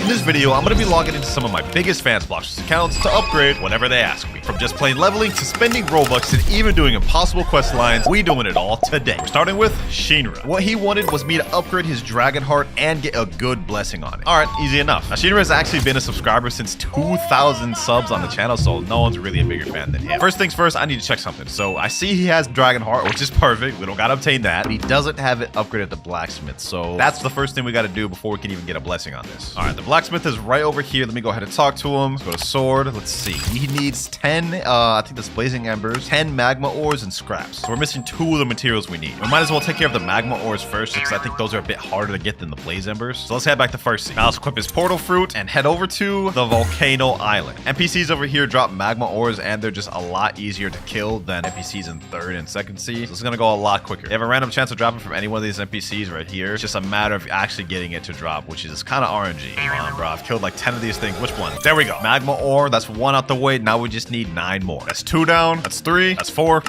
In this video, I'm going to be logging into some of my biggest fans' Blox accounts to upgrade whatever they ask me. From just plain leveling to spending Robux and even doing impossible quest lines, we doing it all today. We're starting with Shinra. What he wanted was me to upgrade his dragon heart and get a good blessing on it. Alright, easy enough. Now Shinra has actually been a subscriber since 2,000 subs on the channel, so no one's really a bigger fan than him. First things first, I need to check something. So I see he has dragon heart, which is perfect. We don't gotta obtain that, but he doesn't have it upgraded to blacksmith. So that's the first thing we gotta do before we can even get a blessing on this. Alright, the blacksmith is right over here. Let me go ahead and talk to him. Let's go to sword. Let's see. He needs 10, I think that's blazing embers, 10 magma ores, and scraps. So we're missing 2 of the materials we need. We might as well take care of the magma ores first, because I think those are a bit harder to get than the blaze embers. So let's head back to first. Now let's equip his portal fruit and head over to the volcano island. NPCs over here drop magma ores, and they're just a lot easier to kill than NPCs in third and second sea. So it's gonna go a lot quicker. You have a random chance of dropping from any one of these NPCs right here. It's just a matter of actually getting it to drop, which is kind of RNG. Come on, bro. I've killed like 10 of these things. Which one? There we go. Magma ore. That's 1 out the way. Now we just need 9 more. That's 2 down. That's 3. That's 4.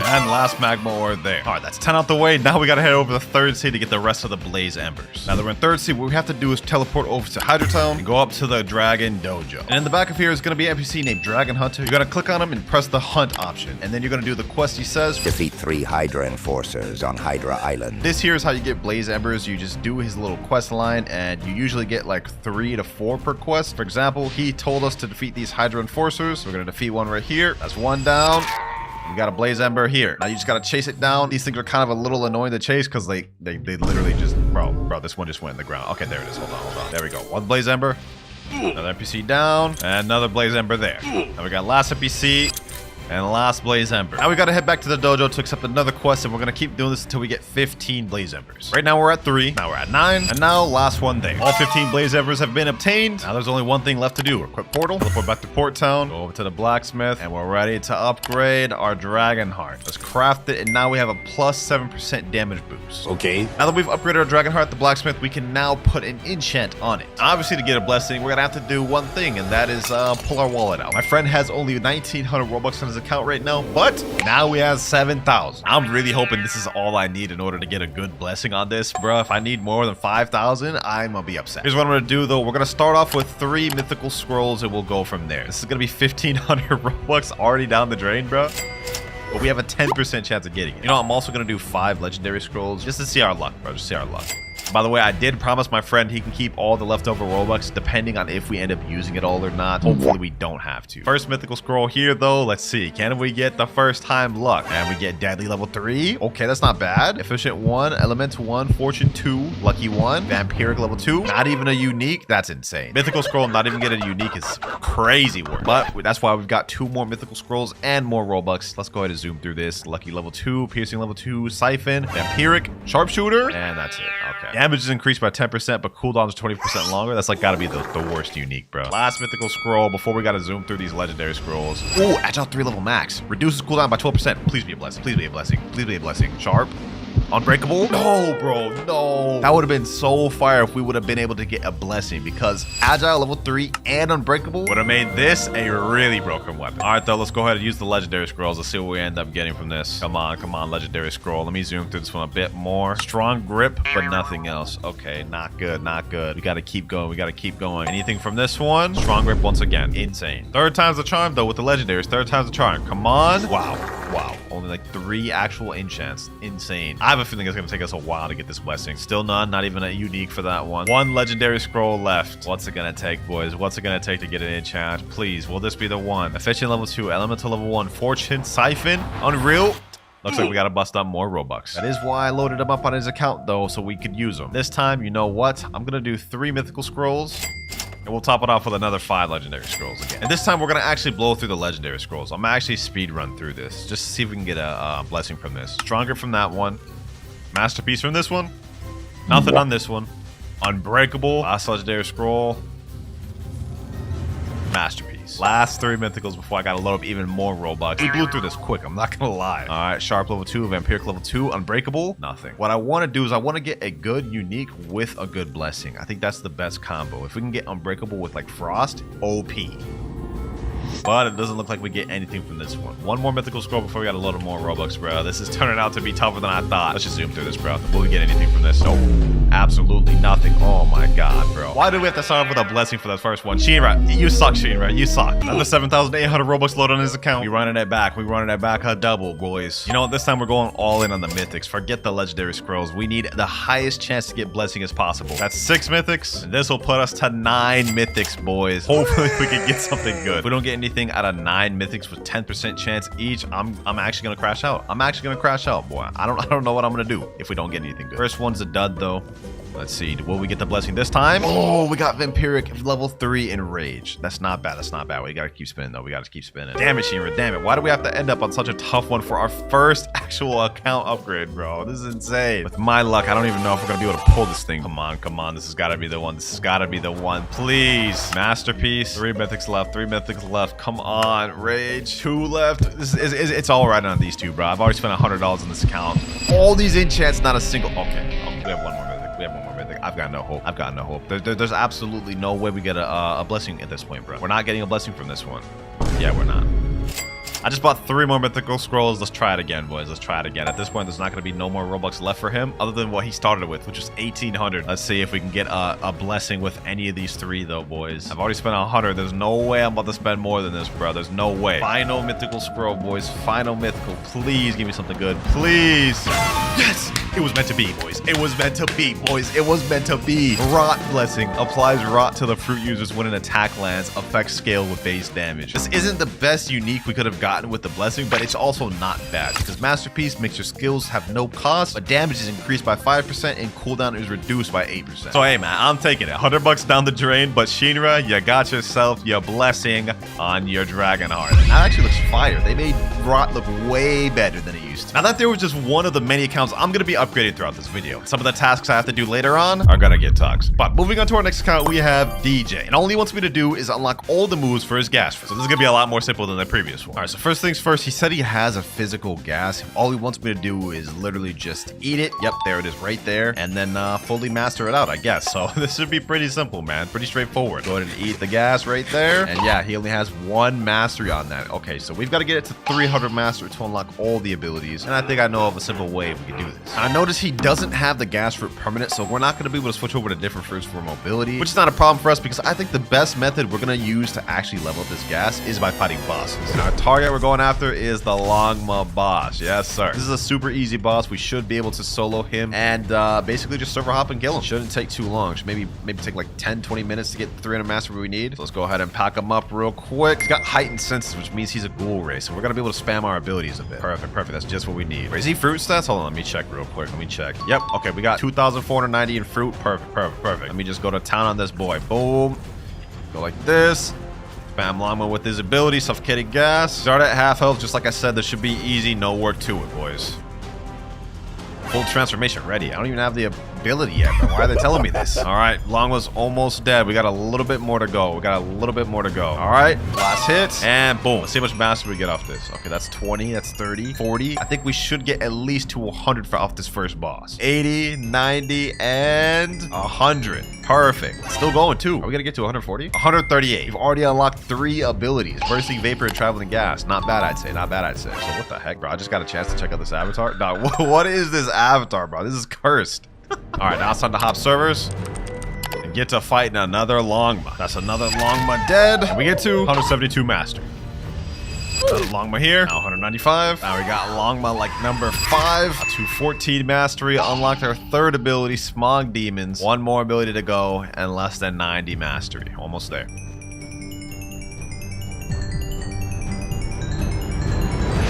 And last magma ore there. All right, that's 10 out the way. Now we gotta head over to the third sea to get the rest of the blaze embers. Now that we're in third sea, what we have to do is teleport over to Hydra Town and go up to the dragon dojo. And in the back of here is gonna be an NPC named Dragon Hunter. You're gonna click on him and press the hunt option. And then you're gonna do the quest he says. Defeat 3 Hydra enforcers on Hydra Island. This here is how you get blaze embers. You just do his little quest line, and you usually get like 3 to 4 per quest. For example, he told us to defeat these Hydra enforcers. We're gonna defeat one right here. That's 1 down. You got a blaze ember here. Now you just gotta chase it down. These things are kind of a little annoying to chase because they literally just bro, this one just went in the ground. Okay, there it is. Hold on. There we go. 1 blaze ember. Another NPC down, and another blaze ember there. Now we got last NPC. And last blaze ember. Now we gotta head back to the dojo to accept another quest, and we're gonna keep doing this until we get 15 blaze embers. Right now we're at 3, now we're at 9, and now last one there. All 15 blaze embers have been obtained. Now there's only one thing left to do. Equip portal, teleport back to Port Town, go over to the blacksmith, and we're ready to upgrade our dragon heart. Let's craft it, and now we have a plus 7% damage boost. Okay. Now that we've upgraded our dragon heart at the blacksmith, we can now put an enchant on it. Obviously, to get a blessing, we're gonna have to do one thing, and that is pull our wallet out. My friend has only 1,900 Robux on his account right now, but now we have 7,000. I'm really hoping this is all I need in order to get a good blessing on this, bro. If I need more than 5,000, I'm gonna be upset. Here's what I'm gonna do though. We're gonna start off with 3 mythical scrolls, and we'll go from there. This is gonna be 1,500 Robux already down the drain, bro. But we have a 10% chance of getting it. You know, I'm also gonna do 5 legendary scrolls just to see our luck, bro. Just see our luck. By the way, I did promise my friend he can keep all the leftover Robux depending on if we end up using it all or not. Hopefully we don't have to. First mythical scroll here though. Let's see. Can we get the first time luck? And we get deadly level 3. Okay, that's not bad. Efficient 1, elemental 1, fortune 2, lucky 1, vampiric level 2. Not even a unique. That's insane. Mythical scroll not even get a unique is crazy work. But that's why we've got 2 more mythical scrolls and more Robux. Let's go ahead and zoom through this. Lucky level 2, piercing level 2, siphon, vampiric, sharpshooter, and that's it. Okay. Damage is increased by 10%, but cooldown is 20% longer. That's like gotta be the worst unique, bro. Last mythical scroll before we gotta zoom through these legendary scrolls. Ooh, agile 3 level max. Reduces cooldown by 12%. Please be a blessing. Please be a blessing. Please be a blessing. Sharp. Unbreakable? No, bro, no. That would have been so fire if we would have been able to get a blessing, because agile level 3 and unbreakable would have made this a really broken weapon. All right, though, let's go ahead and use the legendary scrolls. Let's see what we end up getting from this. Come on, legendary scroll. Let me zoom through this one a bit more. Strong grip, but nothing else. Okay, not good, not good. We gotta keep going. We gotta keep going. Anything from this one? Strong grip once again. Insane. 3rd time's the charm, though, with the legendaries. 3rd time's the charm. Come on. Wow. Only like 3 actual enchants. Insane. I have a feeling it's gonna take us a while to get this blessing. Still none, not even a unique for that one. 1 legendary scroll left. What's it gonna take, boys? What's it gonna take to get an enchant? Please, will this be the one? Efficient level 2, elemental level 1, fortune, siphon, unreal. Looks like we gotta bust up more Robux. That is why I loaded them up on his account though, so we could use them. This time, you know what? I'm gonna do 3 mythical scrolls. And we'll top it off with another 5 legendary scrolls again. And this time we're gonna actually blow through the legendary scrolls. I'm gonna actually speed run through this just to see if we can get a blessing from this. Stronger from that one. Masterpiece from this one. Nothing on this one. Unbreakable. Last legendary scroll. Masterpiece. Last 3 mythicals before I gotta load up even more Robux. We blew through this quick, I'm not gonna lie. All right, sharp level 2, vampiric level 2, unbreakable, nothing. What I want to do is I want to get a good unique with a good blessing. I think that's the best combo. If we can get unbreakable with like frost, OP. But it doesn't look like we get anything from this one. 1 more mythical scroll before we got a load of more Robux, bro. This is turning out to be tougher than I thought. Let's just zoom through this, bro. Will we get anything from this? Nope. Absolutely nothing. Oh my god. Why do we have to start off with a blessing for that first one? Shinra, you suck, Shinra. You suck. Another 7,800 Robux load on his account. We running it back. We running it back a double, boys. You know what? This time we're going all in on the mythics. Forget the legendary scrolls. We need the highest chance to get blessing as possible. That's 6 mythics. And this will put us to 9 mythics, boys. Hopefully we can get something good. If we don't get anything out of 9 mythics with 10% chance each, I'm actually gonna crash out. I'm actually gonna crash out, boy. I don't know what I'm gonna do if we don't get anything good. First one's a dud though. Let's see. Will we get the blessing this time? Oh, we got Vampiric level 3 in Rage. That's not bad. That's not bad. We gotta keep spinning though. We gotta keep spinning. Damn it, Shinra. Damn it. Why do we have to end up on such a tough one for our first actual account upgrade, bro? This is insane. With my luck, I don't even know if we're gonna be able to pull this thing. Come on, come on. This has gotta be the one. This has gotta be the one. Please. Masterpiece. 3 mythics left. 3 mythics left. Come on. Rage. 2 left. It's all right on these two, bro. I've already spent $100 on this account. All these enchants, not a single. Okay. We have one more mythic. We have one more mythic. I've got no hope. I've got no hope. There's absolutely no way we get a blessing at this point, bro. We're not getting a blessing from this one. Yeah, we're not. I just bought 3 more mythical scrolls. Let's try it again, boys. Let's try it again. At this point, there's not going to be no more Robux left for him other than what he started with, which was 1,800. Let's see if we can get a blessing with any of these 3, though, boys. I've already spent 100. There's no way I'm about to spend more than this, bro. There's no way. Final mythical scroll, boys. Final mythical. Please give me something good. Please. Yes! It was meant to be, boys. It was meant to be, boys. It was meant to be. Rot blessing. Applies rot to the fruit users when an attack lands. Affects scale with base damage. This isn't the best unique we could have gotten with the blessing, but it's also not bad because Masterpiece makes your skills have no cost, but damage is increased by 5% and cooldown is reduced by 8%. So hey man, I'm taking it. $100 down the drain, but Shinra, you got yourself your blessing on your Dragon Heart. And that actually looks fire. They made rot look way better than it used to. Now that there was just one of the many accounts, I'm gonna be upgraded throughout this video. Some of the tasks I have to do later on are gonna get tugs. But moving on to our next account, we have DJ, and all he wants me to do is unlock all the moves for his gas. So this is gonna be a lot more simple than the previous one. All right, so first things first, he said he has a physical gas. All he wants me to do is literally just eat it. Yep, there it is right there. And then fully master it out, I guess. So this should be pretty simple, man. Pretty straightforward. Go ahead and eat the gas right there. And yeah, he only has 1 mastery on that. Okay, so we've got to get it to 300 mastery to unlock all the abilities. And I think I know of a simple way we can do this. I notice he doesn't have the gas fruit permanent, so we're not going to be able to switch over to different fruits for mobility, which is not a problem for us because I think the best method we're going to use to actually level up this gas is by fighting bosses. And our target we're going after is the Longma boss. Yes, sir. This is a super easy boss. We should be able to solo him and basically just server hop and kill him. Shouldn't take too long. Should maybe take like 10-20 minutes to get 300 mastery we need. So let's go ahead and pack him up real quick. He's got heightened senses, which means he's a ghoul race, so we're gonna be able to spam our abilities a bit. Perfect. That's just what we need. Wait, is he fruit stats? Hold on, let me check real quick. Let me check. Yep. Okay, we got 2,490 in fruit. Perfect. Let me just go to town on this boy. Boom. Go like this. Spam Longma with his ability, suffocating gas. Start at half health, just like I said. This should be easy. No work to it, boys. Full transformation ready. I don't even have the ability yet, but why are they telling me this? All right, Longma's almost dead. We got a little bit more to go. All right, last hit, and boom. Let's see how much mastery we get off this. Okay, that's 20, that's 30, 40. I think we should get at least to 100 off this first boss. 80, 90, and 100. Perfect. Still going too. Are we gonna get to 140? 138. We've already unlocked 3 abilities. Bursting Vapor and Traveling Gas. Not bad, I'd say. So what the heck, bro? I just got a chance to check out this avatar. Nah, what is this avatar, bro? This is cursed. All right, now it's time to hop servers and get to fighting another Longma. That's another Longma dead. And we get to 172 mastery. Another Longma here. Now 195. Now we got Longma like number 5. 214 mastery. Unlocked our 3rd ability, Smog Demons. 1 more ability to go and less than 90 mastery. Almost there.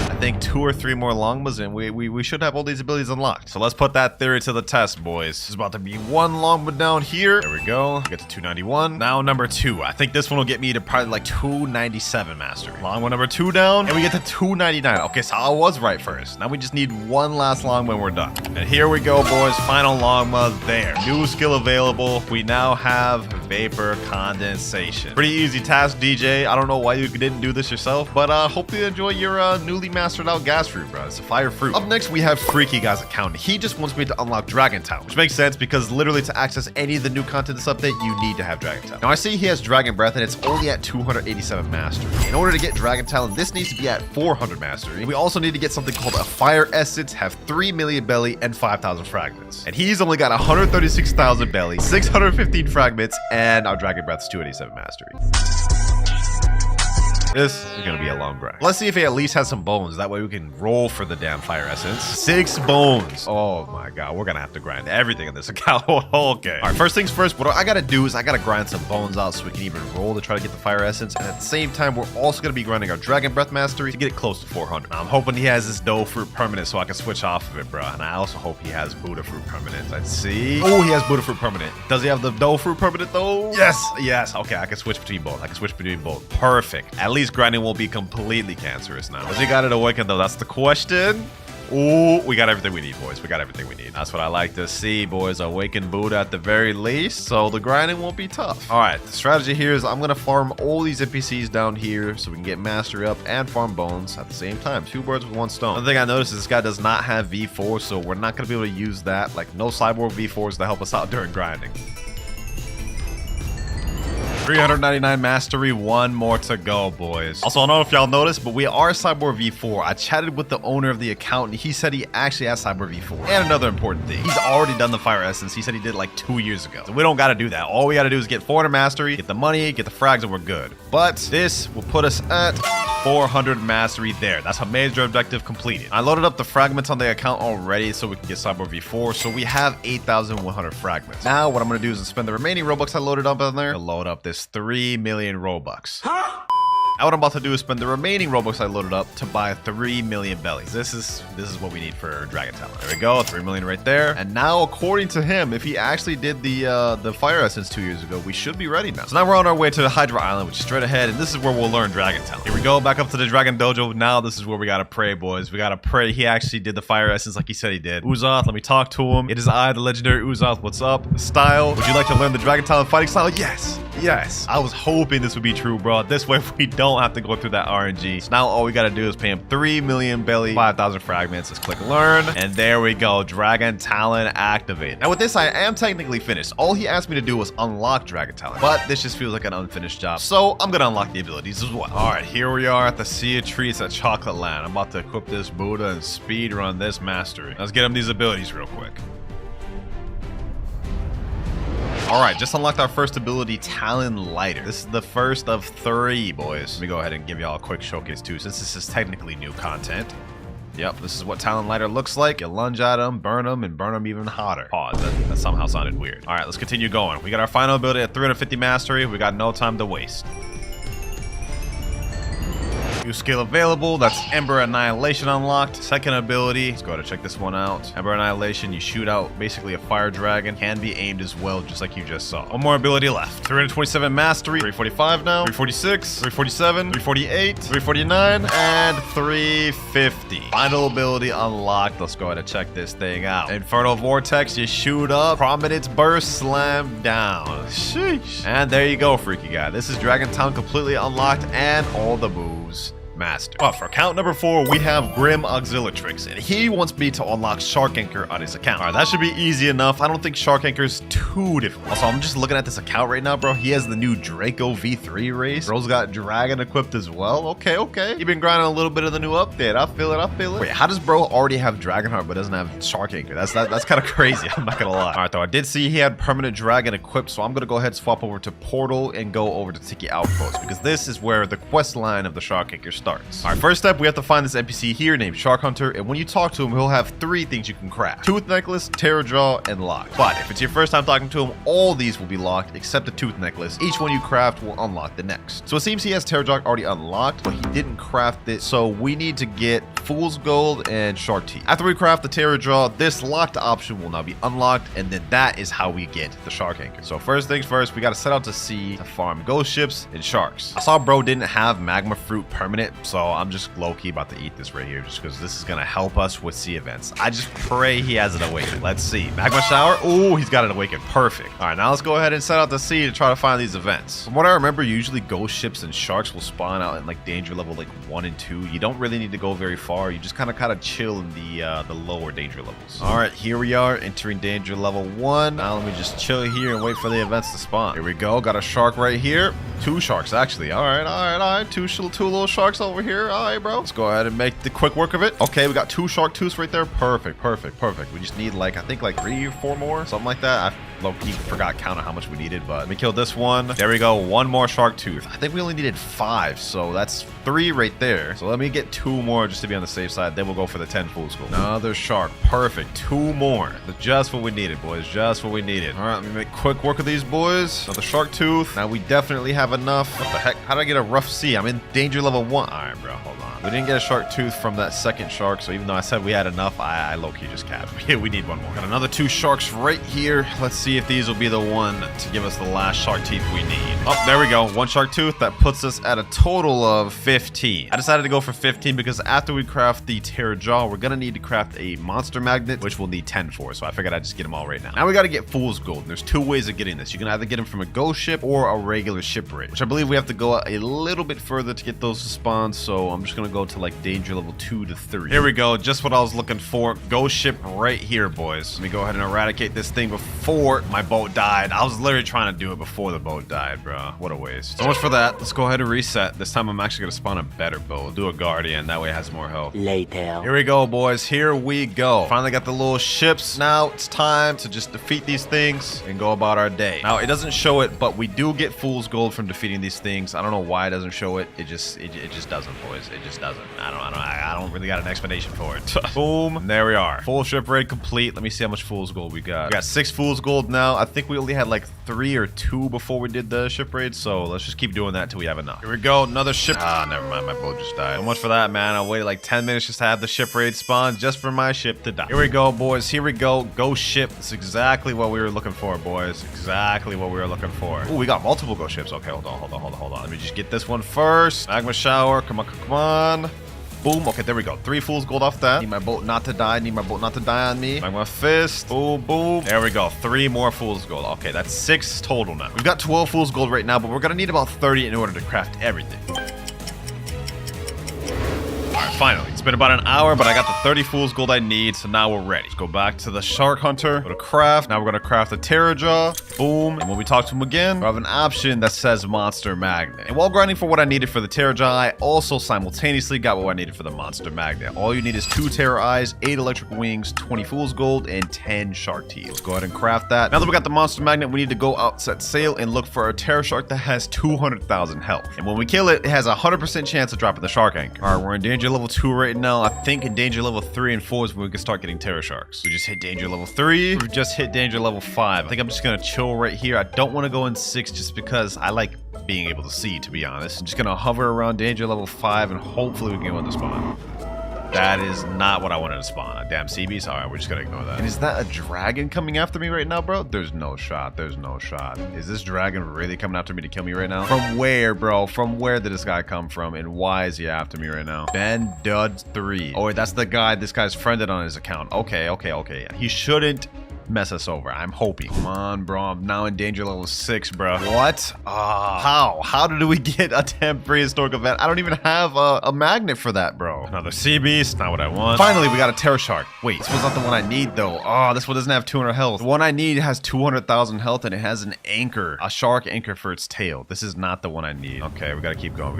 I think 2 or 3 more Longmas and we should have all these abilities unlocked. So let's put that theory to the test, boys. There's about to be 1 Longma down here. There we go. Get to 291. Now number 2. I think this one will get me to probably like 297 mastery. Longma number 2 down, and we get to 299. Okay, so I was right first. Now we just need 1 last Longma and we're done. And here we go, boys. Final Longma there. New skill available. We now have Vapor Condensation. Pretty easy task, DJ. I don't know why you didn't do this yourself, but hope you enjoy your newly mastered mastered out gas fruit, bro. It's a fire fruit. Up next, we have Freaky Guy's account. He just wants me to unlock Dragon Talon, which makes sense because literally to access any of the new content this update, you need to have Dragon Talon. Now, I see he has Dragon Breath, and it's only at 287 mastery. In order to get Dragon Talon, this needs to be at 400 mastery. We also need to get something called a Fire Essence, have 3 million belly, and 5,000 fragments. And he's only got 136,000 belly, 615 fragments, and our Dragon Breath's 287 mastery. This is gonna be a long grind. Let's see if he at least has some bones. That way we can roll for the damn fire essence. 6 bones. Oh my god, we're gonna have to grind everything in this account. Okay. All right, first things first, what I gotta do is I gotta grind some bones out so we can even roll to try to get the fire essence. And at the same time, we're also gonna be grinding our Dragon Breath mastery to get it close to 400. I'm hoping he has this dough fruit permanent so I can switch off of it, bro. And I also hope he has Buddha fruit permanent. Let's see. Oh, he has Buddha fruit permanent. Does he have the dough fruit permanent though? Yes, yes. Okay, I can switch between both. Perfect. At least grinding won't be completely cancerous now. Does he got it awakened though? That's the question. Oh, we got everything we need, boys. We got everything we need. That's what I like to see, boys. Awaken Buddha at the very least, so the grinding won't be tough. All right, the strategy here is I'm gonna farm all these NPCs down here so we can get mastery up and farm bones at the same time. 2 birds with 1 stone. Another thing I noticed is this guy does not have V4, so we're not gonna be able to use that. Like no cyborg V4s to help us out during grinding. 399 mastery, 1 more to go, boys. Also, I don't know if y'all noticed, but we are Cyborg V4. I chatted with the owner of the account, and he said he actually has Cyborg V4. And another important thing, he's already done the fire essence. He said he did like 2 years ago. So we don't got to do that. All we got to do is get 400 mastery, get the money, get the frags, and we're good. But this will put us at 400 mastery there. That's a major objective completed. I loaded up the fragments on the account already so we can get Cyborg V4. So we have 8,100 fragments. Now, what I'm going to do is spend the remaining Robux I loaded up in there to load up this 3 million Robux. Now what I'm about to do is spend the remaining Robux I loaded up to buy 3 million bellies. This is what we need for Dragon Talon. There we go, 3 million right there. And now, according to him, if he actually did the fire essence 2 years ago, we should be ready now. So now we're on our way to the Hydra Island, which is straight ahead, and this is where we'll learn Dragon Talon. Here we go, back up to the Dragon Dojo. Now this is where we gotta pray, boys. We gotta pray he actually did the fire essence like he said he did. Uzoth, let me talk to him. It is I, the legendary Uzoth. What's up? Style. Would you like to learn the Dragon Talon fighting style? Yes. Yes. I was hoping this would be true, bro. This way we don't have to go through that RNG. So now all we gotta do is pay him 3 million belly, 5,000 fragments. Let's click learn. And there we go. Dragon Talon activate. Now with this, I am technically finished. All he asked me to do was unlock Dragon Talon. But this just feels like an unfinished job. So I'm gonna unlock the abilities as well. All right, here we are at the Sea of Trees at Chocolate Land. I'm about to equip this Buddha and speed run this mastery. Let's get him these abilities real quick. All right, just unlocked our first ability, Talon Lighter. This is the first of 3, boys. Let me go ahead and give y'all a quick showcase too, since this is technically new content. Yep, this is what Talon Lighter looks like. You lunge at them, burn them, and burn them even hotter. Pause, that somehow sounded weird. All right, let's continue going. We got our final ability at 350 mastery. We got no time to waste. New skill available. That's Ember Annihilation unlocked. Second ability. Let's go ahead and check this one out. Ember Annihilation. You shoot out basically a fire dragon. Can be aimed as well, just like you just saw. One more ability left. 327 mastery. 345 now. 346. 347. 348. 349. And 350. Final ability unlocked. Let's go ahead and check this thing out. Infernal Vortex. You shoot up. Prominence Burst. Slam down. Sheesh. And there you go, freaky guy. This is Dragon Talon completely unlocked and all the moves master. Oh, for account number 4, we have Grim Auxiliatrix, and he wants me to unlock Shark Anchor on his account. All right, that should be easy enough. I don't think Shark Anchor is too difficult. Also, I'm just looking at this account right now, bro. He has the new Draco V3 race. Bro's got Dragon equipped as well. Okay, okay. You've been grinding a little bit of the new update. I feel it, I feel it. Wait, how does bro already have Dragonheart but doesn't have Shark Anchor? That's kind of crazy. I'm not gonna lie. All right, though, I did see he had Permanent Dragon equipped, so I'm gonna go ahead and swap over to Portal and go over to Tiki Outpost, because this is where the quest line of the Shark Anchor starts. All right, first step, we have to find this NPC here named Shark Hunter, and when you talk to him, he'll have 3 things you can craft: Tooth Necklace, Terror Jaw, and Lock. But if it's your first time talking to him, all these will be locked except the Tooth Necklace. Each one you craft will unlock the next. So it seems he has Terror Jaw already unlocked, but he didn't craft it, so we need to get Fool's Gold and Shark Teeth. After we craft the Terror Jaw, this locked option will now be unlocked, and then that is how we get the Shark Anchor. So first things first, we gotta set out to sea to farm ghost ships and sharks. I saw bro didn't have magma fruit permanent, so I'm just low-key about to eat this right here just because this is gonna help us with sea events. I just pray he has it awakened. Let's see. Magma shower. Oh, he's got it awakened. Perfect. All right, now let's go ahead and set out to sea to try to find these events. From what I remember, usually ghost ships and sharks will spawn out in like danger level like 1 and 2. You don't really need to go very far far. You just kind of chill in the lower danger levels. All right, here we are entering danger level 1. Now let me just chill here and wait for the events to spawn. Here we go. Got a shark right here. 2 sharks actually. All right. Two little sharks over here. All right, bro. Let's go ahead and make the quick work of it. Okay, we got 2 shark tooths right there. Perfect. We just need like I think like 3 or 4 more, something like that. I low-key forgot counting how much we needed, but let me kill this one. There we go. 1 more shark tooth. I think we only needed 5, so that's 3 right there. So let me get 2 more just to be on the safe side. Then we'll go for the 10 fool's gold. Another shark. Perfect. 2 more. That's just what we needed, boys. Just what we needed. All right, let me make quick work of these boys. Another shark tooth. Now we definitely have enough. What the heck? How did I get a rough sea? I'm in danger level 1. All right, bro. Hold on. We didn't get a shark tooth from that second shark, so even though I said we had enough, I low-key just capped. We need 1 more. Got another 2 sharks right here. Let's see if these will be the one to give us the last shark teeth we need. Oh, there we go. 1 shark tooth. That puts us at a total of 15. I decided to go for 15 because after we craft the terror jaw, we're gonna need to craft a monster magnet, which we'll need 10 for. So I figured I'd just get them all right now. Now we gotta get fool's gold. And there's 2 ways of getting this. You can either get them from a ghost ship or a regular shipwright, which I believe we have to go a little bit further to get those to spawn. So I'm just gonna go to like danger level 2 to 3. Here we go. Just what I was looking for. Ghost ship right here, boys. Let me go ahead and eradicate this thing before my boat died. I was literally trying to do it before the boat died, bro. What a waste. So much for that. Let's go ahead and reset. This time I'm actually gonna spawn a better boat. We'll do a guardian. That way it has more health. Later. Here we go, boys. Here we go. Finally got the little ships. Now it's time to just defeat these things and go about our day. Now it doesn't show it, but we do get fool's gold from defeating these things. I don't know why it doesn't show it. It just doesn't, boys. It just doesn't. I don't really got an explanation for it. Boom. And there we are. Full ship raid complete. Let me see how much fool's gold we got. We got 6 fool's gold now. I think we only had like 3 or 2 before we did the ship raid, so let's just keep doing that till we have enough. Here we go. Another ship. Ah, never mind. My boat just died. So much for that, man. I waited like 10 minutes just to have the ship raid spawn just for my ship to die. Here we go, boys. Here we go. Ghost ship. That's exactly what we were looking for, boys. Exactly what we were looking for. Oh, we got multiple ghost ships. Okay, hold on. Let me just get this one first. Magma shower. Come on. Boom. Okay, there we go. 3 fool's gold off that. Need my boat not to die. Need my boat not to die on me. Magma fist. Boom. There we go. 3 more fool's gold. Okay, that's 6 total now. We've got 12 fool's gold right now, but we're gonna need about 30 in order to craft everything. Finally, it's been about an hour, but I got the 30 fool's gold I need, so now we're ready. Let's go back to the shark hunter, go to craft. Now we're gonna craft the terror jaw. Boom. And when we talk to him again, we have an option that says monster magnet. And while grinding for what I needed for the terror jaw, I also simultaneously got what I needed for the monster magnet. All you need is 2 terror eyes, 8 electric wings, 20 fool's gold, and 10 shark teeth. Let's go ahead and craft that. Now that we got the monster magnet, we need to go out, set sail, and look for a terror shark that has 200,000 health. And when we kill it, it has a 100% chance of dropping the shark anchor. All right, we're in danger level 2 right now. I think in danger level 3 and 4 is when we can start getting terror sharks. We just hit danger level 3. We've just hit danger level 5. I think I'm just gonna chill right here. I don't want to go in 6 just because I like being able to see, to be honest. I'm just gonna hover around danger level 5 and hopefully we can go into spawn. That is not what I wanted to spawn. A damn sea beast? Alright, we're just gonna ignore that. And is that a dragon coming after me right now, bro? There's no shot. There's no shot. Is this dragon really coming after me to kill me right now? From where, bro? From where did this guy come from? And why is he after me right now? Ben Dud 3. Oh, wait, that's the guy this guy's friended on his account. Okay. He shouldn't mess us over. I'm hoping. Come on, bro. I'm now in danger level 6, bro. What? How did we get a damn prehistoric event? I don't even have a magnet for that, bro. Another sea beast. Not what I want. Finally, we got a terror shark. Wait, this was not the one I need, though. Oh, this one doesn't have 200 health. The one I need has 200,000 health, and it has an anchor. A shark anchor for its tail. This is not the one I need. Okay, we gotta keep going.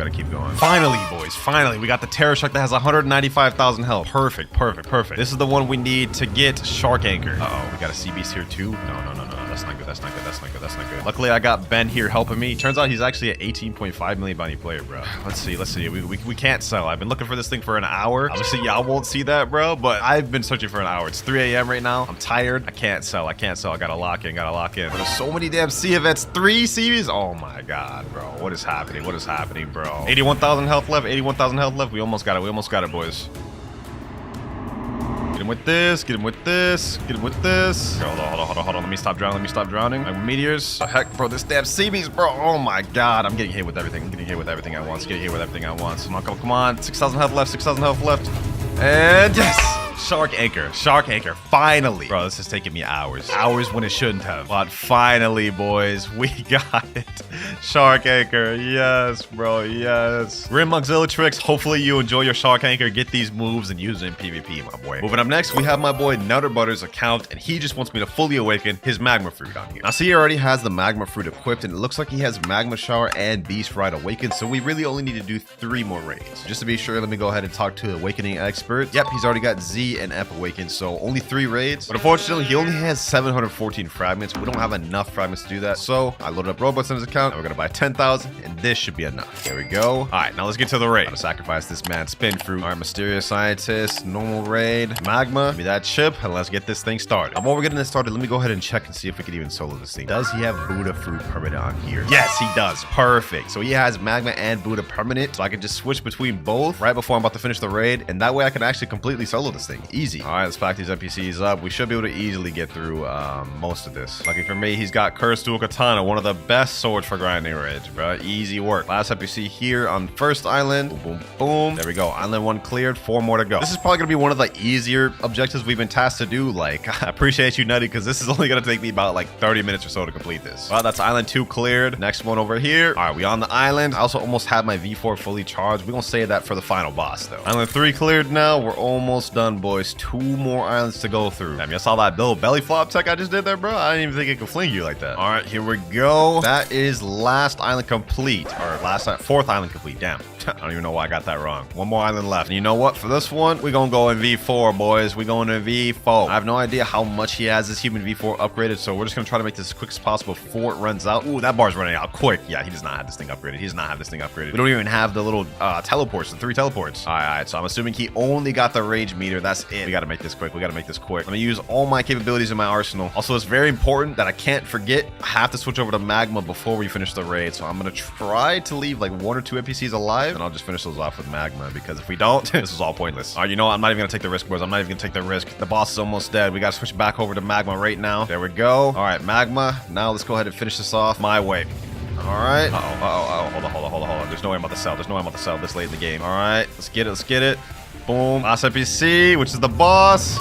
Finally, boys. Finally, we got the terror shark that has 195,000 health. Perfect. This is the one we need to get shark anchor. Uh-oh, we got a sea beast here too. No. That's not good. Luckily, I got Ben here helping me. Turns out he's actually an 18.5 million bounty player, bro. Let's see. We can't sell. I've been looking for this thing for an hour. Obviously, y'all won't see that, bro, but I've been searching for an hour. It's 3 a.m. right now. I'm tired. I can't sell. I gotta lock in. There's so many damn sea events. 3 series? Oh my god, bro. What is happening, bro? 81,000 health left. We almost got it, boys. Get him with this. Hold on. Let me stop drowning. My meteors. The heck, bro, this damn sea beast, bro. Oh my god. I'm getting hit with everything. I want. Come on. 6,000 health left. And yes. Shark anchor. Shark anchor. Finally. Bro, this is taking me hours. Hours when it shouldn't have. But finally, boys, we got it. Shark anchor. Yes, bro. Yes. Grim Auxiliary tricks. Hopefully you enjoy your shark anchor. Get these moves and use it in PvP, my boy. Moving up next, we have my boy Nutter Butter's account, and he just wants me to fully awaken his magma fruit on here. Now, see, he already has the magma fruit equipped, and it looks like he has magma shower and beast ride awakened, so we really only need to do 3 more raids. Just to be sure, let me go ahead and talk to the awakening expert. Yep, he's already got Z and F awakened, so only 3 raids. But unfortunately, he only has 714 fragments. We don't have enough fragments to do that, so I loaded up Robux on his account, and we're gonna buy 10,000, and this should be enough. There we go. All right, now let's get to the raid. I'm gonna sacrifice this man spin fruit. All right, mysterious scientist, normal raid, magma. Give me that chip, and let's get this thing started. While we're getting this started, let me go ahead and check and see if we can even solo this thing. Does he have Buddha fruit permanent on here? Yes, he does. Perfect. So he has magma and Buddha permanent, so I can just switch between both right before I'm about to finish the raid, and that way I can actually completely solo this thing. Easy. All right, let's pack these NPCs up. We should be able to easily get through most of this. Lucky for me, he's got Cursed Dual Katana, one of the best swords for grinding raids, bro. Easy work. Last NPC here on first island. Boom, boom, boom. There we go. Island 1 cleared. 4 more to go. This is probably gonna be one of the easier objectives we've been tasked to do. Like, I appreciate you, Nutty, because this is only gonna take me about like 30 minutes or so to complete this. Well, that's island 2 cleared. Next one over here. All right, we on the island. I also almost have my V4 fully charged. We're gonna save that for the final boss, though. Island 3 cleared now. We're almost done, boys. 2 more islands to go through. Damn, you saw that little belly flop tech I just did there, bro? I didn't even think it could fling you like that. All right, here we go. That is last island complete, or fourth island complete. Damn. I don't even know why I got that wrong. 1 more island left. And you know what? For this one, we're gonna go in V4, boys. We're going in V4. I have no idea how much he has this human V4 upgraded, so we're just gonna try to make this as quick as possible before it runs out. Ooh, that bar's running out quick. Yeah, he does not have this thing upgraded. He does not have this thing upgraded. We don't even have the little teleports, the 3 teleports. All right, so I'm assuming he only got the rage meter. That's it. We gotta make this quick. We gotta make this quick. I'm gonna use all my capabilities in my arsenal. Also, it's very important that I can't forget. I have to switch over to magma before we finish the raid, so I'm gonna try to leave like 1 or 2 NPCs alive, and I'll just finish those off with magma, because if we don't, this is all pointless. All right, you know what? I'm not even gonna take the risk, boys. I'm not even gonna take the risk. The boss is almost dead. We gotta switch back over to magma right now. There we go. All right, magma. Now let's go ahead and finish this off my way. All right. Hold on. There's no way I'm about to sell. There's no way I'm about to sell this late in the game. All right, let's get it. Boom. Last NPC, which is the boss.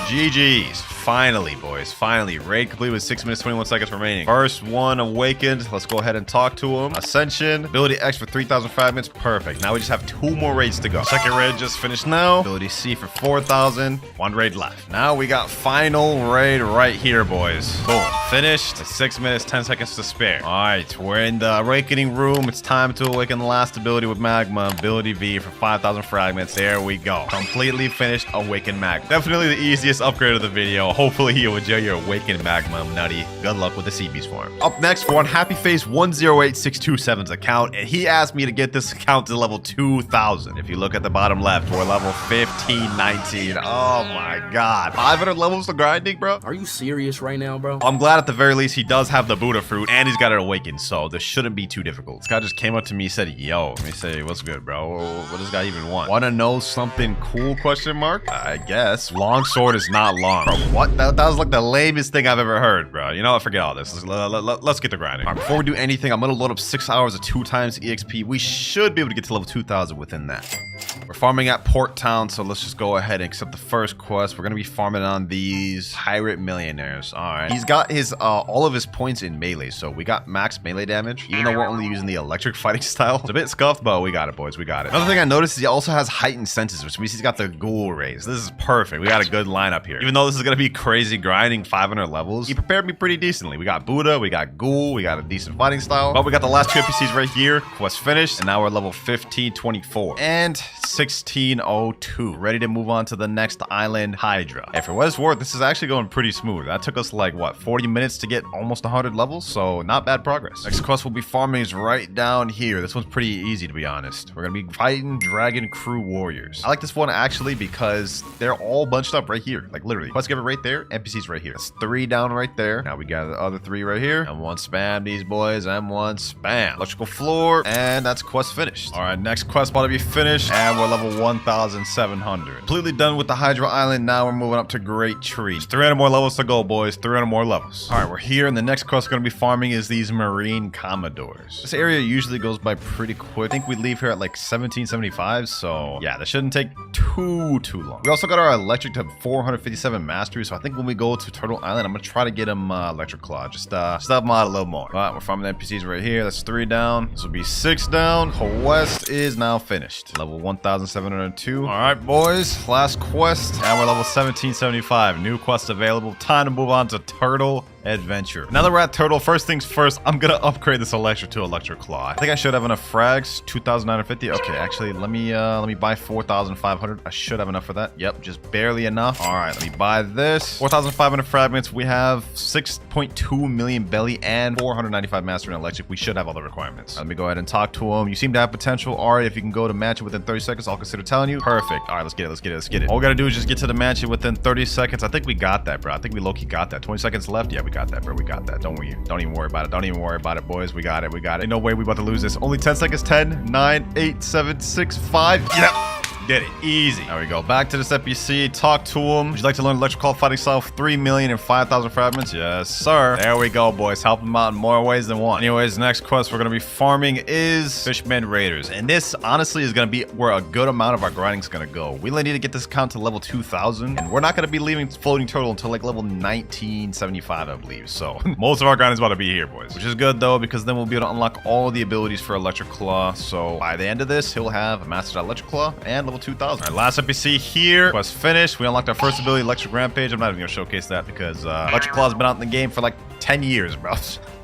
GG's. Finally, boys. Finally. Raid complete with 6 minutes, 21 seconds remaining. First one awakened. Let's go ahead and talk to him. Ascension. Ability X for 3,000 fragments. Perfect. Now we just have 2 more raids to go. Second raid just finished now. Ability C for 4,000. 1 raid left. Now we got final raid right here, boys. Boom. Finished. 6 minutes, 10 seconds to spare. All right. We're in the awakening room. It's time to awaken the last ability with magma. Ability V for 5,000 fragments. There we go. Completely finished awakened magma. Definitely the easiest upgrade of the video. Hopefully you enjoy your awakened magma, Nutty. Good luck with the sea beast farm. Up next, we're on Happy Face 108627's account, and he asked me to get this account to level 2,000. If you look at the bottom left, we're level 1519. Oh my god. 500 levels to grinding, bro? Are you serious right now, bro? I'm glad at the very least he does have the Buddha fruit, and he's got it awakened, so this shouldn't be too difficult. This guy just came up to me and said, yo, let me say, what's good, bro? What does this guy even want? Want to know something cool, question mark? I guess. Long sword is not long. Bro, what? That was like the lamest thing I've ever heard, bro. You know what? Forget all this. Let's get to grinding. All right, before we do anything, I'm going to load up 6 hours of 2 times EXP. We should be able to get to level 2,000 within that. We're farming at Port Town, so let's just go ahead and accept the first quest. We're going to be farming on these pirate millionaires. All right. He's got his all of his points in melee, so we got max melee damage, even though we're only using the electric fighting style. It's a bit scuffed, but we got it, boys. We got it. Another thing I noticed is he also has heightened senses, which means he's got the ghoul rays. This is perfect. We got a good lineup here. Even though this is going to be crazy grinding 500 levels, he prepared me pretty decently. We got Buddha, we got ghoul, we got a decent fighting style, but we got the last 2 NPCs right here. Quest finished, and now we're level 1524 and 1602, ready to move on to the next island, Hydra. And for what it's worth, this is actually going pretty smooth. That took us like what, 40 minutes to get almost 100 levels, so not bad progress. Next quest we'll be farming is right down here. This one's pretty easy, to be honest. We're gonna be fighting Dragon Crew Warriors. I like this one actually because they're all bunched up right here, like literally. Quest giver right there, NPCs right here. That's 3 down right there. Now we got the other 3 right here. M1 spam these boys, M1 spam. Electrical floor, and that's quest finished. All right, next quest about to be finished, And we're level 1,700. Completely done with the Hydra Island. Now we're moving up to Great Tree. 300 more levels to go, boys. 300 more levels. All right, we're here. And the next quest we're going to be farming is these Marine Commodores. This area usually goes by pretty quick. I think we leave here at like 1775. So yeah, that shouldn't take too long. We also got our electric to 457 mastery. So I think when we go to Turtle Island, I'm going to try to get him WinterKloudz. Just help him out a little more. All right, we're farming the NPCs right here. That's 3 down. This will be 6 down. Quest is now finished. Level 1,702. All right, boys. Last quest. And we're level 1775. New quest available. Time to move on to Turtle Adventure. Now that we're at Turtle, first things first, I'm gonna upgrade this electric to WinterKloudz. I think I should have enough frags. 2,950. Okay, actually, let me buy 4,500. I should have enough for that. Yep, just barely enough. All right, let me buy this. 4,500 fragments. We have 6.2 million belly and 495 mastery in electric. We should have all the requirements. Let me go ahead and talk to him. You seem to have potential. Ari, if you can go to match it within 30 seconds, I'll consider telling you. Perfect. All right, let's get it. All we gotta do is just get to the match it within 30 seconds. I think we got that, bro. I think we low-key got that. 20 seconds left. Yeah, we got that, bro. We got that. Don't even worry about it, boys. We got it. Ain't no way we about to lose this. Only 10 seconds. 10, 9, 8, 7, 6, 5. Yep. Did it. Easy. There we go. Back to this NPC. Talk to him. Would you like to learn WinterKloudz fighting style? 3 million and 5,000 fragments? Yes, sir. There we go, boys. Help him out in more ways than one. Anyways, next quest we're going to be farming is Fishman Raiders. And this, honestly, is going to be where a good amount of our grinding is going to go. We only need to get this account to level 2,000. And we're not going to be leaving Floating Turtle until like level 1975, I believe. So most of our grinding is about to be here, boys. Which is good, though, because then we'll be able to unlock all the abilities for WinterKloudz. So by the end of this, he'll have mastered WinterKloudz and level 2,000. All right, last NPC here. Quest finished. We unlocked our first ability, Electric Rampage. I'm not even going to showcase that because WinterKloudz been out in the game for like 10 years, bro.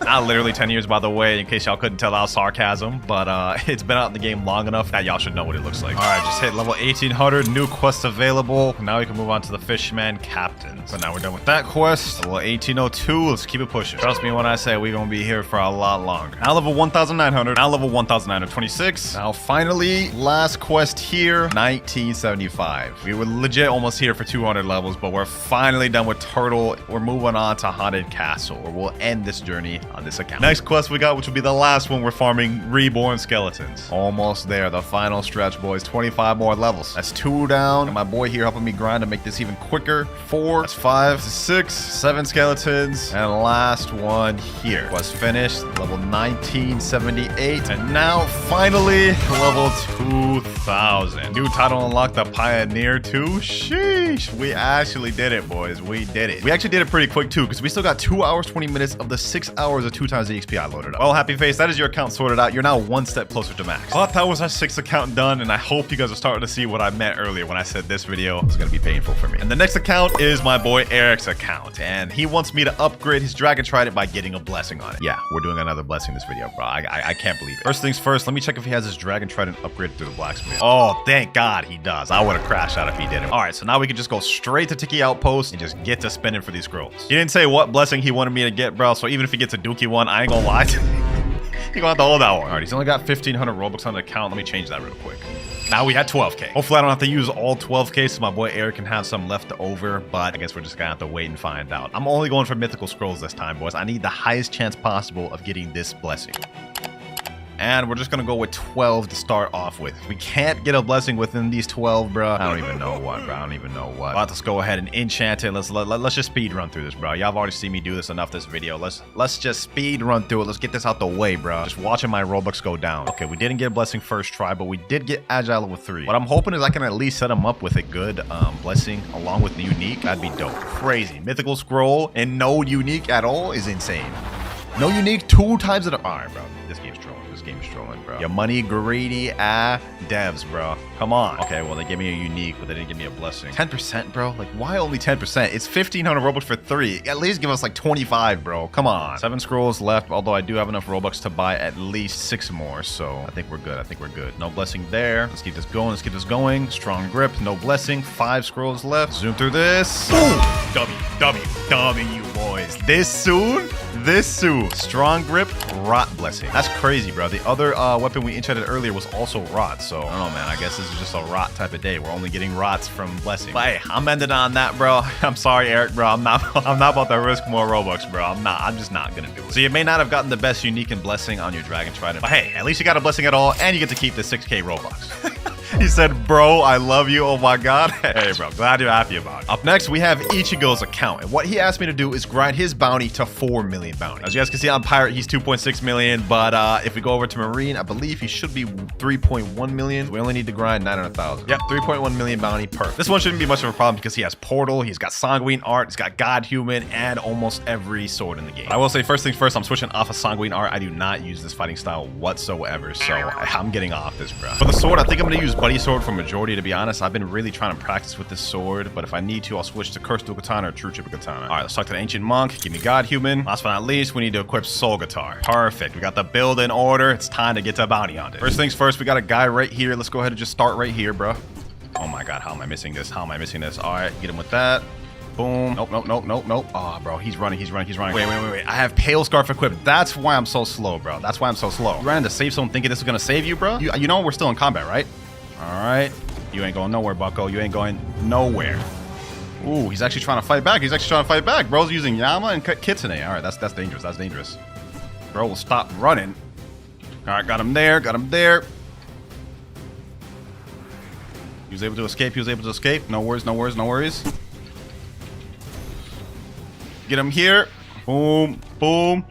Not literally 10 years, by the way, in case y'all couldn't tell that was sarcasm, but it's been out in the game long enough that y'all should know what it looks like. All right, just hit level 1,800. New quest available. Now we can move on to the Fishman Captain. So now we're done with that quest. Level 1,802. Let's keep it pushing. Trust me when I say we're going to be here for a lot longer. Now level 1,900. Now level 1,926. Now finally, last quest here, 1975. We were legit almost here for 200 levels, but we're finally done with Turtle. We're moving on to Haunted Castle, where we'll end this journey on this account. Next quest we got, which will be the last one, we're farming Reborn Skeletons. Almost there, the final stretch, boys. 25 more levels. That's 2 down. And my boy here helping me grind to make this even quicker. 4, that's 5, 6, 7 skeletons. And last one here. Quest finished, level 1978. And now, finally, level 2,000. New title unlocked, the Pioneer 2. Sheesh. We actually did it, boys. We did it. We actually did it pretty quick, too, because we still got 2 hours, 20 minutes of the 6 hours of 2 times the XP I loaded up. Well, happy face, that is your account sorted out. You're now 1 step closer to max. But that was our 6th account done, and I hope you guys are starting to see what I meant earlier when I said this video is going to be painful for me. And the next account is my boy Eric's account, and he wants me to upgrade his Dragon Trident by getting a blessing on it. Yeah, we're doing another blessing this video, bro. I can't believe it. First things first, let me check if he has his Dragon Trident upgraded through the blacksmith. Oh, thank God he does. I would have crashed out if he didn't. All right, so now we can just go straight to Tiki Outpost and just get to spending for these scrolls. He didn't say what blessing he wanted me to get, bro, so even if he gets a Dookie one, I ain't gonna lie to you. You're gonna have to hold that one. All right, he's only got 1,500 Robux on the account. Let me change that real quick. Now we had 12K. Hopefully I don't have to use all 12K so my boy Eric can have some left over, but I guess we're just gonna have to wait and find out. I'm only going for mythical scrolls this time, boys. I need the highest chance possible of getting this blessing. And we're just gonna go with 12 to start off with. If we can't get a blessing within these 12, bro, I don't even know what, bro. I don't even know what. Let's go ahead and enchant it. Let's just speed run through this, bro. Y'all have already seen me do this enough this video. Let's just speed run through it. Let's get this out the way, bro. Just watching my Robux go down. Okay, we didn't get a blessing first try, but we did get agile level 3. What I'm hoping is I can at least set him up with a good blessing along with the unique. That'd be dope. Crazy. Mythical scroll and no unique at all is insane. No unique 2 times in a... All right, bro. This game's trolling. This game's trolling, bro. Your money greedy devs, bro. Come on. Okay, well, they gave me a unique, but they didn't give me a blessing. 10%, bro? Like, why only 10%? It's 1,500 Robux for 3. At least give us like 25, bro. Come on. 7 scrolls left, although I do have enough Robux to buy at least 6 more, so I think we're good. I think we're good. No blessing there. Let's keep this going. Let's keep this going. Strong grip. No blessing. 5 scrolls left. Zoom through this. Ooh! W, boys. This soon? This soon. Strong grip. Rot blessing. That's crazy, bro. The other weapon we enchanted earlier was also rot, so I don't know, man. I guess this is just a rot type of day. We're only getting rots from blessing. But hey, I'm ending on that, bro. I'm sorry, Eric, bro. I'm not about to risk more Robux, bro. I'm just not gonna do it. So you may not have gotten the best unique and blessing on your Dragon Trident, but hey, at least you got a blessing at all, and you get to keep the 6K Robux. He said, bro, I love you. Oh my God. Hey, bro, glad you're happy about it. Up next, we have Ichigo's account. And what he asked me to do is grind his bounty to 4 million bounty. As you guys can see on Pirate, he's 2.6 million. But if we go over to Marine, I believe he should be 3.1 million. We only need to grind 900,000. Yep, 3.1 million bounty. Perfect. This one shouldn't be much of a problem because he has Portal, he's got Sanguine Art, he's got God Human, and almost every sword in the game. I will say, first things first, I'm switching off of Sanguine Art. I do not use this fighting style whatsoever, so I'm getting off this, bro. For the sword, I think I'm going to use Buddy Sword for majority, to be honest. I've been really trying to practice with this sword, but if I need to, I'll switch to Cursed Dual Katana or True Triple Katana. All right, let's talk to the Ancient Monk. Give me God Human. Last but not least, we need to equip Soul Guitar. Perfect. We got the build in order. It's time to get to bounty on it. First things first, we got a guy right here. Let's go ahead and just start right here, bro. Oh my God, how am I missing this? How am I missing this? All right, get him with that. Boom. Nope, nope, nope, nope, nope. Oh, bro, he's running, he's running, he's running. Wait. I have Pale Scarf equipped. That's why I'm so slow, bro. That's why I'm so slow. You ran into safe zone thinking this is gonna save you, bro? You know we're still in combat, right? All right. You ain't going nowhere, bucko. You ain't going nowhere. Ooh, he's actually trying to fight back. He's actually trying to fight back. Bro's using Yama and Kitsune. All right, that's dangerous. That's dangerous. Bro will stop running. All right, got him there. Got him there. He was able to escape. He was able to escape. No worries, no worries, no worries. Get him here. Boom, boom.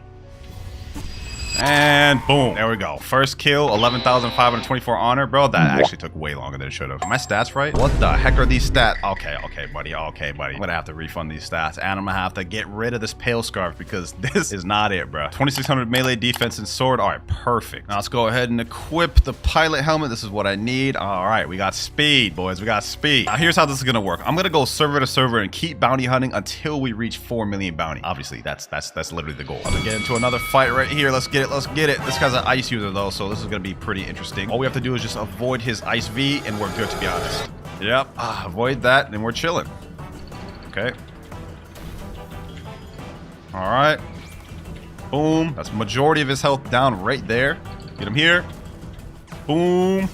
And boom. There we go. First kill, 11,524 honor. Bro, that actually took way longer than it should have. Are my stats right? What the heck are these stats? Okay, buddy. Okay, buddy. I'm gonna have to refund these stats. And I'm gonna have to get rid of this Pale Scarf because this is not it, bro. 2,600 melee defense and sword. All right, perfect. Now let's go ahead and equip the pilot helmet. This is what I need. All right, we got speed, boys. We got speed. Now here's how this is gonna work. I'm gonna go server to server and keep bounty hunting until we reach 4 million bounty. Obviously, that's literally the goal. I'm gonna get into another fight right here. Let's get it. Let's get it. This guy's an ice user though, so this is gonna be pretty interesting. All we have to do is just avoid his ice V and we're good, to be honest. Yep, avoid that and we're chilling. Okay. All right. Boom. That's majority of his health down right there. Get him here. Boom.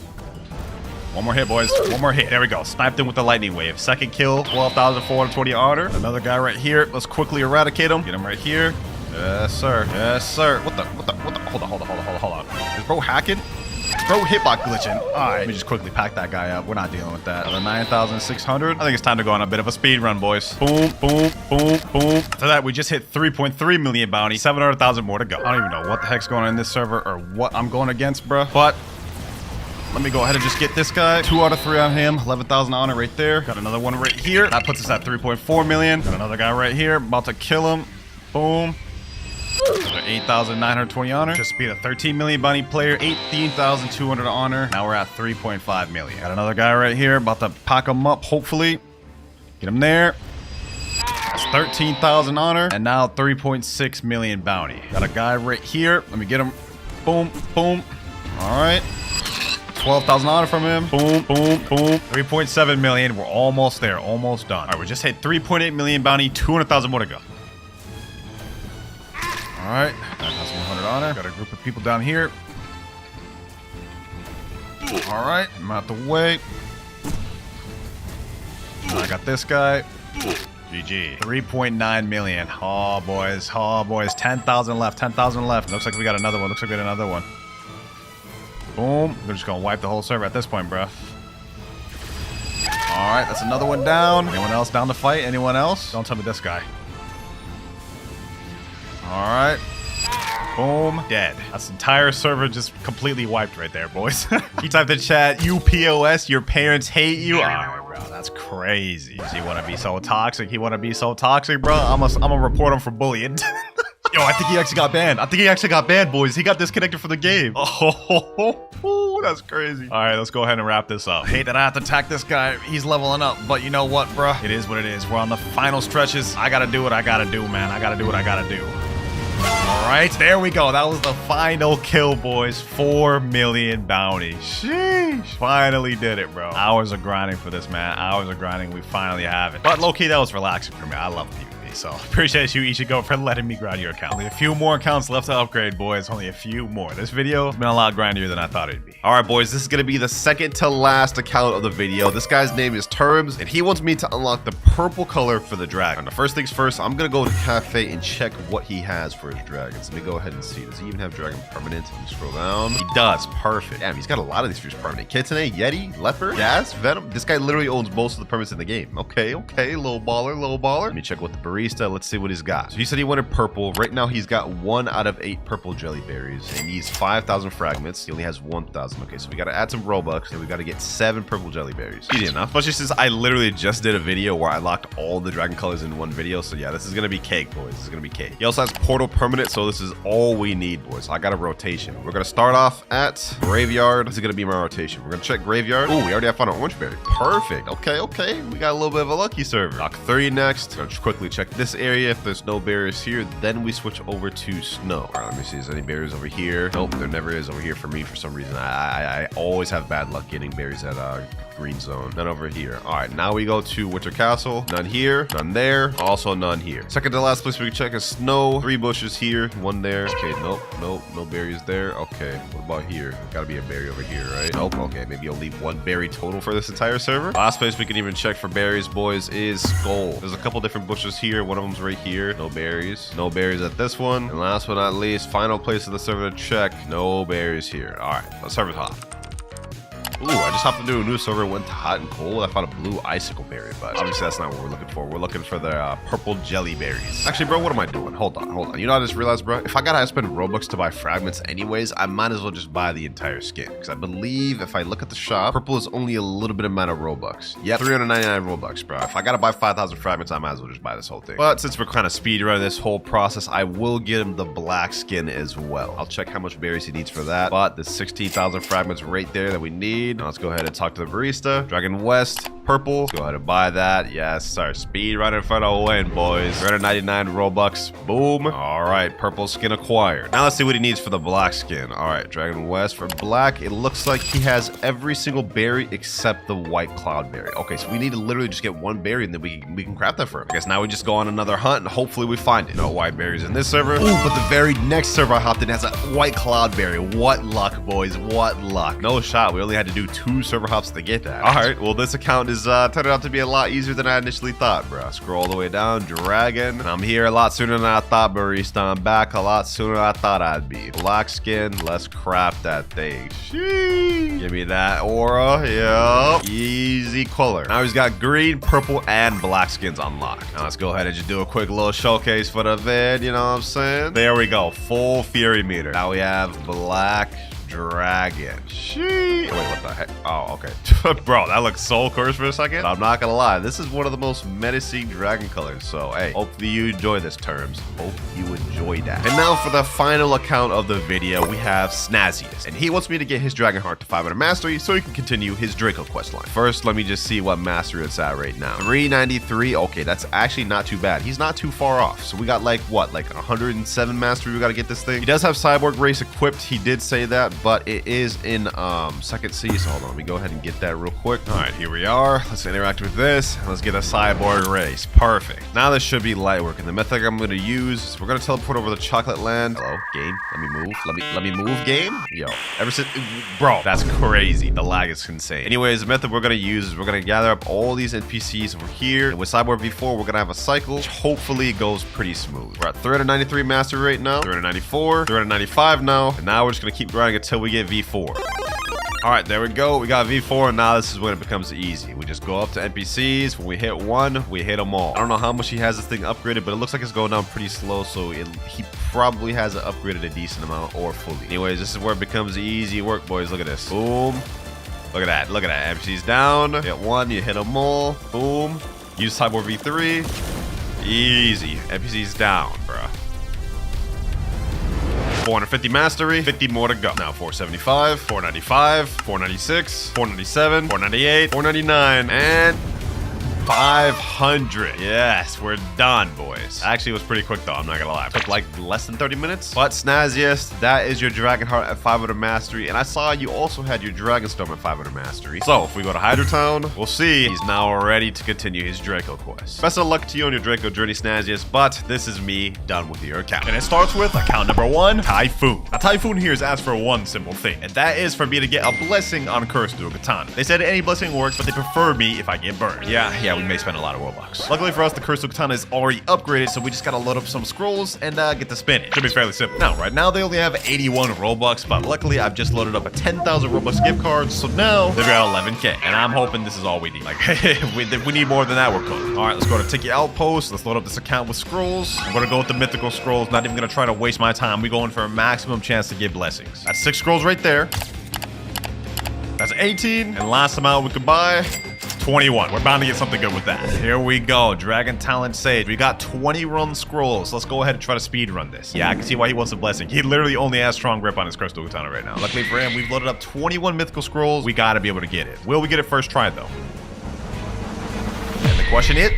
One more hit, boys. One more hit. There we go. Sniped him with the lightning wave. Second kill, 12,420 honor. Another guy right here. Let's quickly eradicate him. Get him right here. Yes, sir. Yes, sir. What the? Hold on. Is bro hacking? Bro hitbox glitching. All right. Let me just quickly pack that guy up. We're not dealing with that. Another 9,600. I think it's time to go on a bit of a speed run, boys. Boom, boom, boom, boom. After that, we just hit 3.3 million bounty. 700,000 more to go. I don't even know what the heck's going on in this server or what I'm going against, bro. But let me go ahead and just get this guy. 2 out of 3 on him. 11,000 honor right there. Got another one right here. That puts us at 3.4 million. Got another guy right here. About to kill him. Boom. 8,920 honor. Just beat a 13 million bounty player. 18,200 honor. Now we're at 3.5 million. Got another guy right here. About to pack him up, hopefully. Get him there. That's 13,000 honor. And now 3.6 million bounty. Got a guy right here. Let me get him. Boom, boom. All right. 12,000 honor from him. Boom, boom, boom. 3.7 million. We're almost there. Almost done. All right, we just hit 3.8 million bounty. 200,000 more to go. All right, 9,100 honor. Got a group of people down here. All right, I'm out the way. I got this guy. GG. 3.9 million. Oh, boys. Oh, boys. 10,000 left. 10,000 left. Looks like we got another one. Looks like we got another one. Boom. We're just going to wipe the whole server at this point, bro. All right, that's another one down. Anyone else down to fight? Anyone else? Don't tell me this guy. All right. Boom. Dead. That's the entire server just completely wiped right there, boys. You typed in chat, you POS, your parents hate you. All right, bro. That's crazy. He want to be so toxic. He want to be so toxic, bro. I'm gonna report him for bullying. Yo, I think he actually got banned. I think he actually got banned, boys. He got disconnected from the game. Oh, that's crazy. All right, let's go ahead and wrap this up. Hate that I have to attack this guy. He's leveling up, but you know what, bro? It is what it is. We're on the final stretches. I gotta do what I gotta do, man. I gotta do what I gotta do. All right, there we go. That was the final kill, boys. 4 million bounty. Sheesh. Finally did it, bro. Hours of grinding for this, man. Hours of grinding. We finally have it. But low-key, that was relaxing for me. I love PvP. So appreciate you, Ichigo, for letting me grind your account. Only a few more accounts left to upgrade, boys. Only a few more. This video has been a lot grindier than I thought it'd be. All right, boys, this is gonna be the second to last account of the video. This guy's name is Terms, and he wants me to unlock the purple color for the dragon. The first things first, I'm gonna go to the cafe and check what he has for his dragons. Let me go ahead and see. Does he even have dragon permanent? Let me scroll down. He does. Perfect. Damn, he's got a lot of these for his permanent. Kitane, Yeti, Leopard, Gas, Venom. This guy literally owns most of the permits in the game. Okay, little baller, little baller. Let me check with the barista. Let's see what he's got. So he said he wanted purple. Right now he's got 1 out of 8 purple jelly berries. And he needs 5,000 fragments. He only has 1,000. Okay, so we gotta add some Robux and we gotta get 7 purple jelly berries. Easy enough. Especially since I literally just did a video where I locked all the dragon colors in one video. So yeah, this is gonna be cake, boys. This is gonna be cake. He also has portal permanent, so this is all we need, boys. So I got a rotation. We're gonna start off at graveyard. This is gonna be my rotation. We're gonna check graveyard. Oh, we already have found an orange berry. Perfect. Okay. We got a little bit of a lucky server. Lock 3 next. Gonna quickly check this area. If there's no barriers here, then we switch over to snow. All right, let me see. Is there any berries over here? Nope, there never is over here for me for some reason. I always have bad luck getting berries at green zone. None over here. All right, now we go to Winter Castle. None here, none there, also none here. Second to last place we can check is snow. 3 bushes here, 1 there. Okay, nope, no berries there. Okay, what about here? Gotta be a berry over here, right? Nope. Okay, maybe I'll leave 1 berry total for this entire server. Last place we can even check for berries, boys, is skull. There's a couple different bushes here. One of them's right here. No berries. No berries at this one. And last but not least, final place of the server to check. No berries here. All right, let's server hop. Ooh, I just hopped into a new server, went to hot and cold. I found a blue icicle berry, but obviously that's not what we're looking for. We're looking for the purple jelly berries. Actually, bro, what am I doing? Hold on. You know, I just realized, bro, if I gotta spend Robux to buy fragments anyways, I might as well just buy the entire skin. Because I believe if I look at the shop, purple is only a little bit amount of Robux. Yep, 399 Robux, bro. If I gotta buy 5,000 fragments, I might as well just buy this whole thing. But since we're kind of speed running this whole process, I will get him the black skin as well. I'll check how much berries he needs for that. But the 16,000 fragments right there that we need. Now let's go ahead and talk to the barista. Dragon West, purple. Let's go ahead and buy that. Yes, our speed running for the win, boys. 399 Robux. Boom. All right, purple skin acquired. Now let's see what he needs for the black skin. All right, Dragon West for black. It looks like he has every single berry except the white cloud berry. Okay, so we need to literally just get 1 berry and then we can craft that for him. I guess now we just go on another hunt and hopefully we find it. No white berries in this server. Ooh, but the very next server I hopped in has a white cloud berry. What luck, boys. What luck. No shot. We only had to do 2 server hops to get that. All right, well, this account is turned out to be a lot easier than I initially thought, bro. Scroll all the way down, dragon. And I'm here a lot sooner than I thought, barista. I'm back a lot sooner than I thought I'd be. Black skin, let's craft that thing. Sheesh. Give me that aura, yeah. Easy color. Now he's got green, purple, and black skins unlocked. Now let's go ahead and just do a quick little showcase for the vid, you know what I'm saying? There we go, full fury meter. Now we have black dragon. Sheesh. Wait, what the heck? Oh, okay. Bro, that looks so cursed for a second. But I'm not gonna lie, this is one of the most menacing dragon colors. So, hey, hopefully you enjoy this, Terms. Hope you enjoy that. And now for the final account of the video, we have Snazziest. And he wants me to get his dragon heart to 500 mastery so he can continue his Draco quest line. First, let me just see what mastery it's at right now. 393. Okay, that's actually not too bad. He's not too far off. So we got like, what, like 107 mastery we gotta get this thing? He does have cyborg race equipped. He did say that, but it is in second C. So hold on, let me go ahead and get that real quick. All right, here we are. Let's interact with this. Let's get a cyborg race. Perfect. Now this should be light work, and the method I'm going to use is we're going to teleport over the chocolate land. Hello, game. Let me move. Let me move, game. Yo, ever since, bro, that's crazy. The lag is insane. Anyways, the method we're going to use is we're going to gather up all these NPCs over here, and with cyborg V4, we're going to have a cycle, which hopefully goes pretty smooth. We're at 393 mastery right now. 394, 395 now, and now we're just going to keep grinding until we get V4. All right, there we go. We got V4, and now this is when it becomes easy. We just go up to NPCs. When we hit 1, we hit them all. I don't know how much he has this thing upgraded, but it looks like it's going down pretty slow, so he probably has it upgraded a decent amount or fully. Anyways, this is where it becomes easy work, boys. Look at this. Boom. Look at that. Look at that. NPCs down. Hit 1, you hit them all. Boom. Use cyborg V3. Easy. NPCs down, bruh. 450 mastery, 50 more to go. Now 475, 495, 496, 497, 498, 499, and 500. Yes, we're done, boys. Actually, it was pretty quick, though. I'm not gonna lie. It took like less than 30 minutes. But Snaziest, that is your Dragon Heart at 500 Mastery. And I saw you also had your Dragon Storm at 500 Mastery. So if we go to Hydra Town, we'll see he's now ready to continue his Draco quest. Best of luck to you on your Draco journey, Snaziest. But this is me done with your account. And it starts with account number 1, Typhoon. A Typhoon here is asked for one simple thing, and that is for me to get a blessing on Cursed Dual Katana. They said any blessing works, but they prefer me if I get burned. Yeah, we may spend a lot of Robux. Luckily for us, the Cursed Dual Katana is already upgraded, so we just gotta load up some scrolls and get to spin it. Should be fairly simple. Now, right now they only have 81 Robux, but luckily I've just loaded up a 10,000 Robux gift card, so now they've got 11k, and I'm hoping this is all we need. Like, if we need more than that, we're cool. All right, let's go to Ticket Outpost. Let's load up this account with scrolls. I'm gonna go with the mythical scrolls. Not even gonna try to waste my time. We going for a maximum chance to get blessings. That's 6 scrolls right there. That's 18, and last amount we could buy, 21. We're bound to get something good with that. Here we go, Dragon Talent Sage. We got 20 run scrolls. Let's go ahead and try to speed run this. Yeah, I can see why he wants a blessing. He literally only has strong grip on his Crystal Katana right now. Luckily for him, we've loaded up 21 mythical scrolls. We gotta be able to get it. Will we get it first try though? And the question is,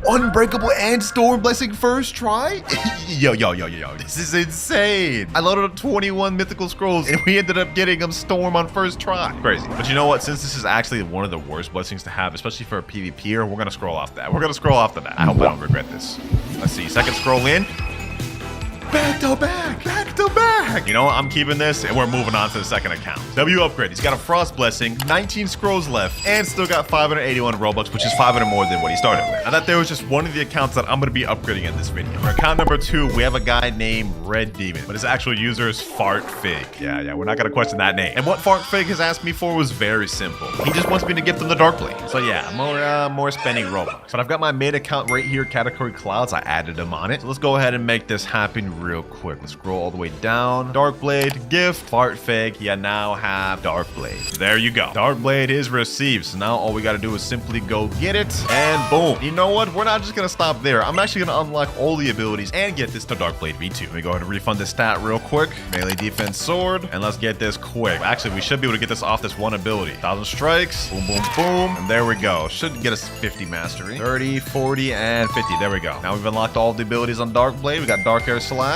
Unbreakable and Storm Blessing first try? Yo. This is insane. I loaded up 21 mythical scrolls and we ended up getting them Storm on first try. Crazy. But you know what? Since this is actually one of the worst blessings to have, especially for a PvPer, we're going to scroll off that. We're going to scroll off to that. I hope I don't regret this. Let's see. Second scroll in. Back to back. You know what? I'm keeping this and we're moving on to the second account. W upgrade. He's got a Frost Blessing, 19 scrolls left, and still got 581 Robux, which is 500 more than what he started with. I thought there was just one of the accounts that I'm going to be upgrading in this video. For account number 2, we have a guy named Red Demon, but his actual user is Fart Fig. Yeah, we're not going to question that name. And what Fart Fig has asked me for was very simple. He just wants me to gift him the Dark Blade. So yeah, more spending Robux. But I've got my main account right here, Category Clouds. I added him on it. So let's go ahead and make this happen real quick. Let's scroll all the way down. Dark Blade, gift, Fart Fig. You now have Dark Blade. There you go. Dark Blade is received. So now all we got to do is simply go get it. And boom. You know what? We're not just going to stop there. I'm actually going to unlock all the abilities and get this to Dark Blade V2. Let me go ahead and refund this stat real quick. Melee defense sword. And let's get this quick. Actually, we should be able to get this off this one ability. 1,000 strikes. Boom. And there we go. Should get us 50 mastery. 30, 40, and 50. There we go. Now we've unlocked all the abilities on Dark Blade. We got Dark Air Slash.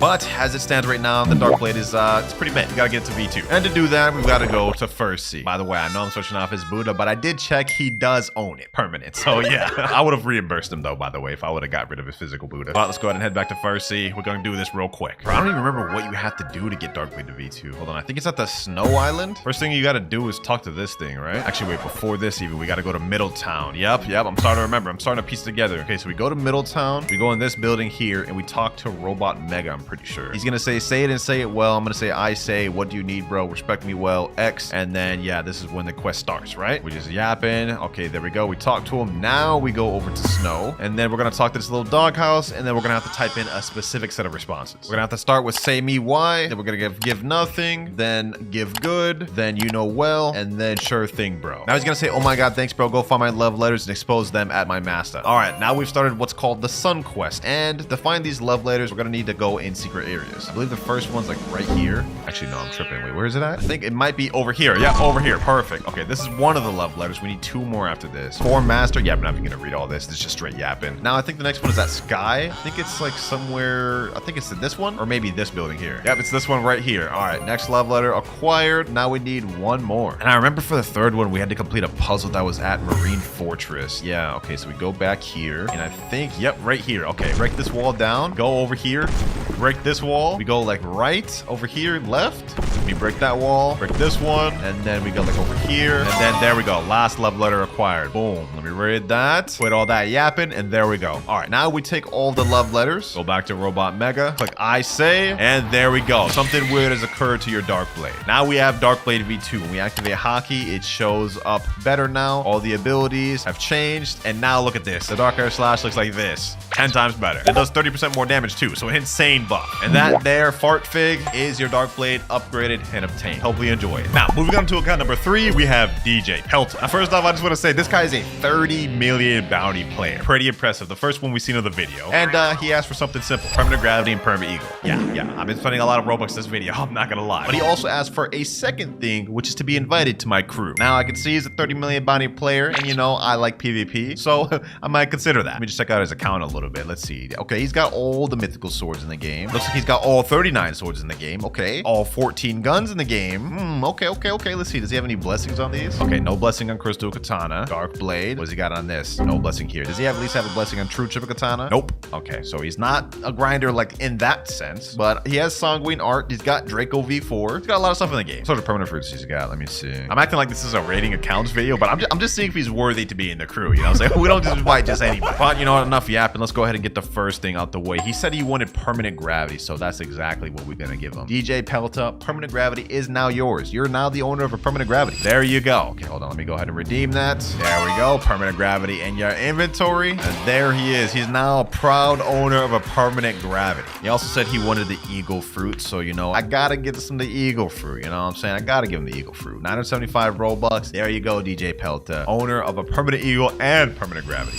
But as it stands right now, the Dark Blade is it's pretty mid. We gotta get to V2. And to do that, we've gotta go to First C. By the way, I know I'm switching off his Buddha, but I did check he does own it. Permanent. So yeah, I would have reimbursed him though, by the way, if I would have got rid of his physical Buddha. But let's go ahead and head back to First C. We're gonna do this real quick. I don't even remember what you have to do to get Dark Blade to V2. Hold on, I think it's at the Snow Island. First thing you gotta do is talk to this thing, right? Actually, wait, before this even, we gotta go to Middletown. Yep, I'm starting to remember. I'm starting to piece together. Okay, so we go to Middletown, we go in this building here, and we talk to Robot Mega, I'm pretty sure. He's gonna say it and say it well. I'm gonna say, I say, what do you need, bro? Respect me well, X. And then, yeah, this is when the quest starts, right? We just yapping. Okay, there we go. We talk to him. Now we go over to Snow. And then we're gonna talk to this little doghouse. And then we're gonna have to type in a specific set of responses. We're gonna have to start with say me why. Then we're gonna give nothing. Then give good. Then you know well. And then sure thing, bro. Now he's gonna say, oh my God, thanks, bro. Go find my love letters and expose them at my master. All right, now we've started what's called the Sun Quest. And to find these love letters, we're gonna need to go in secret areas. I believe the first one's like right here. Actually, no, I'm tripping. Wait, where is it at? I think it might be over here. Yeah, over here. Perfect. Okay, this is one of the love letters. We need 2 more after this. 4 master. Yeah, I'm not even gonna read all this. It's just straight yapping. Now, I think the next one is that sky. I think it's like somewhere. I think it's in this one or maybe this building here. Yep, it's this one right here. All right, next love letter acquired. Now we need 1 more. And I remember for the third one, we had to complete a puzzle that was at Marine Fortress. Yeah, okay, so we go back here and I think, yep, right here. Okay, break this wall down. Go over here. Break this wall. We go like right over here, left. We break that wall, break this one, and then we go like over here, and then there we go. Last love letter acquired. Boom. Let me read that. Quit all that yapping, and there we go. All right, now we take all the love letters, go back to Robot Mega, click I say, and there we go. Something weird has occurred to your Dark Blade. Now we have Dark Blade V2. When we activate Hockey, it shows up better now. All the abilities have changed, and now look at this. The Dark Air Slash looks like this. 10 times better. It does 30% more damage too, so an insane buff. And that there, Fart Fig, is your Dark Blade upgraded generated and obtained. Hope you enjoy it. Now, moving on to account number 3, we have DJ Pelta. Now, first off, I just want to say this guy is a 30 million bounty player. Pretty impressive. The first one we've seen of the video. And he asked for something simple. Permanent gravity and permanent eagle. Yeah. I've been spending a lot of Robux this video. I'm not gonna lie. But he also asked for a second thing, which is to be invited to my crew. Now, I can see he's a 30 million bounty player, and you know, I like PvP, so I might consider that. Let me just check out his account a little bit. Let's see. Okay, he's got all the mythical swords in the game. Looks like he's got all 39 swords in the game. Okay. All 14 guns in the game. Okay. Let's see. Does he have any blessings on these? Okay, no blessing on Crystal Katana. Dark Blade. What does he got on this? No blessing here. Does he at least have a blessing on True Chip Katana? Nope. Okay, so he's not a grinder like in that sense, but he has Sanguine Art. He's got Draco V4. He's got a lot of stuff in the game. What sort of permanent fruits he's got? Let me see. I'm acting like this is a rating accounts video, but I'm just seeing if he's worthy to be in the crew. You know what I'm saying? We don't just invite just anybody. But you know what? Enough yapping. Let's go ahead and get the first thing out the way. He said he wanted permanent gravity, so that's exactly what we're gonna give him. DJ Pelta, permanent gravity is now yours. You're now the owner of a permanent gravity. There you go. Okay, hold on. Let me go ahead and redeem that. There we go. Permanent gravity in your inventory. And there he is. He's now a proud owner of a permanent gravity. He also said he wanted the eagle fruit, so you know, I gotta get some of the eagle fruit. You know what I'm saying? I gotta give him the eagle fruit. 975 Robux. There you go, DJ Pelta, owner of a permanent eagle and permanent gravity.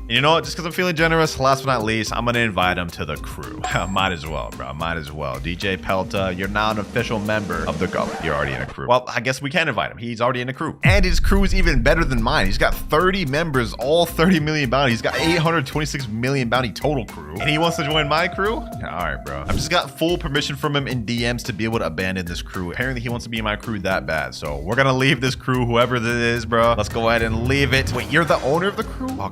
And you know what? Just because I'm feeling generous, last but not least, I'm going to invite him to the crew. Might as well, bro. Might as well. DJ Pelta, you're now an official member of the crew. You're already in a crew. Well, I guess we can invite him. He's already in a crew. And his crew is even better than mine. He's got 30 members, all 30 million bounty. He's got 826 million bounty total crew. And he wants to join my crew? All right, bro. I've just got full permission from him in DMs to be able to abandon this crew. Apparently, he wants to be in my crew that bad. So we're going to leave this crew, whoever this is, bro. Let's go ahead and leave it. Wait, you're the owner of the crew? Oh,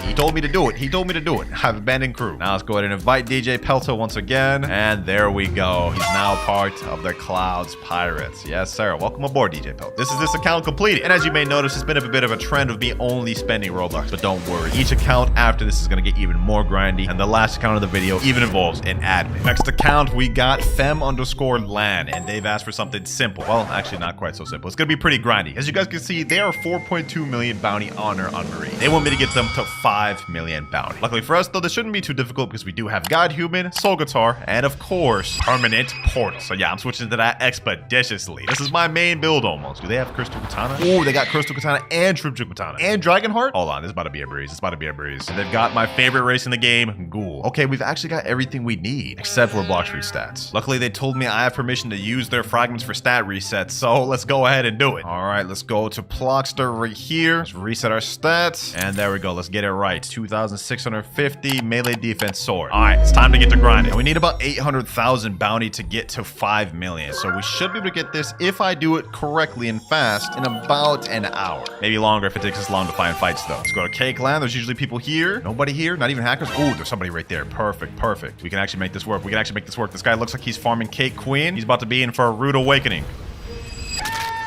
he told me to do it. He told me to do it. I've abandoned crew. Now let's go ahead and invite DJ Pelta once again. And there we go. He's now part of the Clouds Pirates. Yes, sir. Welcome aboard, DJ Pelta. This is this account completed. And as you may notice, it's been a bit of a trend of me only spending Robux. But don't worry. Each account after this is going to get even more grindy. And the last account of the video even involves an admin. Next account, we got fem_lan. And they've asked for something simple. Well, actually not quite so simple. It's going to be pretty grindy. As you guys can see, they are 4.2 million bounty honor on Marine. They want me to get them to 5 million bounty. Luckily for us, though, this shouldn't be too difficult because we do have God Human, Soul Guitar, and of course, Permanent Portal. So yeah, I'm switching to that expeditiously. This is my main build almost. Do they have Crystal Katana? Oh, they got Crystal Katana and Troop Katana and Dragonheart. Hold on, this is about to be a breeze. It's about to be a breeze. And they've got my favorite race in the game, Ghoul. Okay, we've actually got everything we need except for Blox restats. Luckily, they told me I have permission to use their fragments for stat resets, so let's go ahead and do it. All right, let's go to Plockster right here. Let's reset our stats, and there we go. Let's get it right. 2,650 melee defense sword. All right, it's time to get to grinding. And we need about 800,000 bounty to get to 5 million. So we should be able to get this, if I do it correctly and fast, in about an hour. Maybe longer if it takes us long to find fights, though. Let's go to Cake Land. There's usually people here. Nobody here? Not even hackers? Oh, there's somebody right there. Perfect, perfect. We can actually make this work. We can actually make this work. This guy looks like he's farming Cake Queen. He's about to be in for a rude awakening.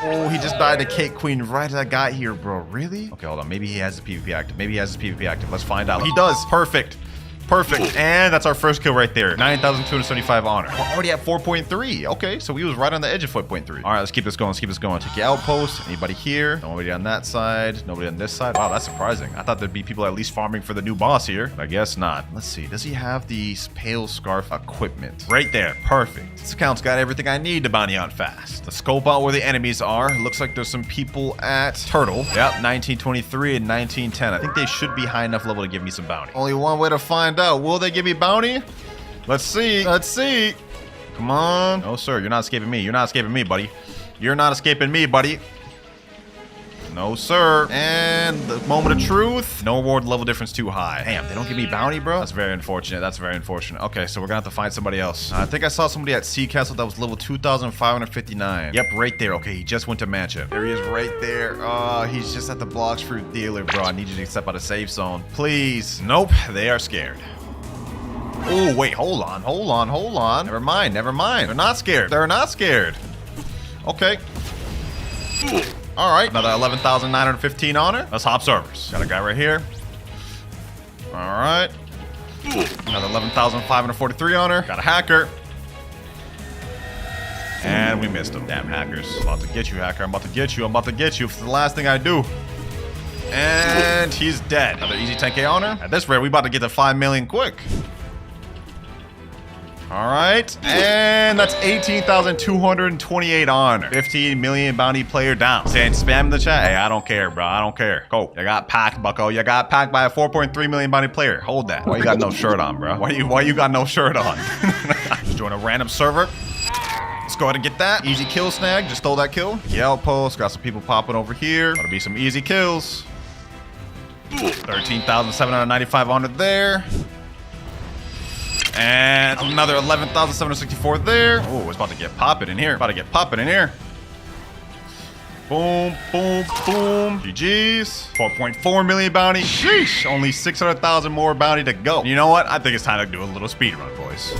Oh, he just died to Cake Queen right as I got here, bro. Really? Okay, hold on. Maybe he has the PvP active. Maybe he has the PvP active. Let's find out. He does. Perfect. Perfect. And that's our first kill right there. 9,275 honor. We're already at 4.3. Okay, so we was right on the edge of 4.3. All right, let's keep this going. Let's keep this going. Take your outpost. Anybody here? Nobody on that side. Nobody on this side. Wow, that's surprising. I thought there'd be people at least farming for the new boss here. But I guess not. Let's see. Does he have the Pale Scarf equipment? Right there. Perfect. This account's got everything I need to bounty out fast. Let's scope out where the enemies are. Looks like there's some people at Turtle. Yep, 1923 and 1910. I think they should be high enough level to give me some bounty. Only one way to find out. Will they give me bounty? Let's see. Let's see. Come on. No, sir. You're not escaping me. You're not escaping me, buddy. You're not escaping me, buddy. No, sir. And the moment of truth. No reward level difference too high. Damn, they don't give me bounty, bro. That's very unfortunate. That's very unfortunate. Okay, so we're gonna have to find somebody else. I think I saw somebody at Sea Castle that was level 2,559. Yep, right there. Okay, he just went to Mansion. There he is right there. Oh, he's just at the Blox fruit dealer, bro. I need you to step out of safe zone. Please. Nope, they are scared. Oh, wait, hold on, hold on, hold on. Never mind, never mind. They're not scared. They're not scared. Okay. All right, another 11,915 honor. Let's hop servers. Got a guy right here. All right. Another 11,543 honor. Got a hacker. And we missed him. Damn hackers. I'm about to get you, hacker. I'm about to get you. I'm about to get you. It's the last thing I do. And he's dead. Another easy 10k honor. At this rate, we about to get to 5 million quick. All right, and that's 18,228 honor. 15 million bounty player down. Saying spam in the chat. Hey, I don't care, bro. I don't care. Go. You got packed, bucko. You got packed by a 4.3 million bounty player. Hold that. Why you got no shirt on, bro? Why you got no shirt on? Just join a random server. Let's go ahead and get that. Easy kill snag. Just stole that kill. Yell post. Got some people popping over here. Gotta be some easy kills. 13,795 honor there. And another 11,764 there. Oh, it's about to get popping in here. About to get popping in here. Boom, boom, boom. GG's. 4.4 million bounty. Sheesh. Only 600,000 more bounty to go. You know what? I think it's time to do a little speed run, boys.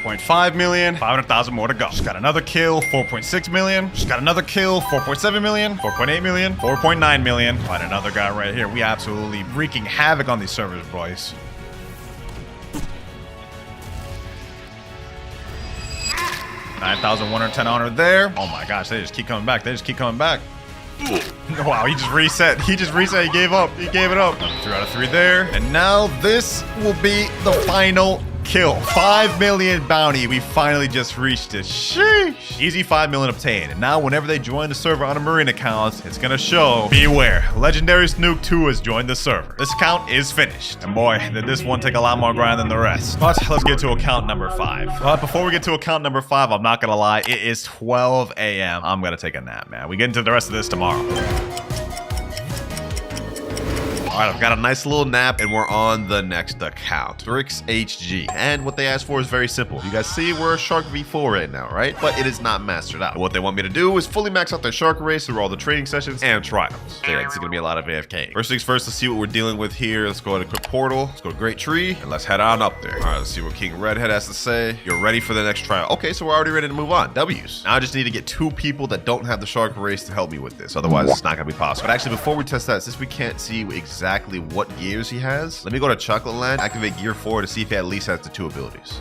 $4.5 million, 500,000 more to go. Just got another kill, 4.6 million. Just got another kill, 4.7 million, 4.8 million, 4.9 million. Find another guy right here. We absolutely wreaking havoc on these servers, boys. $9,110 honor there. Oh my gosh, they just keep coming back. They just keep coming back. Wow, he just reset. He just reset. He gave up. He gave it up. 3 out of 3 there. And now this will be the final kill. 5 million bounty. We finally just reached it. Sheesh. Easy 5 million obtained. And now whenever they join the server on a marine account, it's gonna show, beware, Legendary Snook 2 has joined the server. This account is finished. And boy, did this one take a lot more grind than the rest. But let's get to account number 5. But before we get to account number 5, I'm not gonna lie, it is 12 a.m. I'm gonna take a nap, man. We get into the rest of this tomorrow. All right, I've got a nice little nap and we're on the next account, Brix HG. And what they asked for is very simple. You guys see we're a Shark V4 right now, right? But it is not mastered out. What they want me to do is fully max out their Shark race through all the training sessions and trials. So yeah, this is gonna be a lot of AFK. First things first, let's see what we're dealing with here. Let's go ahead and equip portal. Let's go to Great Tree and let's head on up there. All right, let's see what King Redhead has to say. You're ready for the next trial. Okay, so we're already ready to move on. W's. Now I just need to get 2 people that don't have the Shark race to help me with this. Otherwise, it's not gonna be possible. But actually, before we test that, since we can't see exactly what gears he has, let me go to Chocolate Land, activate gear 4 to see if he at least has the 2 abilities.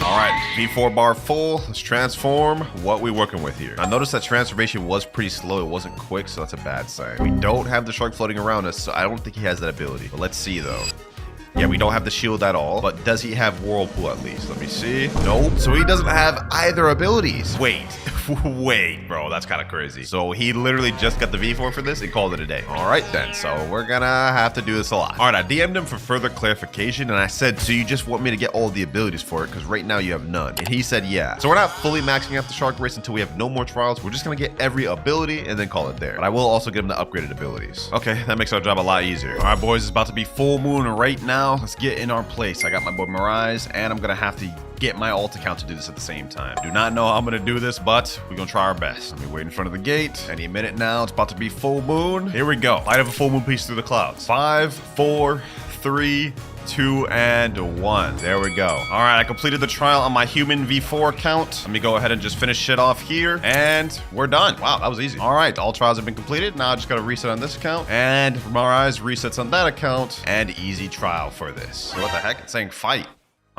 All right, V4 bar full. Let's transform. What we working with here? I noticed that transformation was pretty slow. It wasn't quick, so that's a bad sign. We don't have the shark floating around us, so I don't think he has that ability. But let's see though. Yeah, we don't have the shield at all, but does he have Whirlpool at least? Let me see. Nope. So he doesn't have either abilities. Wait, wait, bro, that's kind of crazy. So he literally just got the V4 for this and called it a day. All right then, so we're gonna have to do this a lot. All right, I DM'd him for further clarification and I said, so you just want me to get all the abilities for it? Because right now you have none. And he said, yeah. So we're not fully maxing out the shark race until we have no more trials. We're just gonna get every ability and then call it there. But I will also give him the upgraded abilities. Okay, that makes our job a lot easier. All right, boys, it's about to be full moon right now. Let's get in our place. I got my boy Mirage, and I'm gonna have to get my alt account to do this at the same time. Do not know how I'm gonna do this, but we're gonna try our best. Let me wait in front of the gate. Any minute now, it's about to be full moon. Here we go. Light of a full moon piece through the clouds. 5, 4, 3, 2, and 1. There we go. All right, I completed the trial on my human V4 account. Let me go ahead and just finish shit off here, and we're done. Wow, that was easy. All right, all trials have been completed. Now I just gotta reset on this account, and from our eyes, resets on that account, and easy trial for this. So what the heck? It's saying fight.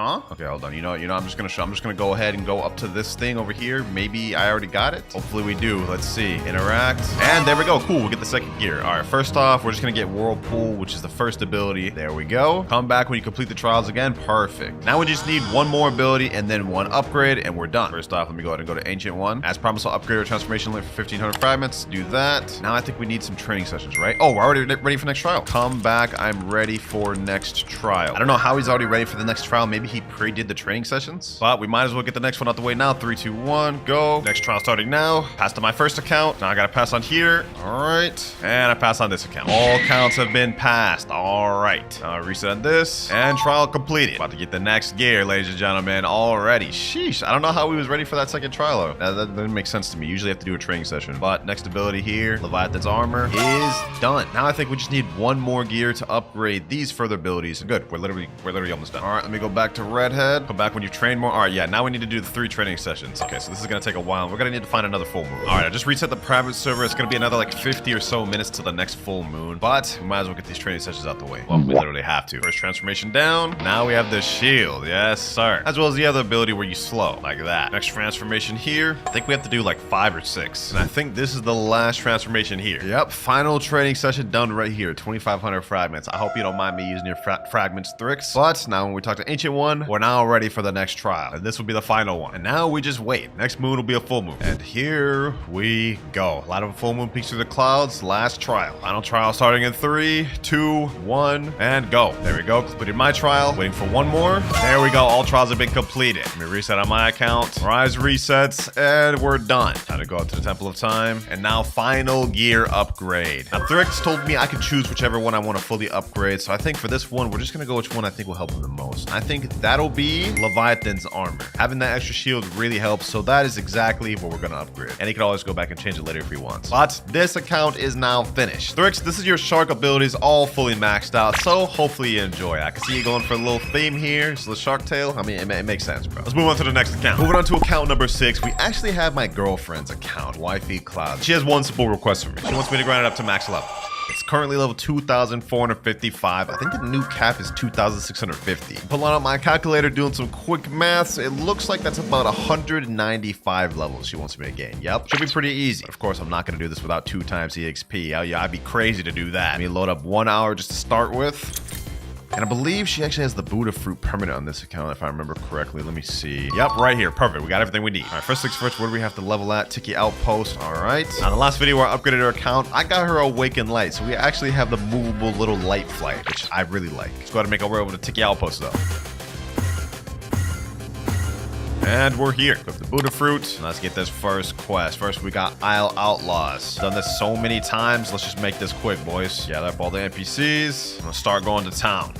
Huh? Okay, hold on. You know, I'm just gonna go ahead and go up to this thing over here. Maybe I already got it. Hopefully we do. Let's see. Interact. And there we go. Cool. We get the second gear. All right. First off, we're just gonna get Whirlpool, which is the first ability. There we go. Come back when you complete the trials again. Perfect. Now we just need 1 more ability and then 1 upgrade, and we're done. First off, let me go ahead and go to Ancient 1. As promised, I'll upgrade our transformation limit for 1,500 fragments. Do that. Now I think we need some training sessions, right? Oh, we're already ready for next trial. Come back. I'm ready for next trial. I don't know how he's already ready for the next trial. Maybe he pre-did the training sessions, but we might as well get the next one out the way now. 3, 2, 1, go. Next trial starting now. Passed on my first account. Now I gotta pass on here. All right, and I pass on this account. All accounts have been passed. All right, now I reset on this, and trial completed. About to get the next gear, ladies and gentlemen, already. Sheesh, I don't know how he was ready for that second trial. That doesn't make sense to me. Usually I have to do a training session, but next ability here, Leviathan's armor is done. Now I think we just need 1 more gear to upgrade these further abilities. Good, we're literally almost done. All right, let me go back to Redhead. Come back when you train more. All right, yeah, now we need to do the 3 training sessions. Okay, so this is gonna take a while. We're gonna need to find another full moon. All right, I just reset the private server. It's gonna be another like 50 or so minutes to the next full moon, but we might as well get these training sessions out the way. Well, we literally have to. First transformation down. Now we have the shield. Yes, sir. As well as the other ability where you slow, like that. Next transformation here. I think we have to do like 5 or 6. And I think this is the last transformation here. Yep, final training session done right here. 2,500 fragments. I hope you don't mind me using your fragments tricks. But now when we talk to Ancient One, we're now ready for the next trial. And this will be the final one. And now we just wait. Next moon will be a full moon. And here we go. A lot of full moon peaks through the clouds. Last trial. Final trial starting in 3, 2, 1, and go. There we go. Completed my trial. Waiting for one more. There we go. All trials have been completed. Let me reset on my account. Rise resets, and we're done. Time to go up to the Temple of Time. And now final gear upgrade. Now Thrix told me I could choose whichever one I want to fully upgrade. So I think for this one, we're just going to go which one I think will help him the most. I think that'll be Leviathan's armor. Having that extra shield really helps. So that is exactly what we're going to upgrade. And he can always go back and change it later if he wants. But this account is now finished. Thrix, this is your shark abilities all fully maxed out. So hopefully you enjoy it. I can see you going for a little theme here. So the shark tail, I mean, it makes sense, bro. Let's move on to the next account. Moving on to account number 6. We actually have my girlfriend's account, WinterKloudz. She has one simple request for me. She wants me to grind it up to max level. It's currently level 2,455. I think the new cap is 2,650. Pulling out my calculator, doing some quick maths. It looks like that's about 195 levels she wants me to gain. Yep, should be pretty easy. Of course, I'm not going to do this without 2 times EXP. Oh, yeah, I'd be crazy to do that. Let me load up 1 hour just to start with. And I believe she actually has the Buddha fruit permanent on this account, if I remember correctly. Let me see. Yep, right here. Perfect. We got everything we need. All right, first things first, where do we have to level at? Tiki Outpost. All right. Now, the last video where I upgraded her account, I got her Awakened Light. So we actually have the movable little light flight, which I really like. Let's go ahead and make our way over to Tiki Outpost, though. And we're here. Go to the Buddha fruit. Let's get this first quest. First, we got Isle Outlaws. Done this so many times. Let's just make this quick, boys. Gather up all the NPCs. I'm gonna start going to town.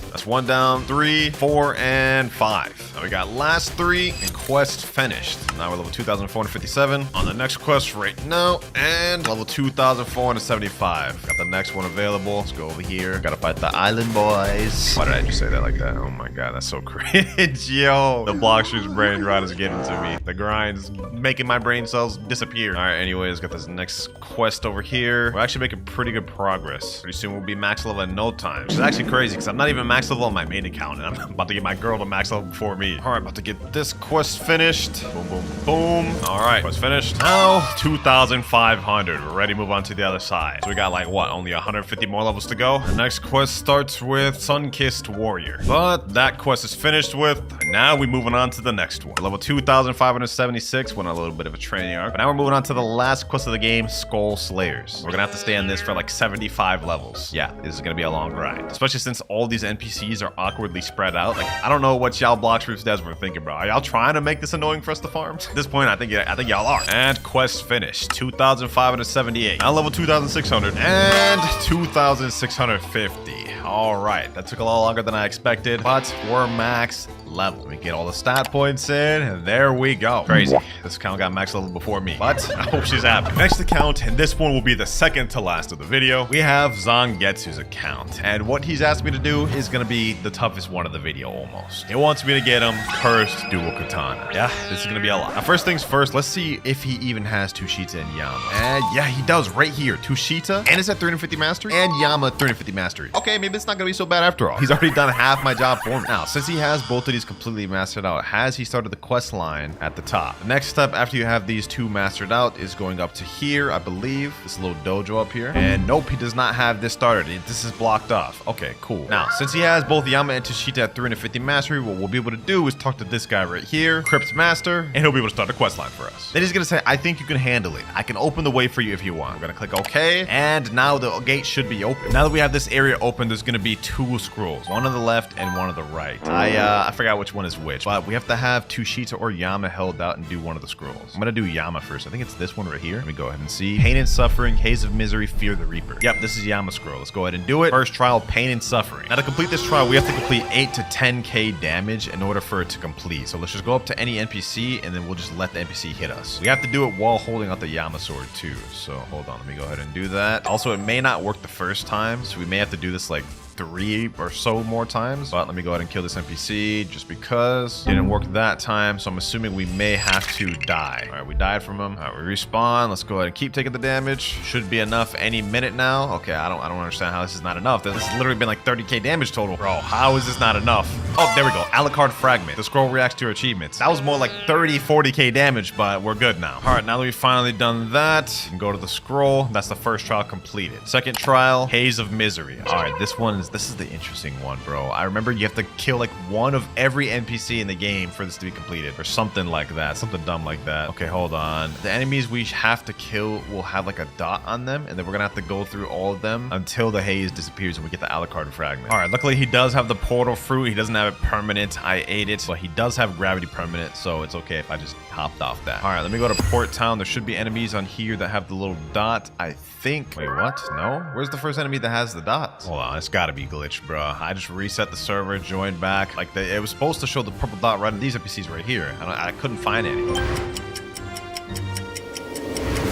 That's 1 down, 3, 4, and 5. Now we got last 3 and quest finished. Now we're level 2,457 on the next quest right now, and level 2,475. Got the next one available. Let's go over here. Gotta fight the island boys. Why did I just say that like that? Oh my god, that's so cringe, yo. The Blox's brain rot is getting to me. The grind is making my brain cells disappear. All right, anyways, got this next quest over here. We're actually making pretty good progress. Pretty soon we'll be max level in no time, which is actually crazy because I'm not even max level on my main account, and I'm about to get my girl to max level before me. All right, about to get this quest finished. Boom, boom, boom. All right, quest finished. Now 2,500. We're ready to move on to the other side. So we got like what, only 150 more levels to go. The next quest starts with Sun-Kissed Warrior, but that quest is finished with. And now we're moving on to the next one. Level 2,576. Went on a little bit of a training arc, but now we're moving on to the last quest of the game, Skull Slayers. We're gonna have to stay on this for like 75 levels. Yeah, this is gonna be a long grind, especially since all these NPCs are awkwardly spread out. Like, I don't know what y'all Blox Roofs devs were thinking, bro. Are y'all trying to make this annoying for us to farm? At this point, I think y'all are. And quest finished. 2,578. Now level 2,600 and 2,650. All right, that took a lot longer than I expected, but we're max level. Let me get all the stat points in, and there we go. Crazy. This account got max level before me, but I hope she's happy. Next account, and this one will be the second to last of the video, we have Zangetsu's account. And what he's asked me to do is going to be the toughest one of the video almost. He wants me to get him Cursed Dual Katana. Yeah, this is going to be a lot. Now, first things first, let's see if he even has Tushita and Yama. And yeah, he does right here. Tushita, and it's at 350 mastery, and Yama 350 mastery. Okay, maybe it's not going to be so bad after all. He's already done half my job for me. Now, since he has both of these completely mastered out, has he started the quest line at the top? The next step after you have these 2 mastered out is going up to here, I believe. This little dojo up here. And nope, he does not have this started. This is blocked off. Okay, cool. Now, since he has both Yama and Tushita at 350 mastery, what we'll be able to do is talk to this guy right here, Crypt Master, and he'll be able to start the quest line for us. Then he's gonna say, I think you can handle it. I can open the way for you if you want. I'm gonna click OK, and now the gate should be open. Now that we have this area open, there's gonna be 2 scrolls, one on the left and one on the right. I forgot which one is which, but we have to have Tushita or Yama held out and do one of the scrolls. I'm gonna do Yama first. I think it's this one right here. Let me go ahead and see. Pain and Suffering, Haze of Misery, Fear the Reaper. Yep, this is Yama scroll. Let's go ahead and do it. First trial, Pain and Suffering. Now to complete this trial, we have to complete 8 to 10k damage in order for it to complete. So let's just go up to any NPC and then we'll just let the NPC hit us. We have to do it while holding out the Yama sword too. So hold on, let me go ahead and do that. Also, it may not work the first time, so we may have to do this like 3 or so more times. But let me go ahead and kill this NPC just because. Didn't work that time, so I'm assuming we may have to die. All right, we died from him. All right, we respawn. Let's go ahead and keep taking the damage. Should be enough any minute now. Okay, I don't understand how this is not enough. This has literally been like 30k damage total. Bro, how is this not enough? Oh, there we go. Alucard fragment. The scroll reacts to your achievements. That was more like 30, 40k damage, but we're good now. All right, now that we've finally done that, you can go to the scroll. That's the first trial completed. Second trial, Haze of Misery. All right, this is the interesting one, bro. I remember you have to kill like one of every NPC in the game for this to be completed, or something like that, something dumb like that. Okay, hold on. The enemies we have to kill will have like a dot on them, and then we're gonna have to go through all of them until the haze disappears and we get the Alucard fragment. All right, luckily he does have the portal fruit. He doesn't have it permanent. I ate it, but he does have gravity permanent, so it's okay if I just hopped off that. All right, let me go to Port Town. There should be enemies on here that have the little dot, I think. Wait, what? No? Where's the first enemy that has the dots? Hold on, it's gotta be glitched, bro. I just reset the server, joined back. Like, it was supposed to show the purple dot right in these NPCs right here. I couldn't find any.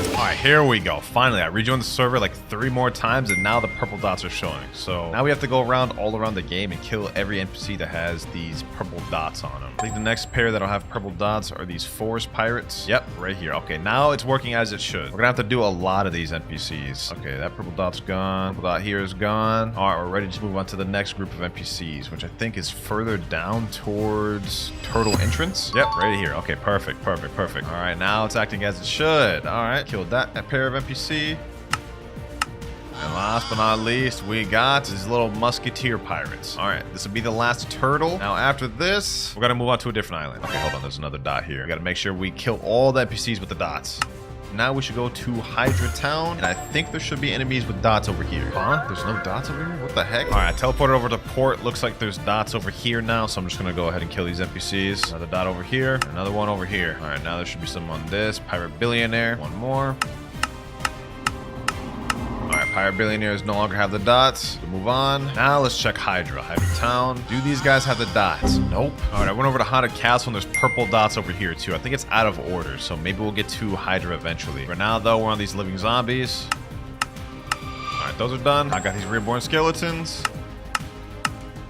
All right, here we go. Finally, I rejoined the server like 3 more times, and now the purple dots are showing. So now we have to go all around the game and kill every NPC that has these purple dots on them. I think the next pair that'll have purple dots are these forest pirates. Yep, right here. Okay, now it's working as it should. We're gonna have to do a lot of these NPCs. Okay, that purple dot's gone. Purple dot here is gone. All right, we're ready to move on to the next group of NPCs, which I think is further down towards Turtle Entrance. Yep, right here. Okay, perfect, perfect, perfect. All right, now it's acting as it should. All right, killed that pair of NPC. And last but not least, we got these little musketeer pirates. All right, this will be the last turtle. Now after this, we're gonna move on to a different island. Okay, hold on, there's another dot here. We gotta make sure we kill all the NPCs with the dots. Now we should go to Hydra Town, and I think there should be enemies with dots over here. Huh? There's no dots over here? What the heck? All right, I teleported over to port. Looks like there's dots over here now, so I'm just gonna go ahead and kill these NPCs. Another dot over here, another one over here. All right, now there should be some on this. Pirate Billionaire, one more. All right, Pirate Billionaires no longer have the dots. We'll move on. Now let's check Hydra Town. Do these guys have the dots? Nope. All right, I went over to Haunted Castle, and there's purple dots over here too. I think it's out of order, so maybe we'll get to Hydra eventually. For now, though, we're on these living zombies. All right, those are done. I got these reborn skeletons.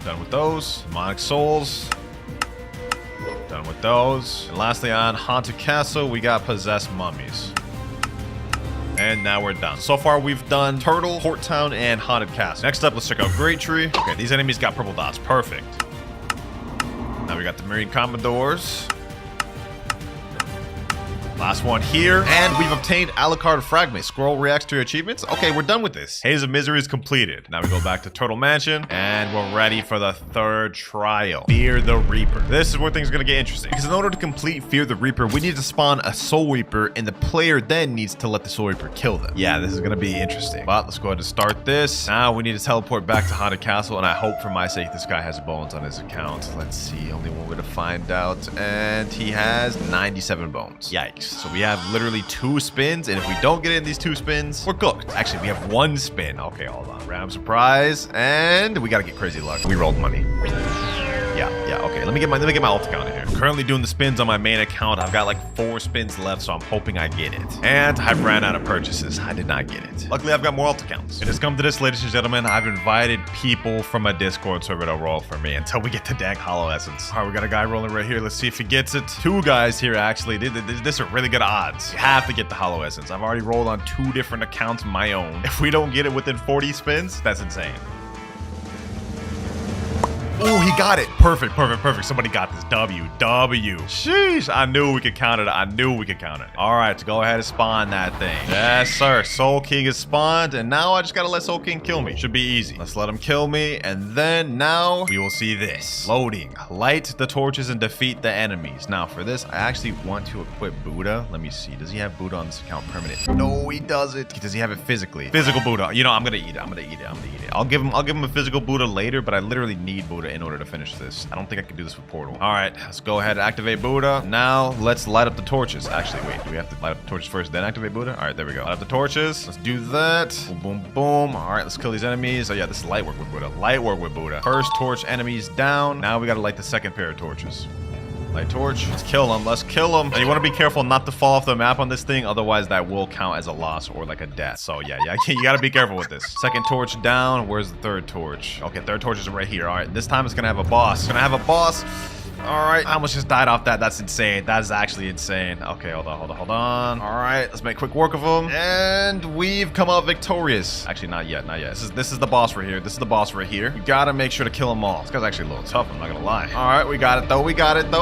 Done with those. Demonic souls. Done with those. And lastly, on Haunted Castle, we got possessed mummies. And now we're done. So far, we've done Turtle, Port Town, and Haunted Castle. Next up, let's check out Great Tree. Okay, these enemies got purple dots. Perfect. Now we got the Marine Commodores. Last one here. And we've obtained Alucard fragment. Scroll reacts to your achievements. Okay, we're done with this. Haze of Misery is completed. Now we go back to Turtle Mansion, and we're ready for the third trial. Fear the Reaper. This is where things are gonna get interesting, because in order to complete Fear the Reaper, we need to spawn a Soul Reaper, and the player then needs to let the Soul Reaper kill them. Yeah, this is gonna be interesting. But let's go ahead and start this. Now we need to teleport back to Haunted Castle, and I hope for my sake this guy has bones on his account. Let's see, only one way to find out, and he has 97 bones. Yikes. So we have literally 2 spins, and if we don't get in these 2 spins, we're cooked. Actually, we have 1 spin. Okay, hold on. Random surprise, and we gotta get crazy luck. We rolled money. Yeah, okay. Let me get my alt account in here. I'm currently doing the spins on my main account. I've got like 4 spins left, so I'm hoping I get it. And I've ran out of purchases. I did not get it. Luckily, I've got more alt accounts. And it's come to this, ladies and gentlemen. I've invited people from my Discord server to roll for me until we get the dang Hollow Essence. All right, we got a guy rolling right here. Let's see if he gets it. 2 guys here, actually. This are really good odds. You have to get the Hollow Essence. I've already rolled on 2 different accounts of my own. If we don't get it within 40 spins, that's insane. Oh, he got it. Perfect. Somebody got this. W. Sheesh. I knew we could count it. All right, so go ahead and spawn that thing. Yes, sir. Soul King is spawned, and now I just gotta let Soul King kill me. Should be easy. Let's let him kill me, and then now we will see this. Loading. Light the torches and defeat the enemies. Now, for this, I actually want to equip Buddha. Let me see. Does he have Buddha on this account permanent? No, he doesn't. Does he have it physically? Physical Buddha. You know, I'm gonna eat it. I'll give him a physical Buddha later, but I literally need Buddha in order to finish this. I don't think I can do this with Portal. All right, let's go ahead and activate Buddha. Now, let's light up the torches. Actually, wait, do we have to light up the torches first, then activate Buddha? All right, there we go. Light up the torches. Let's do that. Boom, boom, boom. All right, let's kill these enemies. Oh, yeah, this is light work with Buddha. First torch enemies down. Now we got to light the second pair of torches. Light torch. Let's kill him. Let's kill him. And you want to be careful not to fall off the map on this thing. Otherwise, that will count as a loss or like a death. So yeah, you got to be careful with this. Second torch down. Where's the third torch? Okay, third torch is right here. All right, this time it's going to have a boss. It's going to have a boss. All right, I almost just died off that. That's insane. That is actually insane. Okay, hold on. All right, let's make quick work of him. And we've come out victorious. Actually, not yet. This is the boss right here. This is the boss right here. You gotta make sure to kill them all. This guy's actually a little tough, I'm not gonna lie. All right, we got it though.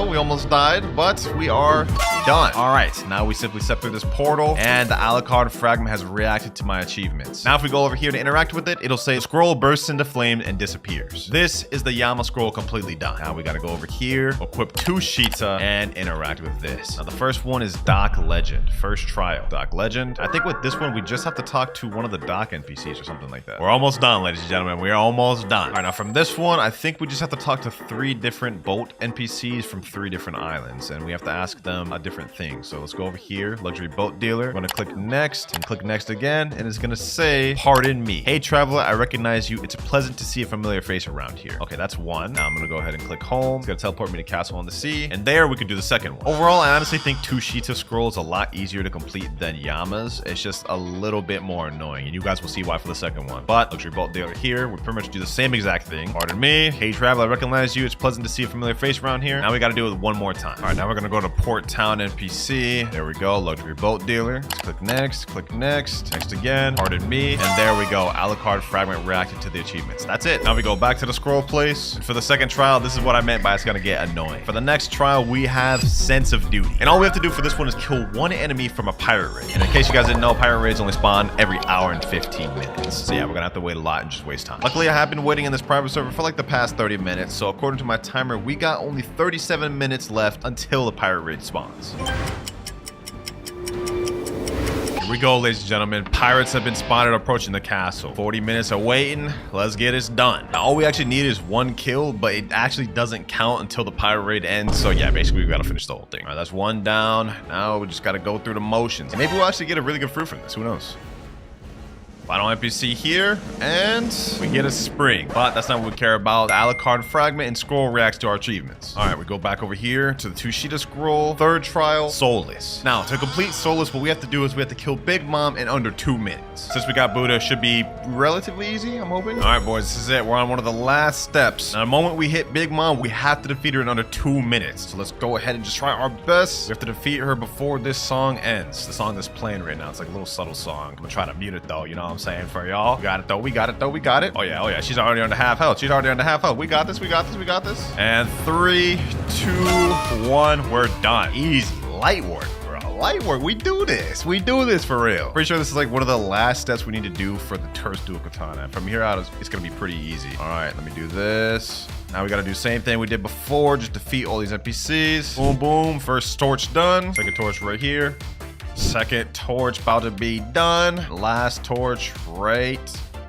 We almost died, but we are done. All right, now we simply step through this portal, and the Alucard fragment has reacted to my achievements. Now, if we go over here to interact with it, it'll say scroll bursts into flame and disappears. This is the Yama scroll completely done. Now we gotta go over here, equip Tushita, and interact with this. Now the first one is Doc Legend. First trial, Doc Legend. I think with this one, we just have to talk to one of the Doc NPCs or something like that. We're almost done, ladies and gentlemen. We are almost done. All right, now from this one, I think we just have to talk to 3 different boat NPCs from 3 different islands, and we have to ask them a different thing. So let's go over here, luxury boat dealer. I'm gonna click next and click next again, and it's gonna say, pardon me. Hey traveler, I recognize you. It's pleasant to see a familiar face around here. Okay, that's one. Now I'm gonna go ahead and click home. It's gonna teleport me to Castle on the Sea, and there we could do the second one. Overall, I honestly think Tushita scroll is a lot easier to complete than Yama's. It's just a little bit more annoying, and you guys will see why for the second one. But luxury boat dealer here, we pretty much do the same exact thing. Pardon me. Hey traveler, I recognize you. It's pleasant to see a familiar face around here. Now we got to do it one more time. All right, now we're gonna go to Port Town NPC. There we go, luxury boat dealer. Let's click next again. Pardon me, and there we go. Alucard fragment reacted to the achievements. That's it. Now we go back to the scroll place. And for the second trial, this is what I meant by it's gonna get annoying. For the next trial, we have Sense of Duty, and all we have to do for this one is kill 1 enemy from a pirate raid. And in case you guys didn't know, pirate raids only spawn every hour and 15 minutes. So yeah, we're gonna have to wait a lot and just waste time. Luckily, I have been waiting in this private server for like the past 30 minutes. So according to my timer, we got only 37 minutes left until the pirate raid spawns. Here we go, ladies and gentlemen. Pirates have been spotted approaching the castle. 40 minutes of waiting. Let's get this done. Now, all we actually need is 1 kill, but it actually doesn't count until the pirate raid ends. So yeah, basically we gotta finish the whole thing. All right, that's 1 down. Now we just gotta go through the motions. Maybe we'll actually get a really good fruit from this. Who knows? Final NPC here, and we get a spring, but that's not what we care about. The Alucard fragment and scroll reacts to our achievements. All right, we go back over here to the Tushita scroll. Third trial, Soulless. Now, to complete Soulless, what we have to do is we have to kill Big Mom in under 2 minutes. Since we got Buddha, it should be relatively easy, I'm hoping. All right, boys, this is it. We're on one of the last steps. Now, the moment we hit Big Mom, we have to defeat her in under 2 minutes. So let's go ahead and just try our best. We have to defeat her before this song ends. The song that's playing right now, it's like a little subtle song. I'm gonna try to mute it though, you know what I'm saying, for y'all. We got it though. Oh yeah. She's already under half health. We got this. And 3, 2, 1. We're done. Easy. Light work, bro. Light work. We do this for real. Pretty sure this is like one of the last steps we need to do for the Terse Dual Katana. And from here out, it's gonna be pretty easy. All right, let me do this. Now we gotta do the same thing we did before. Just defeat all these NPCs. Boom, boom. First torch done. Second torch right here. Second torch about to be done. Last torch right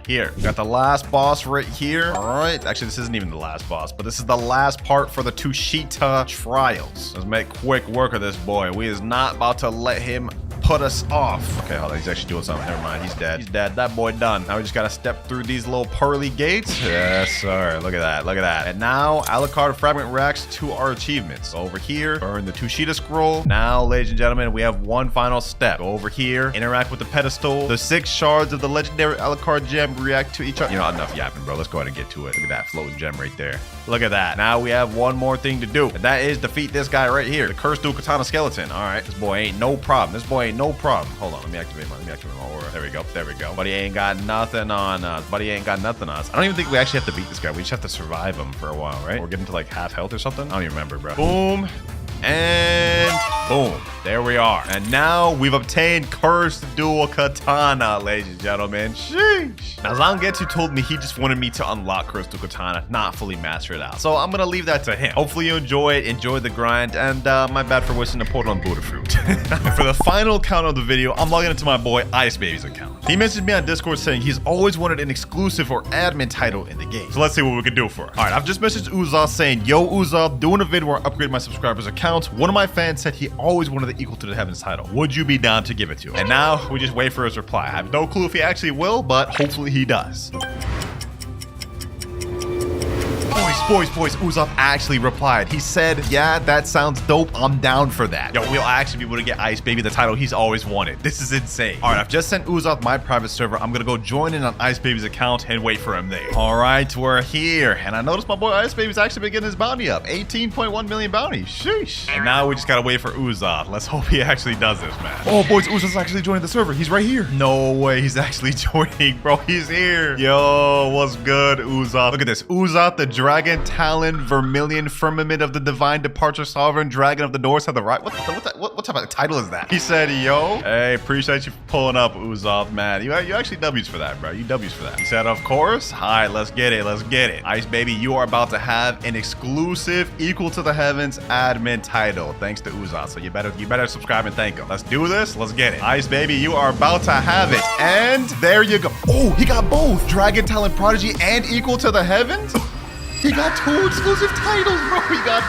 here. We got the last boss right here. All right. Actually, this isn't even the last boss, but this is the last part for the Tushita trials. Let's make quick work of this boy. We is not about to let him put us off. Okay, hold on. He's actually doing something. Never mind. He's dead. That boy done. Now we just gotta step through these little pearly gates. Yes, sir. Look at that. And now Alucard fragment reacts to our achievements. Go over here, burn the Tushita scroll. Now, ladies and gentlemen, we have one final step. Go over here, interact with the pedestal. The 6 shards of the legendary Alucard gem react to each other. You know, enough yapping, bro. Let's go ahead and get to it. Look at that floating gem right there. Look at that. Now we have one more thing to do, and that is defeat this guy right here, the Cursed Dual Katana skeleton. All right, this boy ain't no problem. Hold on, let me activate my aura. There we go. Buddy ain't got nothing on us. I don't even think we actually have to beat this guy. We just have to survive him for a while, right? Or get him to like half health or something. I don't even remember, bro. Boom. And boom, there we are. And now we've obtained Cursed Dual Katana, ladies and gentlemen. Sheesh. Now, Zangetsu told me he just wanted me to unlock Cursed Dual Katana, not fully master it out. So I'm gonna leave that to him. Hopefully you enjoy the grind, and my bad for wasting a pot on Buddha fruit. And for the final count of the video, I'm logging into my boy Ice Baby's account. He messaged me on Discord saying he's always wanted an exclusive or admin title in the game. So let's see what we can do for him. All right, I've just messaged Uzoth saying, yo, Uzoth, doing a video where I upgrade my subscribers' account. One of my fans said he always wanted the Equal to the Heavens title. Would you be down to give it to him? And now we just wait for his reply. I have no clue if he actually will, but hopefully he does. Oh, he's Boys, Uzoth actually replied. He said, yeah, that sounds dope. I'm down for that. Yo, we'll actually be able to get Ice Baby the title he's always wanted. This is insane. All right, I've just sent Uzoth my private server. I'm gonna go join in on Ice Baby's account and wait for him there. All right, we're here. And I noticed my boy Ice Baby's actually been getting his bounty up. 18.1 million bounty. Sheesh. And now we just gotta wait for Uzoth. Let's hope he actually does this, man. Oh, boys, Uzoth's actually joining the server. He's right here. No way, he's actually joining, bro. He's here. Yo, what's good, Uzoth? Look at this. Uzoth, the dragon, talon, vermilion, firmament of the divine departure, sovereign, dragon of the North, have the right. What type of title is that? He said, yo, hey, appreciate you for pulling up, Uzoth, man. You actually W's for that, bro. You W's for that. He said, of course. All right, let's get it. Let's get it. Ice Baby, you are about to have an exclusive equal to the heavens admin title, thanks to Uzoth. So you better subscribe and thank him. Let's do this. Let's get it. Ice Baby, you are about to have it. And there you go. Oh, he got both. Dragon, Talon, Prodigy, and equal to the heavens? He got 2 exclusive titles, bro. He got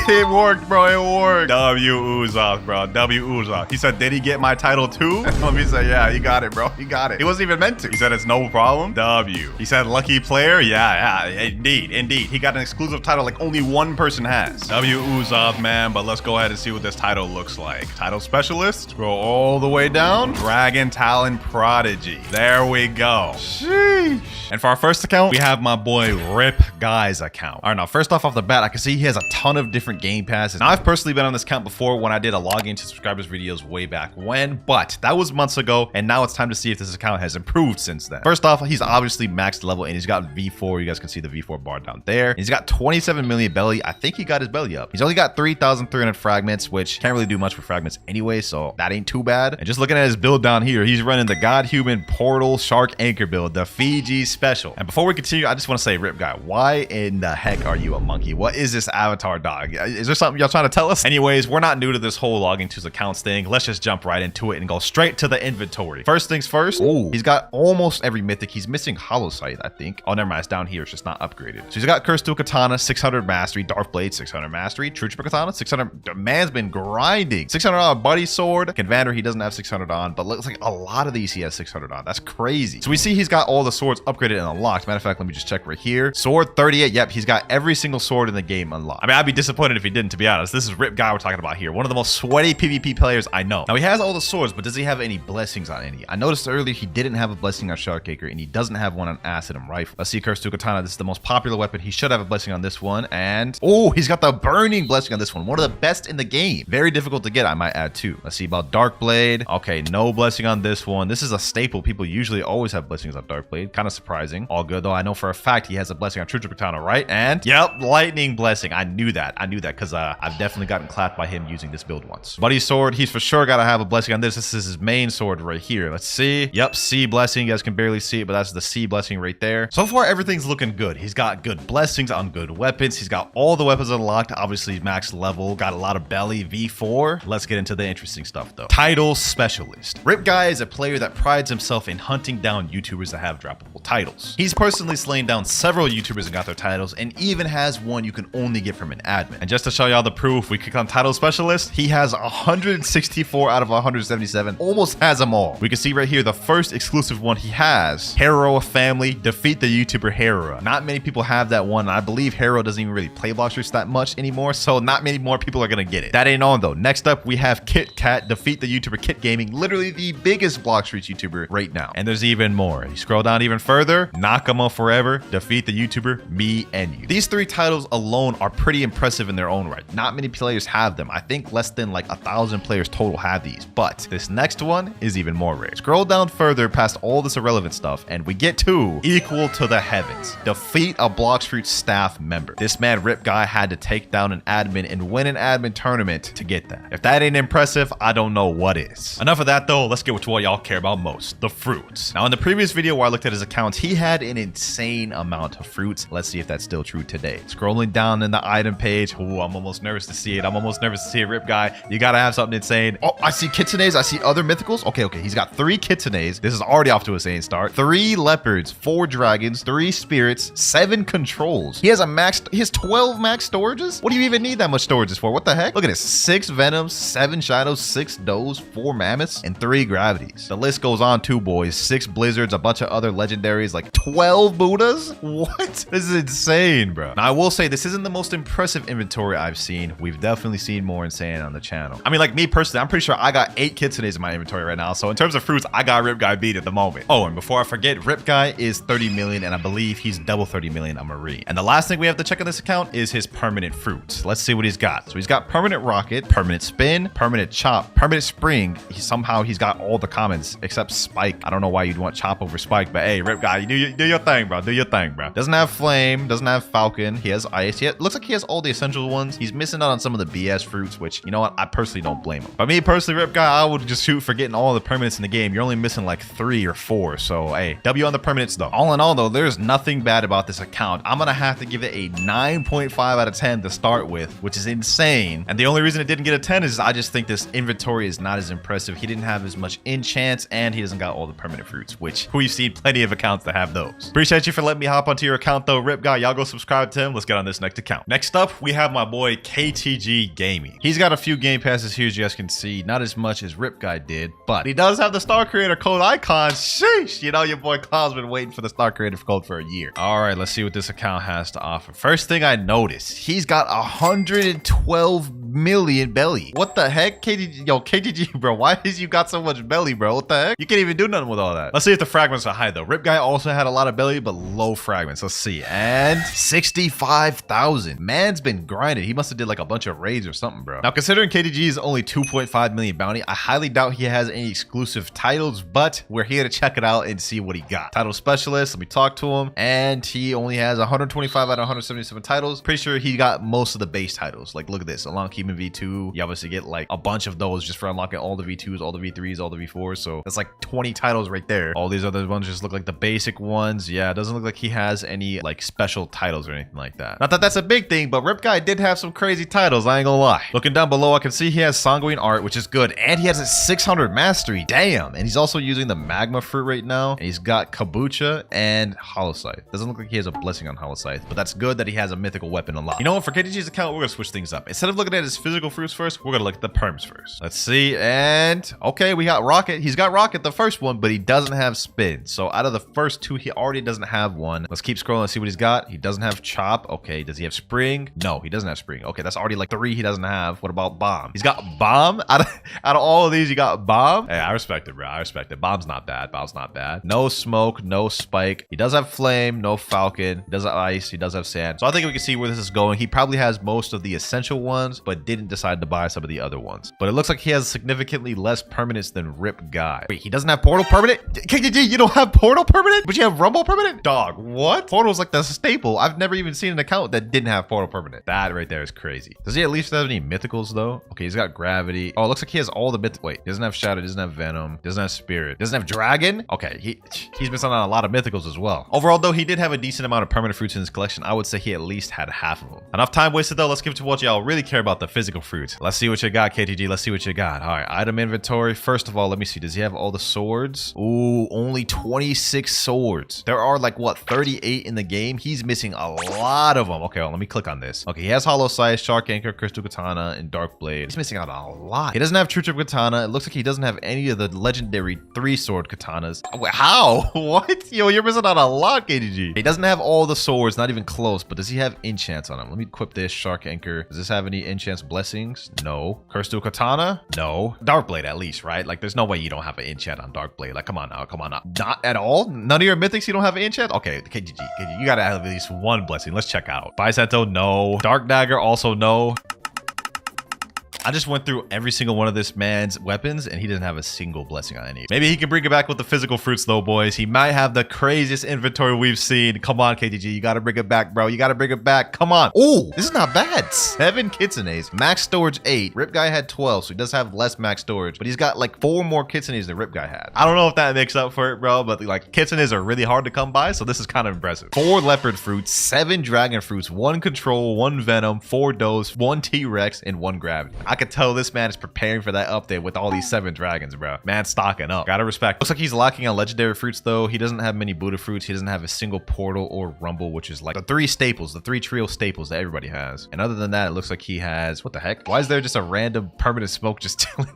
2. It worked, bro. It worked. W Uzoth, bro. W Uzoth. He said, did he get my title too? Let me say, yeah, he got it, bro. He got it. He wasn't even meant to. He said, it's no problem. W. He said, lucky player. Yeah, indeed. He got an exclusive title like only one person has. W Uzoth, man. But let's go ahead and see what this title looks like. Title specialist. Scroll all the way down. Dragon, Talon, Prodigy. There we go. Sheesh. And for our first account, we have my boy Rip Guy's account. All right, now first off the bat, I can see he has a ton of different game passes. Now I've personally been on this account before when I did a login to subscribers videos way back when, but that was months ago, and now it's time to see if this account has improved since then. First off, he's obviously maxed level and he's got V4. You guys can see the V4 bar down there. And he's got 27 million belly. I think he got his belly up. He's only got 3,300 fragments, which can't really do much for fragments anyway, so that ain't too bad. And just looking at his build down here, he's running the God Human Portal Shark Anchor build, the Fiji Special. And before we continue, I just want to say, Rip Guy, why in the heck are you a monkey? What is this avatar dog? Is there something y'all trying to tell us? Anyways, we're not new to this whole logging to accounts thing. Let's just jump right into it and go straight to the inventory. First things first. Ooh, he's got almost every mythic. He's missing Hollow Sight, I think. Oh, never mind. It's down here. It's just not upgraded. So he's got Curse to a Katana, 600 Mastery, Dark Blade, 600 Mastery, True Trooper Katana, 600. The man's been grinding. 600 on Buddy Sword. Convander, he doesn't have 600 on, but looks like a lot of these he has 600 on. That's crazy. So we see he's got all the swords upgraded and unlocked. Matter of fact, let me just check right here. Sword 38. Yep, he's got every single sword in the game unlocked. I mean, I'd be disappointed if he didn't, to be honest. This is Rip Guy we're talking about here. One of the most sweaty PvP players I know. Now, he has all the swords, but does he have any blessings on any? I noticed earlier he didn't have a blessing on Shark Anchor, and he doesn't have one on Acid and Rifle. Let's see, Curse to Katana. This is the most popular weapon. He should have a blessing on this one. And, oh, he's got the Burning blessing on this one. One of the best in the game. Very difficult to get, I might add too. Let's see about Dark Blade. Okay, no blessing on this one. This is a staple. People usually always have blessings on Dark Blade. Kind of surprising. All good, though. I know for a fact he has a blessing on True Trooper Katana, right? And, yep, Lightning blessing. I knew that because I've definitely gotten clapped by him using this build once. Buddy Sword, he's for sure got to have a blessing on this. This is his main sword right here. Let's see. Yep, C blessing. You guys can barely see it, but that's the C blessing right there. So far, everything's looking good. He's got good blessings on good weapons. He's got all the weapons unlocked. Obviously, max level. Got a lot of belly. V4. Let's get into the interesting stuff, though. Title Specialist. Rip Guy is a player that prides himself in hunting down YouTubers that have droppable titles. He's personally slain down several YouTubers and got their titles, and even has one you can only get from an admin. And just to show y'all the proof, we click on Title Specialist. He has 164 out of 177. Almost has them all. We can see right here the first exclusive one he has. Hero Family, defeat the YouTuber Hera. Not many people have that one. I believe Hero doesn't even really play Blox that much anymore, so not many more people are gonna get it. That ain't on though. Next up, we have Kit Kat, defeat the YouTuber Kit Gaming, literally the biggest Blox YouTuber right now. And there's even more. You scroll down even further, Nakama Forever, defeat the YouTuber Me and You. These 3 titles alone are pretty impressive in their own right. Not many players have them. I think less than like 1,000 players total have these, but this next one is even more rare. Scroll down further past all this irrelevant stuff and we get to equal to the heavens. Defeat a Blox staff member. This man Rip Guy had to take down an admin and win an admin tournament to get that. If that ain't impressive, I don't know what is. Enough of that though, let's get to what y'all care about most, the fruits. Now in the previous video where I looked at his accounts, he had an insane amount of fruits. Let's see if that's still true today. Scrolling down in the item page, ooh, I'm almost nervous to see it. I'm almost nervous to see it, Rip Guy. You gotta have something insane. Oh, I see kitsunes. I see other mythicals. Okay. He's got 3 kitsunes. This is already off to a insane start. 3 leopards, 4 dragons, 3 spirits, 7 controls. He has 12 max storages. What do you even need that much storages for? What the heck? Look at this. 6 venoms, 7 shadows, 6 does, 4 mammoths, and 3 gravities. The list goes on too, boys. 6 blizzards, a bunch of other legendaries, like 12 Buddhas. What? This is insane, bro. Now, I will say this isn't the most impressive inventory I've seen. We've definitely seen more insane on the channel. I mean, like me personally, I'm pretty sure I got 8 kitsunes in my inventory right now. So in terms of fruits, I got Rip Guy beat at the moment. Oh, and before I forget, Rip Guy is 30 million, and I believe he's double 30 million on Marine. And the last thing we have to check on this account is his permanent fruit. Let's see what he's got. So he's got permanent rocket, permanent spin, permanent chop, permanent spring. Somehow he's got all the commons except spike. I don't know why you'd want chop over spike, but hey, Rip Guy, you do your thing, bro. Do your thing, bro. Doesn't have flame, doesn't have falcon. He has ice. Looks like he has all the essential ones. He's missing out on some of the BS fruits, which, you know what, I personally don't blame him. But me personally, Rip Guy, I would just shoot for getting all the permanents in the game. You're only missing like 3 or 4. So hey, W on the permanents though. All in all though, there's nothing bad about this account. I'm gonna have to give it a 9.5 out of 10 to start with, which is insane. And the only reason it didn't get a 10 is I just think this inventory is not as impressive. He didn't have as much enchants, and he doesn't got all the permanent fruits, which we've seen plenty of accounts that have those. Appreciate you for letting me hop onto your account though, Rip Guy. Y'all go subscribe to him. Let's get on this next account. Next up, we have my boy KTG Gaming. He's got a few game passes here, as you guys can see. Not as much as Rip Guy did, but he does have the Star Creator code icon. Sheesh, you know your boy Cloud's been waiting for the Star Creator code for a year. All right, let's see what this account has to offer. First thing I noticed, he's got 112 million belly. What the heck? KTG, yo, KTG, bro, why is you got so much belly, bro? What the heck? You can't even do nothing with all that. Let's see if the fragments are high though. Rip Guy also had a lot of belly, but low fragments. Let's see. And 65,000. Man's been grinding. He must have did like a bunch of raids or something, bro. Now, considering KTG is only 2.5 million bounty, I highly doubt he has any exclusive titles, but we're here to check it out and see what he got. Title specialist, let me talk to him. And he only has 125 out of 177 titles. Pretty sure he got most of the base titles. Like, look at this. Unlock Human V2. You obviously get like a bunch of those just for unlocking all the V2s, all the V3s, all the V4s. So that's like 20 titles right there. All these other ones just look like the basic ones. Yeah, it doesn't look like he has any like special titles or anything like that. Not that that's a big thing, but Rip Guy did have some crazy titles. I ain't gonna lie. Looking down below, I can see he has Sanguine Art, which is good. And he has a 600 mastery. Damn. And he's also using the magma fruit right now. And he's got Kabucha and Hollow Scythe. Doesn't look like he has a blessing on Hollow Scythe, but that's good that he has a mythical weapon unlocked. You know what? For KTG's account, we're gonna switch things up. Instead of looking at his physical fruits first, we're gonna look at the perms first. Let's see. And okay, we got Rocket. He's got Rocket, the first one, but he doesn't have Spin. So out of the first 2, he already doesn't have one. Let's keep scrolling and see what he's got. He doesn't have Chop. Okay, does he have Spring? No, he doesn't have Spring. Okay, that's already like 3 he doesn't have. What about Bomb? He's got Bomb. Out of all of these, you got Bomb. Hey, I respect it, bro. I respect it. Bomb's not bad. Bomb's not bad. No Smoke, no Spike. He does have Flame, no Falcon. He does have Ice. He does have Sand. So I think we can see where this is going. He probably has most of the essential ones, but didn't decide to buy some of the other ones. But it looks like he has significantly less permanents than Rip Guy. Wait, he doesn't have Portal permanent? KTG, you don't have Portal permanent? But you have Rumble permanent? Dog, what? Portal's like the staple. I've never even seen an account that didn't have Portal permanent. That right there is crazy. Does he at least have any mythicals though? Okay, he's got Gravity. Oh, it looks like he has all the myth. Wait, he doesn't have Shadow, doesn't have Venom, doesn't have Spirit, doesn't have Dragon. Okay, he's missing on a lot of mythicals as well. Overall though, he did have a decent amount of permanent fruits in his collection. I would say he at least had half of them. Enough time wasted though. Let's give it to what y'all really care about, the physical fruits. Let's see what you got, KTG. Let's see what you got. All right, item inventory. First of all, let me see. Does he have all the swords? Ooh, only 26 swords. There are like what, 38 in the game? He's missing a lot of them. Okay, well, let me click on this. Okay, he has Hollow Scythe, Shark Anchor, Crystal Katana, and Dark Blade. He's missing out a lot. He doesn't have True Trip Katana. It looks like he doesn't have any of the legendary 3-sword katanas. Wait, how? What? Yo, you're missing out a lot, KTG. He doesn't have all the swords, not even close, but does he have enchants on him? Let me equip this Shark Anchor. Does this have any enchants blessings? No. Crystal Katana? No. Dark Blade at least, right? Like there's no way you don't have an enchant on Dark Blade. Like come on now, come on now. Not at all? None of your mythics you don't have an enchant? Okay, KTG, you gotta have at least one blessing. Let's check out. Biceto, no. Dark Dagger, also no. I just went through every single one of this man's weapons and he doesn't have a single blessing on any. Maybe he can bring it back with the physical fruits though, boys. He might have the craziest inventory we've seen. Come on, KTG. You got to bring it back, bro. You got to bring it back. Come on. Oh, this is not bad. 7 kitsunes. Max storage 8. Rip Guy had 12, so he does have less max storage, but he's got like 4 more kitsunes than Rip Guy had. I don't know if that makes up for it, bro, but like kitsunes are really hard to come by, so this is kind of impressive. 4 leopard fruits, 7 dragon fruits, 1 control, 1 venom, 4 dose, 1 T-Rex, and 1 gravity. I could tell this man is preparing for that update with all these 7 dragons, bro. Man, stocking up. Gotta respect. Looks like he's lacking on legendary fruits though. He doesn't have many Buddha fruits. He doesn't have a single portal or rumble, which is like the 3 staples, the 3 trio staples that everybody has. And other than that, it looks like he has, what the heck? Why is there just a random permanent smoke just chilling?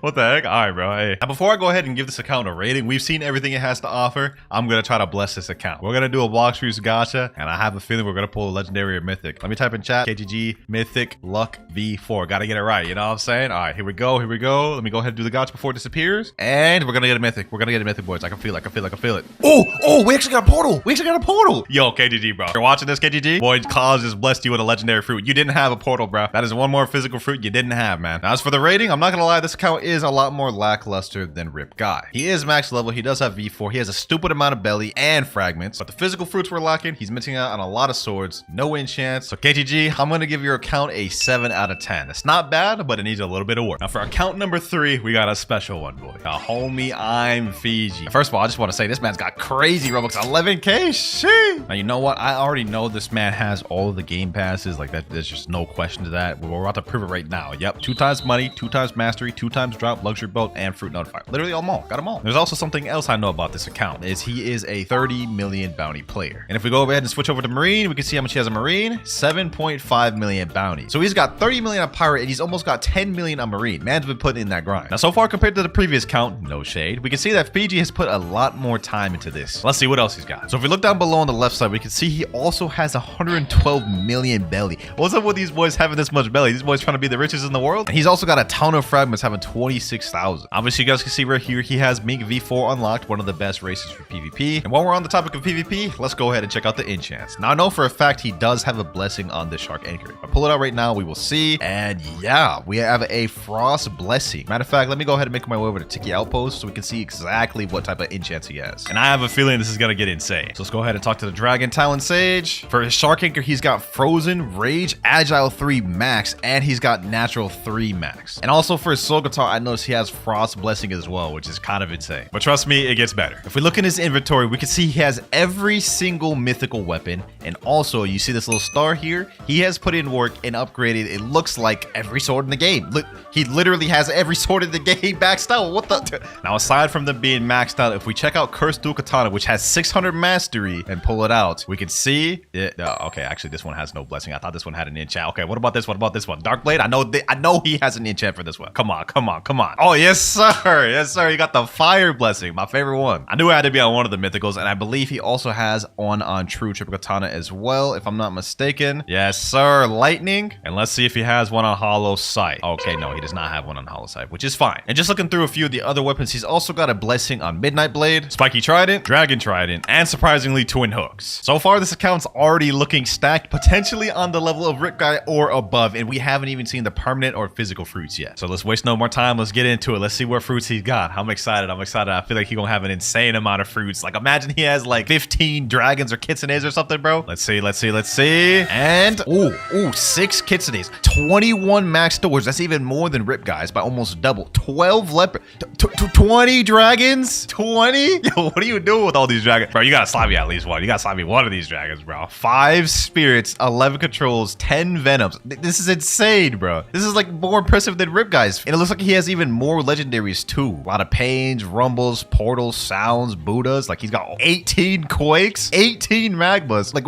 What the heck? All right, bro. Hey. Now, before I go ahead and give this account a rating, we've seen everything it has to offer. I'm going to try to bless this account. We're going to do a Blox Fruits gacha, and I have a feeling we're going to pull a legendary or mythic. Let me type in chat, KGG, mythic, luck, V4. Got to get it right. You know what I'm saying? All right, here we go. Here we go. Let me go ahead and do the gacha before it disappears. And we're going to get a mythic. We're going to get a mythic, boys. I can feel it. I can feel it. I can feel it. Oh, we actually got a portal. We actually got a portal. Yo, KGG, bro. You're watching this, KGG? Boy, Cloudz just blessed you with a legendary fruit. You didn't have a portal, bro. That is one more physical fruit you didn't have, man. Now, as for the rating, I'm not going to lie. This account is a lot more lackluster than Rip Guy. He is max level. He does have V4. He has a stupid amount of belly and fragments, but the physical fruits we're lacking. He's missing out on a lot of swords, no enchants. So KGG, I'm gonna give your account a 7 out of 10. It's not bad, but it needs a little bit of work. Now for account number 3, we got a special one, boy. Now, homie, I'm Fiji. First of all, I just want to say this man's got crazy Robux, 11K. Shit. Now you know what? I already know this man has all of the game passes. Like that, there's just no question to that. We're about to prove it right now. Yep, 2 times money, 2 times mastery, 2 times drop, luxury boat, and fruit notifier. Literally all them all. Got them all. There's also something else I know about this account is he is a 30 million bounty player. And if we go ahead and switch over to marine, we can see how much he has on marine. 7.5 million bounty. So he's got 30 million on pirate and he's almost got 10 million on marine. Man's been putting in that grind. Now so far compared to the previous count, no shade, we can see that Fiji has put a lot more time into this. Let's see what else he's got. So if we look down below on the left side, we can see he also has 112 million belly. What's up with these boys having this much belly? These boys trying to be the richest in the world? And he's also got a ton of fragments having 26,000. Obviously you guys can see right here he has Mink V4 unlocked, one of the best races for PvP. And while we're on the topic of PvP, let's go ahead and check out the enchants. Now I know for a fact he does have a blessing on the shark anchor. If I pull it out right now, we will see. And yeah, we have a frost blessing. Matter of fact, let me go ahead and make my way over to Tiki Outpost so we can see exactly what type of enchants he has. And I have a feeling this is gonna get insane. So let's go ahead and talk to the dragon talon sage. For his shark anchor, he's got frozen, rage, agile 3 max, and he's got natural 3 max. And also for his soul guitar, I noticed he has frost blessing as well, which is kind of insane. But trust me, it gets better. If we look in his inventory, we can see he has every single mythical weapon. And also, you see this little star here? He has put in work and upgraded, it looks like, every sword in the game. Look, he literally has every sword in the game maxed out. What the? Now, aside from them being maxed out, if we check out Cursed Dual Katana, which has 600 mastery, and pull it out, we can see it. Okay, actually, this one has no blessing. I thought this one had an enchant. Okay, what about this one? What about this one? Dark Blade? I know he has an enchant for this one. Come on, come on, come on. Oh, yes, sir. Yes, sir. He got the fire blessing, my favorite one. I knew it had to be on one of the mythicals, and I believe he also has one on True Triple Katana as well, if I'm not mistaken. Yes, sir. Lightning. And let's see if he has one on Hollow Sight. Okay, no, he does not have one on Hollow Sight, which is fine. And just looking through a few of the other weapons, he's also got a blessing on Midnight Blade, Spiky Trident, Dragon Trident, and surprisingly, Twin Hooks. So far, this account's already looking stacked, potentially on the level of Rip Guy or above, and we haven't even seen the permanent or physical fruits yet. So let's waste no more time. Let's get into it. Let's see what fruits he's got. I'm excited. I'm excited. I feel like he's gonna have an insane amount of fruits. Like, imagine he has like 15 dragons or kitsunes or something, bro. Let's see. Let's see. Let's see. And, ooh, 6 kitsunes, 21 max doors. That's even more than Rip Guys by almost double. 12 leopard, 20 dragons, 20? Yo, what are you doing with all these dragons? Bro, you gotta slap me at least one. You gotta slap me one of these dragons, bro. 5 spirits, 11 controls, 10 venoms. This is insane, bro. This is like more impressive than Rip Guys. And it looks like he has even more legendaries too. A lot of pains, rumbles, portals, sounds, Buddhas. Like he's got 18 quakes, 18 magmas. Like,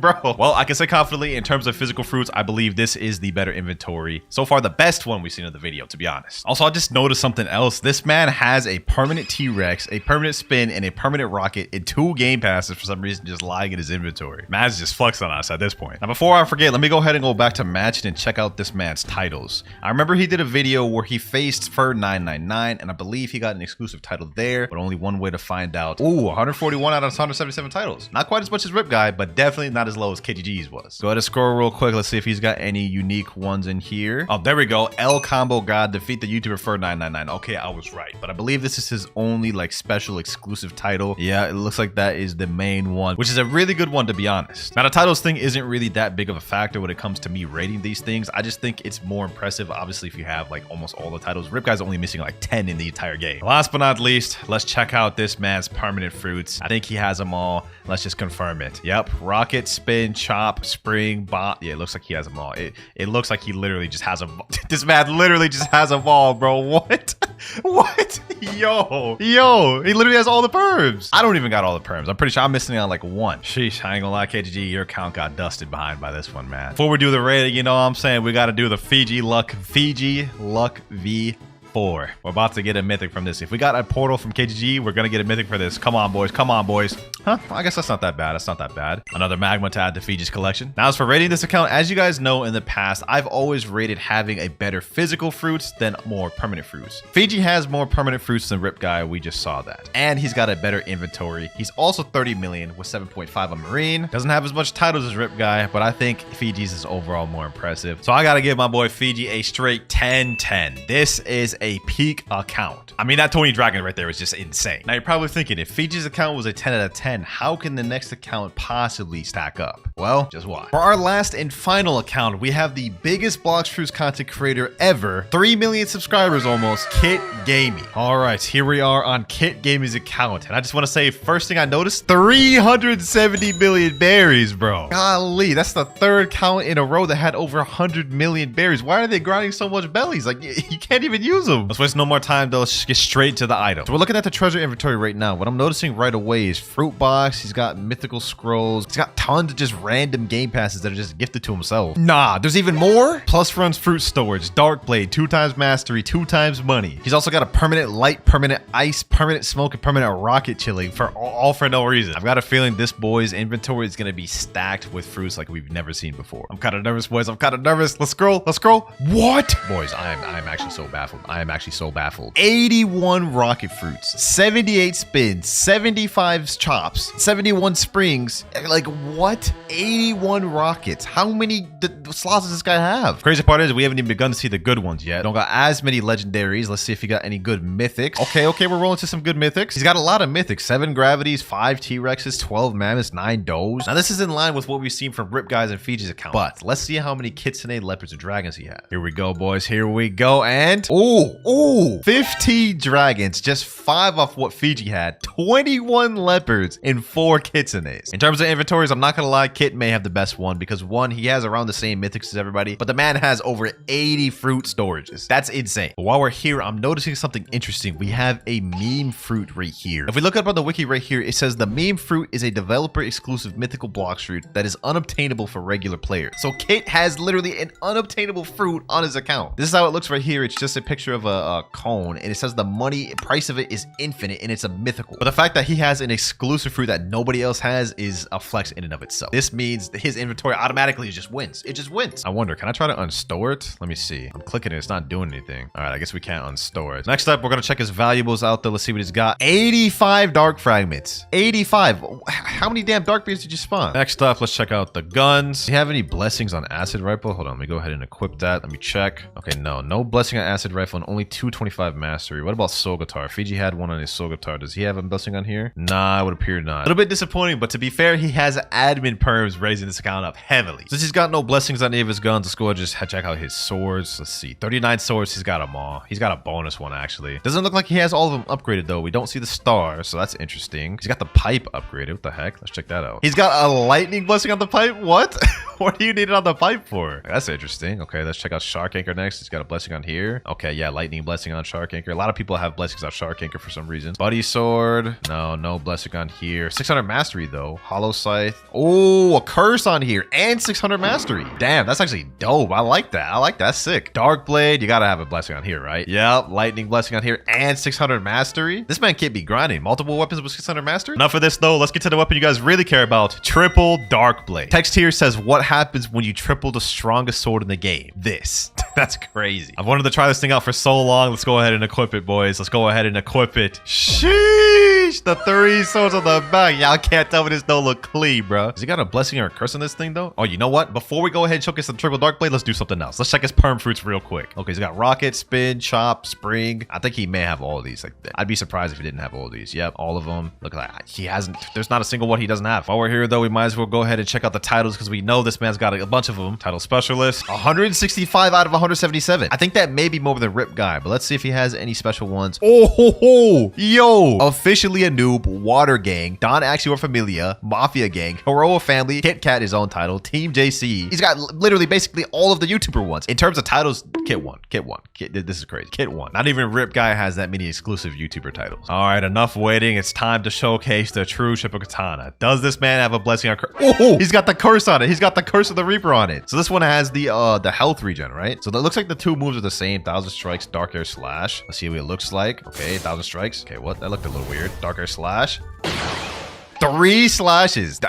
bro. Well, I can say confidently in terms of physical fruits, I believe this is the better inventory. So far, the best one we've seen in the video, to be honest. Also, I just noticed something else. This man has a permanent T-Rex, a permanent spin, and a permanent rocket in 2 game passes for some reason just lying in his inventory. Man's just flexing on us at this point. Now, before I forget, let me go ahead and go back to matching and check out this man's titles. I remember he did a video where he faced Fur999, and I believe he got an exclusive title there, but only one way to find out. Ooh, 141 out of 177 titles. Not quite as much as Rip Guy, but definitely not as low as KGG's was. Go ahead and scroll real quick. Let's see if he's got any unique ones in here. Oh, there we go. El Combo God, defeat the YouTuber Fur999. Okay, I was right, but I believe this is his only like special exclusive title. Yeah, it looks like that is the main one, which is a really good one, to be honest. Now, the titles thing isn't really that big of a factor when it comes to me rating these things. I just think it's more impressive, obviously, if you have like almost all the titles. Rip Guy's only missing like 10 in the entire game. Last but not least, let's check out this man's permanent fruits. I think he has them all. Let's just confirm it. Yep, rocket, spin, chop, spring, bot. Yeah, it looks like he has them all. It looks like he literally just has them. This man literally just has them all, bro. What? What? Yo, he literally has all the perms. I don't even got all the perms. I'm pretty sure I'm missing on like 1. Sheesh, I ain't gonna lie, KGG, your account got dusted behind by this one, man. Before we do the rating, you know what I'm saying? We gotta do the Fiji Luck V4. 4. We're about to get a mythic from this. If we got a portal from KGG, we're gonna get a mythic for this. Come on, boys. Come on, boys. Huh? Well, I guess that's not that bad. That's not that bad. Another magma to add to Fiji's collection. Now, as for rating this account, as you guys know in the past, I've always rated having a better physical fruits than more permanent fruits. Fiji has more permanent fruits than Rip Guy. We just saw that. And he's got a better inventory. He's also 30 million with 7.5 on Marine. Doesn't have as much titles as Rip Guy, but I think Fiji's is overall more impressive. So I gotta give my boy Fiji a straight 10-10. This is a peak account. I mean, that Tony Dragon right there is just insane. Now you're probably thinking, if Fiji's account was a 10 out of 10, how can the next account possibly stack up? Well, just watch. For our last and final account, we have the biggest Blox Fruits content creator ever, 3 million subscribers almost, Kit Gaming. All right, here we are on Kit Gaming's account, and I just want to say, first thing I noticed, 370 million berries, bro. Golly, that's the third count in a row that had over 100 million berries. Why are they grinding so much bellies? Like, you can't even use them. Let's waste no more time though. Let's just get straight to the item. So we're looking at the treasure inventory right now. What I'm noticing right away is fruit box. He's got mythical scrolls. He's got tons of just random game passes that are just gifted to himself. Nah, there's even more. Plus runs fruit storage, dark blade, 2 times mastery, 2 times money. He's also got a permanent light, permanent ice, permanent smoke, and permanent rocket chilling for all for no reason. I've got a feeling this boy's inventory is gonna be stacked with fruits like we've never seen before. I'm kind of nervous, boys. I'm kind of nervous. Let's scroll. Let's scroll. What? Boys, I'm actually so baffled. I am actually so baffled. 81 rocket fruits, 78 spins, 75 chops, 71 springs. Like, what? 81 rockets. How many slots does this guy have? Crazy part is we haven't even begun to see the good ones yet. Don't got as many legendaries. Let's see if he got any good mythics. Okay, we're rolling to some good mythics. He's got a lot of mythics. 7 gravities, 5 T-Rexes, 12 mammoths, 9 does. Now, this is in line with what we've seen from Rip Guys and Fiji's account. But let's see how many kitsune, leopards, and dragons he has. Here we go, boys. Here we go. And 15 dragons. Just 5 off what Fiji had. 21 leopards and 4 kitsunes. In terms of inventories, I'm not gonna lie, Kit may have the best one because one, he has around the same mythics as everybody, but the man has over 80 fruit storages. That's insane. But while we're here, I'm noticing something interesting. We have a meme fruit right here. If we look up on the wiki right here, it says the meme fruit is a developer exclusive mythical Blox fruit that is unobtainable for regular players. So Kit has literally an unobtainable fruit on his account. This is how it looks right here. It's just a picture of a cone, and it says the money price of it is infinite, and it's a mythical. But the fact that he has an exclusive fruit that nobody else has is a flex in and of itself. This means that his inventory automatically just wins. It just wins. I wonder, can I try to unstore it? Let me see. I'm clicking it. It's not doing anything. All right, I guess we can't unstore it. Next up, we're gonna check his valuables out there. Let's see what he's got. 85 dark fragments. 85. How many damn dark beams did you spawn? Next up, let's check out the guns. Do you have any blessings on acid rifle? Hold on, let me go ahead and equip that. Let me check. Okay, no blessing on acid rifle and only 225 mastery. What about soul guitar? Fiji had one on his soul guitar. Does he have a blessing on here? Nah, it would appear not. A little bit disappointing, but to be fair, he has admin perms raising this account up heavily. Since he's got no blessings on any of his guns, let's go ahead and just check out his swords. Let's see. 39 swords. He's got them all. He's got a bonus one, actually. Doesn't look like he has all of them upgraded, though. We don't see the star, so that's interesting. He's got the pipe upgraded. What the heck? Let's check that out. He's got a lightning blessing on the pipe? What? What do you need it on the pipe for? That's interesting. Okay, let's check out Shark Anchor next. He's got a blessing on here. Okay, yeah, lightning blessing on Shark Anchor. A lot of people have blessings on Shark Anchor for some reason. Buddy sword. No blessing on here. 600 mastery, though. Hollow scythe. Oh, a curse on here. And 600 mastery. Damn, that's actually dope. I like that. That's sick. Dark blade. You gotta have a blessing on here, right? Yep, lightning blessing on here. And 600 mastery. This man can't be grinding. Multiple weapons with 600 mastery. Enough of this, though. Let's get to the weapon you guys really care about. Triple dark blade. Text here says, what happens when you triple the strongest sword in the game? This. That's crazy. I've wanted to try this thing out for so long. Let's go ahead and equip it, boys. Let's go ahead and equip it. Sheesh. The 3 swords on the back. Y'all can't tell me this don't look clean, bro. Has he got a blessing or a curse on this thing, though? Oh, you know what? Before we go ahead and showcase the triple dark blade, let's do something else. Let's check his perm fruits real quick. Okay, he's got rocket, spin, chop, spring. I think he may have all of these. Like, I'd be surprised if he didn't have all of these. Yep, all of them. Look at that. He hasn't. There's not a single one he doesn't have. While we're here, though, we might as well go ahead and check out the titles because we know this man's got a bunch of them. Title specialist. 165 out of 177. I think that may be more than Rip Guy, but let's see if he has any special ones. Oh, ho, ho. Yo, officially a Noob, Water Gang, Don Actual Familia, Mafia Gang, Heroa Family, Kit Kat his own title, Team JC. He's got literally basically all of the YouTuber ones. In terms of titles, Kit won. This is crazy. Kit won. Not even Rip Guy has that many exclusive YouTuber titles. All right, enough waiting. It's time to showcase the true triple katana. Does this man have a blessing on curse? Oh, he's got the curse on it. He's got the curse of the Reaper on it. So this one has the health regen, right? So that looks like the two moves are the same. 1,000 strikes, dark air slash. Let's see what it looks like. Okay, 1,000 strikes. Okay, what? That looked a little weird. Dark air slash. 3 slashes.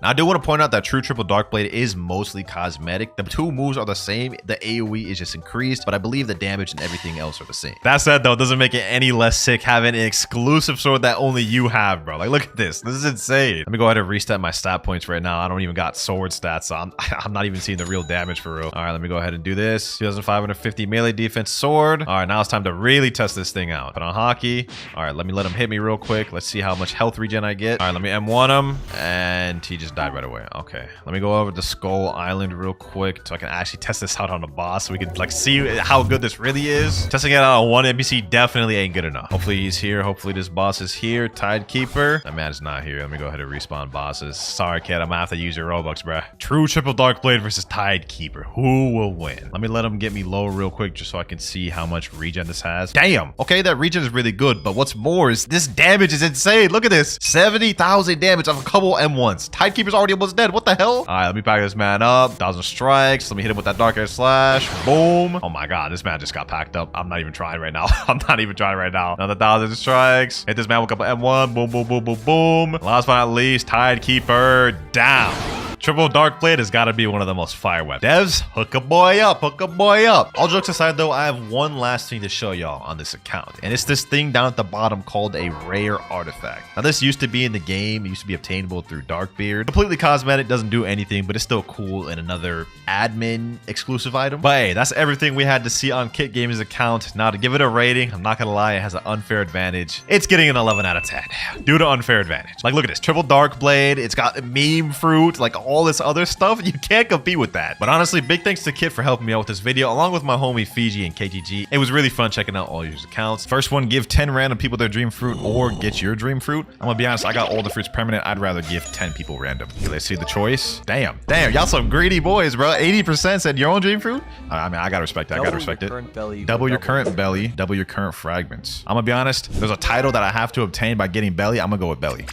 Now, I do want to point out that True Triple Dark Blade is mostly cosmetic. The two moves are the same. The AoE is just increased, but I believe the damage and everything else are the same. That said, though, it doesn't make it any less sick having an exclusive sword that only you have, bro. Like, look at this. This is insane. Let me go ahead and reset my stat points right now. I don't even got sword stats, so I'm not even seeing the real damage for real. All right, let me go ahead and do this. 2,550 melee defense sword. All right, now it's time to really test this thing out. Put on hockey. All right, let me let him hit me real quick. Let's see how much health regen I get. All right, let me M1 him, and he just died right away. Okay, let me go over to Skull Island real quick so I can actually test this out on the boss so we can like see how good this really is. Testing it out on one NPC definitely ain't good enough. Hopefully he's here. Hopefully this boss is here. Tidekeeper. That man is not here. Let me go ahead and respawn bosses. Sorry, kid. I'm gonna have to use your Robux, bruh. True Triple Dark Blade versus Tidekeeper. Who will win? Let me let him get me low real quick just so I can see how much regen this has. Damn. Okay, that regen is really good, but what's more is this damage is insane. Look at this. 70,000 damage off a couple M1s. Tidekeeper's already almost dead. What the hell? All right, let me pack this man up. 1,000 strikes. Let me hit him with that dark air slash. Boom. Oh my god, this man just got packed up. I'm not even trying right now. I'm not even trying right now. Another 1,000 strikes. Hit this man with a couple M1. Boom, boom, boom, boom, boom. Last but not least, Tidekeeper down. Triple Dark Blade has got to be one of the most fire weapons. Devs, hook a boy up, hook a boy up. All jokes aside though, I have one last thing to show y'all on this account. And it's this thing down at the bottom called a rare artifact. Now this used to be in the game. It used to be obtainable through Darkbeard. Completely cosmetic, doesn't do anything, but it's still cool and another admin exclusive item. But hey, that's everything we had to see on Kit Gaming's account. Now to give it a rating, I'm not gonna lie, it has an unfair advantage. It's getting an 11 out of 10 due to unfair advantage. Like look at this, Triple Dark Blade. It's got meme fruit, like all this other stuff. You can't compete with that. But honestly, big thanks to Kit for helping me out with this video, along with my homie Fiji and KTG. It was really fun checking out all your accounts. First one, give 10 random people their dream fruit or get your dream fruit. I'm gonna be honest, I got all the fruits permanent. I'd rather give 10 people random. Okay, let's see the choice. Damn, y'all some greedy boys, bro. 80% said your own dream fruit. I mean, I gotta respect that. I gotta respect it. Double your current belly, double your current fragments. I'm gonna be honest, there's a title that I have to obtain by getting belly. I'm gonna go with belly.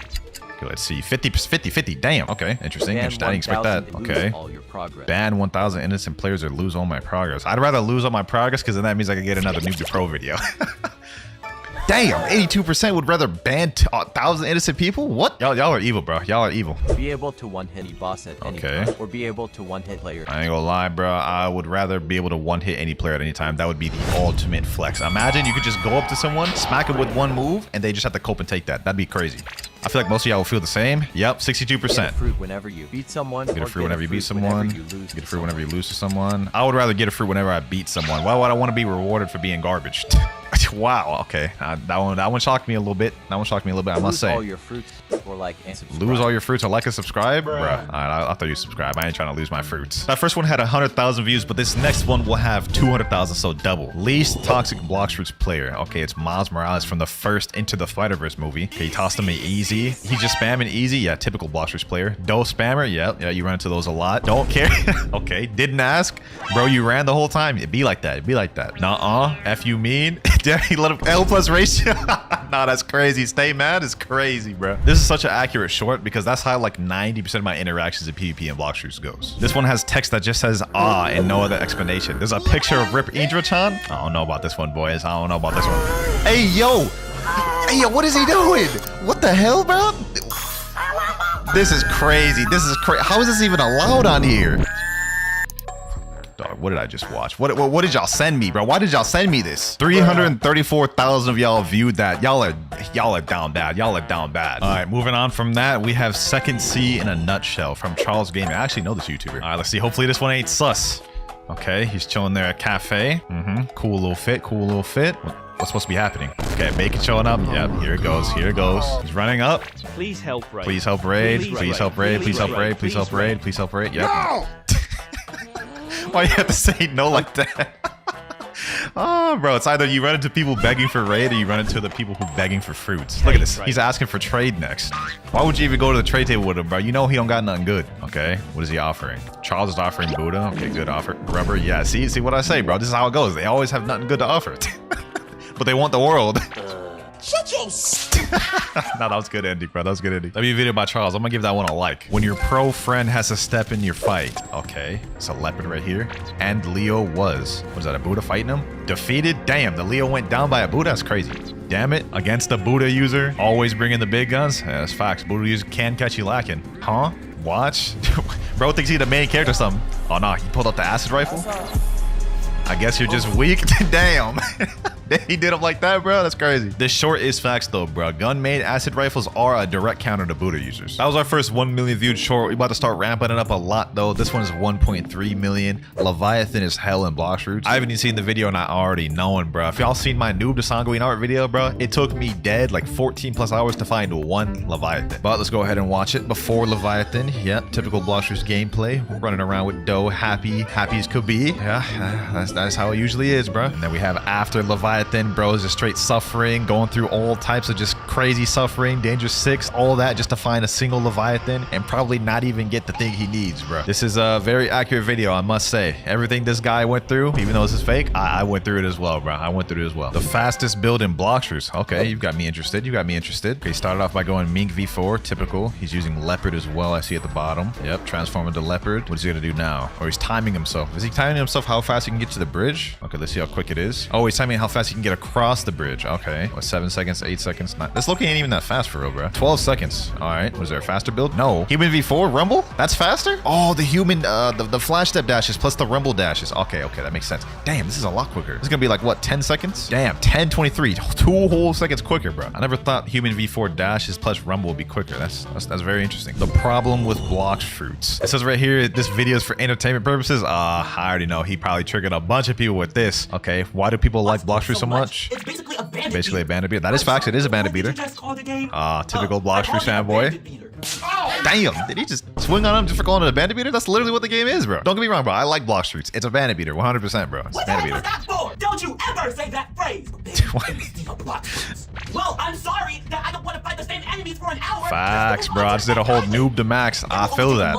Okay, let's see. 50. Damn. Okay, interesting. I didn't expect that. Okay. Ban 1,000 innocent players or lose all my progress. I'd rather lose all my progress because then that means I can get another Noob to Pro video. Damn, 82% would rather ban 1,000 innocent people? What? Y'all are evil, bro. Y'all are evil. Be able to one-hit any boss at any time, or be able to one-hit player. I ain't gonna lie, bro. I would rather be able to one-hit any player at any time. That would be the ultimate flex. Imagine you could just go up to someone, smack him with one move, and they just have to cope and take that. That'd be crazy. I feel like most of y'all will feel the same. Yep, 62%. Get a fruit whenever you beat someone. Get a fruit whenever you beat someone. Get a fruit whenever you lose to someone. I would rather get a fruit whenever I beat someone. Why would I want to be rewarded for being garbage? Wow, okay. That one shocked me a little bit. I must say. Lose all your fruits or like and subscribe. Lose all your fruits or like and subscribe? Bruh. Alright, I thought you subscribe. I ain't trying to lose my fruits. That first one had 100,000 views, but this next one will have 200,000, so double. Least toxic Blox fruits player. Okay, it's Miles Morales from the first Into the Spider-Verse movie. Okay, he tossed him an easy. He's just spamming easy. Yeah, typical Blox fruits player. Dose spammer. Yeah, you run into those a lot. Don't care. Okay, didn't ask. Bro, you ran the whole time. It'd be like that. Nuh-uh. F you mean? He let him L plus ratio. Nah, that's crazy. Stay mad is crazy, bro. This is such an accurate short because that's how like 90% of my interactions in PvP and Blox fruits goes. This one has text that just says ah and no other explanation. There's a picture of Rip Indra-chan. I don't know about this one, boys. I don't know about this one. Hey, yo, what is he doing? What the hell, bro? This is crazy. How is this even allowed on here? Dog, what did I just watch? What did y'all send me, bro? Why did y'all send me this? 334,000 of y'all viewed that. Y'all are down bad. All right, moving on from that, we have Second C in a Nutshell from Charles Gaming. I actually know this YouTuber. All right, let's see. Hopefully this one ain't sus. Okay, he's chilling there at cafe. Cool little fit. What's supposed to be happening? Okay, bacon showing up. Yep, here it goes. He's running up. Please help raid. Please help raid. Yep. No! Why you have to say no like that? Oh, bro, it's either you run into people begging for raid or you run into the people who begging for fruits. Look at this. He's asking for trade next. Why would you even go to the trade table with him, bro? You know he don't got nothing good. Okay, what is he offering? Charles is offering Buddha. Okay, good offer. Rubber, yeah. See what I say, bro. This is how it goes. They always have nothing good to offer. But they want the world. Shut your No, that was good ending, bro. That was good ending. That'd be a video by Charles. I'm gonna give that one a like. When your pro friend has to step in your fight. Okay, it's a leopard right here. And Leo was that, a Buddha fighting him? Defeated? Damn, the Leo went down by a Buddha? That's crazy. Damn it. Against the Buddha user. Always bringing the big guns? Yeah, that's facts. Buddha user can catch you lacking. Huh? Watch. Bro thinks he's the main character or something. Oh, no. He pulled up the acid rifle? I guess you're just weak. Damn. He did him like that, bro. That's crazy. This short is facts, though, bro. Gun-made acid rifles are a direct counter to Buddha users. That was our first 1 million viewed short. We're about to start ramping it up a lot, though. This one is 1.3 million. Leviathan is hell in Blox Fruits. I haven't even seen the video, and I already knowing, bro. If y'all seen my noob to Sanguine art video, bro, it took me dead like 14 plus hours to find one Leviathan. But let's go ahead and watch it. Before Leviathan, yep, typical Blox Fruits gameplay. We're running around with dough, happy as could be. Yeah, that's how it usually is, bro. And then we have after Leviathan, bro, is just straight suffering, going through all types of just crazy suffering, dangerous 6, all that just to find a single Leviathan and probably not even get the thing he needs, bro. This is a very accurate video, I must say. Everything this guy went through, even though this is fake, I went through it as well, bro. I went through it as well. The fastest build in Blox Fruits. Okay, you've got me interested. Okay, he started off by going Mink V4, typical. He's using Leopard as well, I see at the bottom. Yep, transform into Leopard. What is he gonna do now? Or he's timing himself. Is he timing himself how fast he can get to the bridge? Okay, let's see how quick it is. Oh, he's timing how fast he can get across the bridge. Okay, what, 7 seconds, 8 seconds? This looking ain't even that fast for real, bro. 12 seconds. All right, was there a faster build? No. Human V4 Rumble? That's faster? Oh, the human, the flash step dashes plus the Rumble dashes. Okay, that makes sense. Damn, this is a lot quicker. This is gonna be like, what, 10 seconds? Damn, 10:23. 2 whole seconds quicker, bro. I never thought human V4 dashes plus Rumble would be quicker. That's very interesting. The problem with Blox Fruits. It says right here, this video is for entertainment purposes. I already know. He probably triggered a bunch of people with this. Okay, why do people like Blox Fruits so much? It's basically a bandit. Basically a bandit beater. That is facts. It is a bandit beater. Typical Blox Fruits fanboy. Damn, did he just swing on him just for calling it a bandit beater? That's literally what the game is, bro. Don't get me wrong, bro. I like Blox Fruits. It's a bandit beater, 100%, bro. It's a bandit beater. That for? Don't you ever say that phrase. Well, I'm sorry that I don't want to fight the same enemies for an hour. Facts, bro. I just did a whole noob to max. I feel that.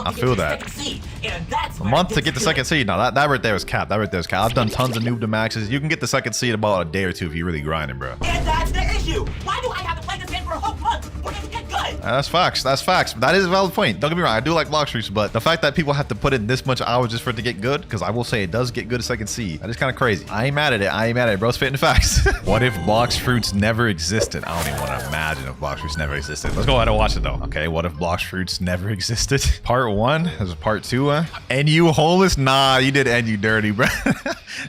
A month to get the second seed. No, that right there is cap. I've done tons of noob to maxes. You can get the second seed in about a day or two if you're really grinding, bro. And that's the issue. Why do I have to play this game for a whole month for it to get good? That's facts. That is a valid point. Don't get me wrong. I do like Blox Fruits, but the fact that people have to put in this much hours just for it to get good, because I will say it does get good a second seed. That is kind of crazy. I ain't mad at it. Bro, it's spitting facts. What if Blox Fruits never existed? I don't even want to imagine if Blox Fruits never existed. Let's go ahead and watch it though. Okay, what if Blox Fruits never existed? Part 1. This is part 2. NU homeless? Nah, you did NU dirty, bro.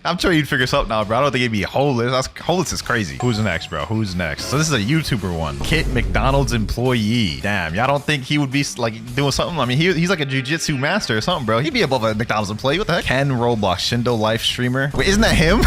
I'm sure you'd figure something out, bro. I don't think it'd be homeless. Homeless is crazy. Who's next, bro? Who's next? So this is a YouTuber one. Kit McDonald's employee. Damn, y'all don't think he would be like doing something? I mean, he's like a jiu-jitsu master or something, bro. He'd be above a McDonald's employee. What the heck? Ken Roblox, Shindo life streamer. Wait, isn't that him?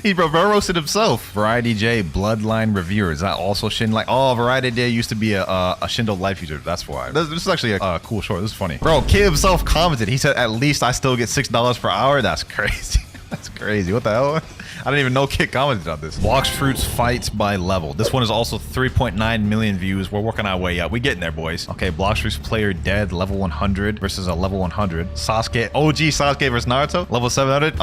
He roasted himself. Variety J Bloodline Reviewer. Is that also Shin? Like, oh, Variety J used to be a Shindo life user. That's why. This is actually a cool short. This is funny. Bro, Kid himself commented. He said, at least I still get $6 per hour. That's crazy. That's crazy. What the hell? I didn't even know Kit commented on this. Blox Fruits fights by level. This one is also 3.9 million views. We're working our way up. We getting there, boys. Okay, Blox Fruits player dead, level 100 versus a level 100. Sasuke, OG Sasuke versus Naruto, level 700.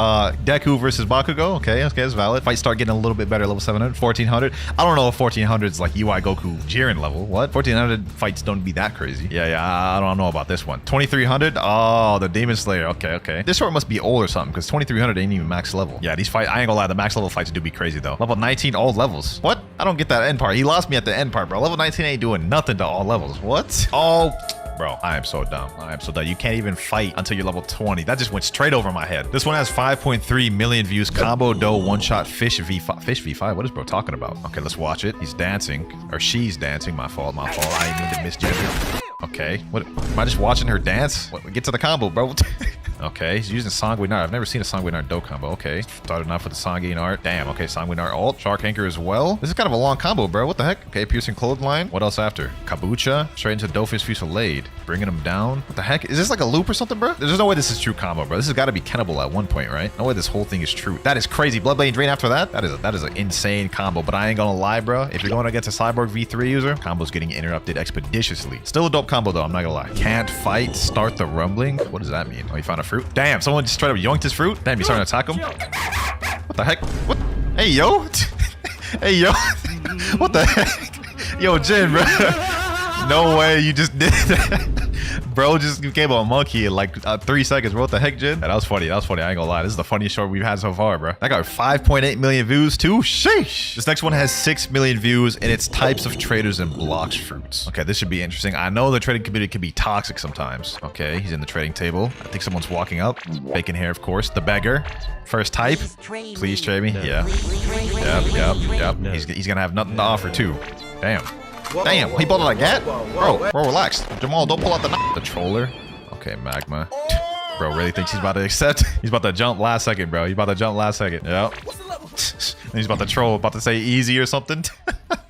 Deku versus Bakugo. Okay, it's valid. Fights start getting a little bit better, level 700. 1400. I don't know if 1400 is like UI Goku Jiren level. What? 1400 fights don't be that crazy. Yeah, I don't know about this one. 2300. Oh, the Demon Slayer. Okay. This short must be old or something because 2300 ain't even max level. Yeah, these fights, I ain't gonna lie, the max level fights do be crazy though. Level 19, all levels. What? I don't get that end part. He lost me at the end part, bro. Level 19 ain't doing nothing to all levels. What? Oh, bro, I am so dumb. You can't even fight until you're level 20. That just went straight over my head. This one has 5.3 million views. Combo dough one-shot fish V5. Fish V5? What is bro talking about? Okay, let's watch it. He's dancing. Or she's dancing. My fault. I ain't mean to misgender. Okay. What? Am I just watching her dance? What? Get to the combo, bro. Okay, he's using sanguine art. I've never seen a sanguine art do combo. Okay, starting off with the sanguine art. Damn, okay, sanguine art ult. Shark anchor as well. This is kind of a long combo, bro. What the heck? Okay, piercing clothesline. What else after? Kabucha. Straight into Dofus Fusillade. Bringing him down. What the heck? Is this like a loop or something, bro? There's no way this is true combo, bro. This has got to be Kennable at one point, right? No way this whole thing is true. That is crazy. Bloodblade Drain after that? That is an insane combo, but I ain't gonna lie, bro. If you're going against a Cyborg V3 user, combo's getting interrupted expeditiously. Still a dope combo, though. I'm not gonna lie. Can't fight. Start the rumbling. What does that mean? Oh, you found a fruit? Damn, someone just straight up yoinked his fruit? Damn, you starting to attack him? What the heck? What? Hey, yo. Hey, yo. What the heck? Yo, Jin, bro. No way you just did that. Bro just became a monkey in like 3 seconds, bro. What the heck, Jin? That was funny. That was funny. I ain't gonna lie. This is the funniest short we've had so far, bro. That got 5.8 million views too. Sheesh. This next one has 6 million views, and it's types of traders and Blox fruits. Okay, this should be interesting. I know the trading community can be toxic sometimes. Okay, he's in the trading table. I think someone's walking up. Bacon hair, of course. The beggar. First type. Please trade me. Yeah. Yep. He's gonna have nothing to offer too. Damn. Damn, he pulled out a gat? Bro, relax. Jamal, don't pull out the troller. Okay, magma. Bro really thinks he's about to accept. He's about to jump last second, bro. He's about to jump last second. Yep. He's about to troll, about to say easy or something.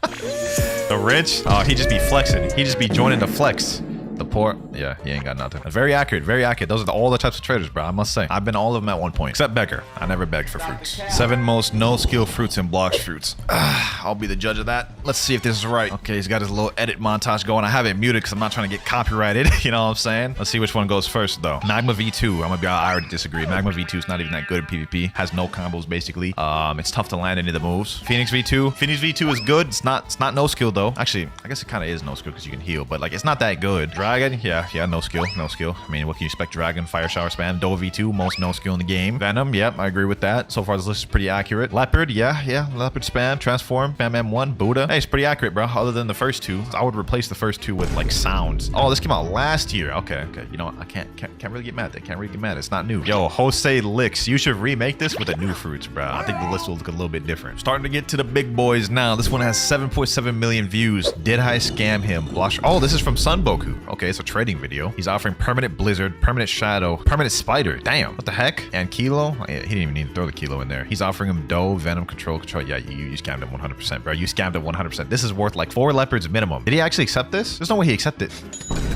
The rich? Oh, he just be flexing. He just be joining the flex. The poor, yeah, he ain't got nothing. Very accurate, very accurate. Those are all the types of traders, bro. I must say, I've been all of them at one point, except beggar. I never begged for fruits. 7 most no-skill fruits and Blox fruits. I'll be the judge of that. Let's see if this is right. Okay, he's got his little edit montage going. I have it muted because I'm not trying to get copyrighted. You know what I'm saying? Let's see which one goes first, though. Magma V2. I already disagree. Magma V2 is not even that good in PvP. Has no combos basically. It's tough to land any of the moves. Phoenix V2. Phoenix V2 is good. It's not no skill though. Actually, I guess it kind of is no skill because you can heal, but like it's not that good. Dragon, yeah, no skill. I mean, what can you expect? Dragon, fire shower spam. Dove V2, most no skill in the game. Venom, yep, I agree with that. So far this list is pretty accurate. Leopard, yeah, leopard spam, transform, Bam Bam 1, Buddha. Hey, it's pretty accurate, bro. Other than the first two, I would replace the first two with like sounds. Oh, this came out last year. Okay. You know what? I can't really get mad. Can't really get mad. It's not new. Yo, Jose Licks, you should remake this with the new fruits, bro. I think the list will look a little bit different. Starting to get to the big boys now. This one has 7.7 million views. Did I scam him? Oh, this is from Sunboku. Okay, it's a trading video. He's offering permanent blizzard, permanent shadow, permanent spider. Damn, what the heck? And kilo? He didn't even need to throw the kilo in there. He's offering him dough, venom, control. Yeah, you scammed him 100%, bro. You scammed him 100%. This is worth like 4 leopards minimum. Did he actually accept this? There's no way he accepted.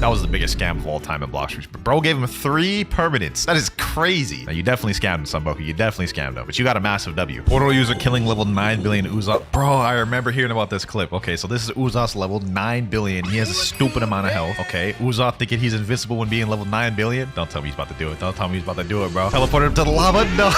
That was the biggest scam of all time in Blox Fruits. Bro gave him 3 permanents. That is crazy. Now, you definitely scammed him, Sunboku. You definitely scammed him, but you got a massive W. Portal user killing level 9 billion uzoth. Bro, I remember hearing about this clip. Okay, so this is uzoth's level 9 billion. He has a stupid amount of health. Okay, uzoth thinking he's invincible when being level 9 billion. Don't tell me he's about to do it. Don't tell me he's about to do it, bro. Teleported him to the lava. No.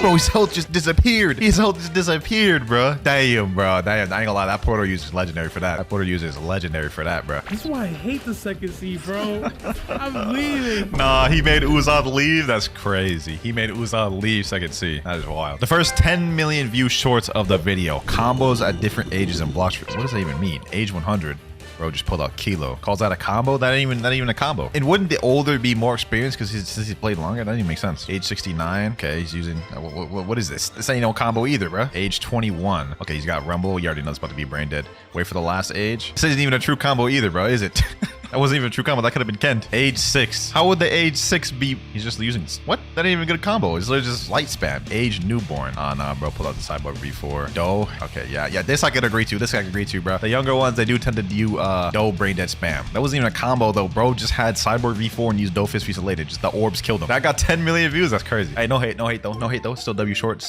Bro, his health just disappeared. His health just disappeared, bro. Damn, bro. Damn, I ain't gonna lie. That portal user is legendary for that. That portal user is legendary for that, bro. This is why I hate the second seed, bro. I'm leaving. Nah, he made uzoth leave. That's crazy. He made uzoth leave second C. That is wild. The first 10 million view shorts of the video. Combos at different ages in Blox Fruits. What does that even mean? Age 100. Bro just pulled out kilo. Calls that a combo? That ain't even a combo. And wouldn't the older be more experienced because since he's played longer? That doesn't even make sense. Age 69. Okay, he's using... what is this? This ain't no combo either, bro. Age 21. Okay, he's got rumble. You already know it's about to be brain dead. Wait for the last age. This isn't even a true combo either, bro, is it? That wasn't even a true combo. That could have been Kent. Age 6. How would the age 6 be? He's just using... What? That ain't even a good combo. It's literally just light spam. Age newborn. Oh, nah, bro. Pull out the Cyborg V4. Doe. Okay, yeah. This I could agree to. This I could agree to, bro. The younger ones, they do tend to do Doe brain dead spam. That wasn't even a combo, though. Bro just had Cyborg V4 and used Doe Fist Fusillade. Just the orbs killed him. That got 10 million views. That's crazy. Hey, no hate though. No hate though. Still W short.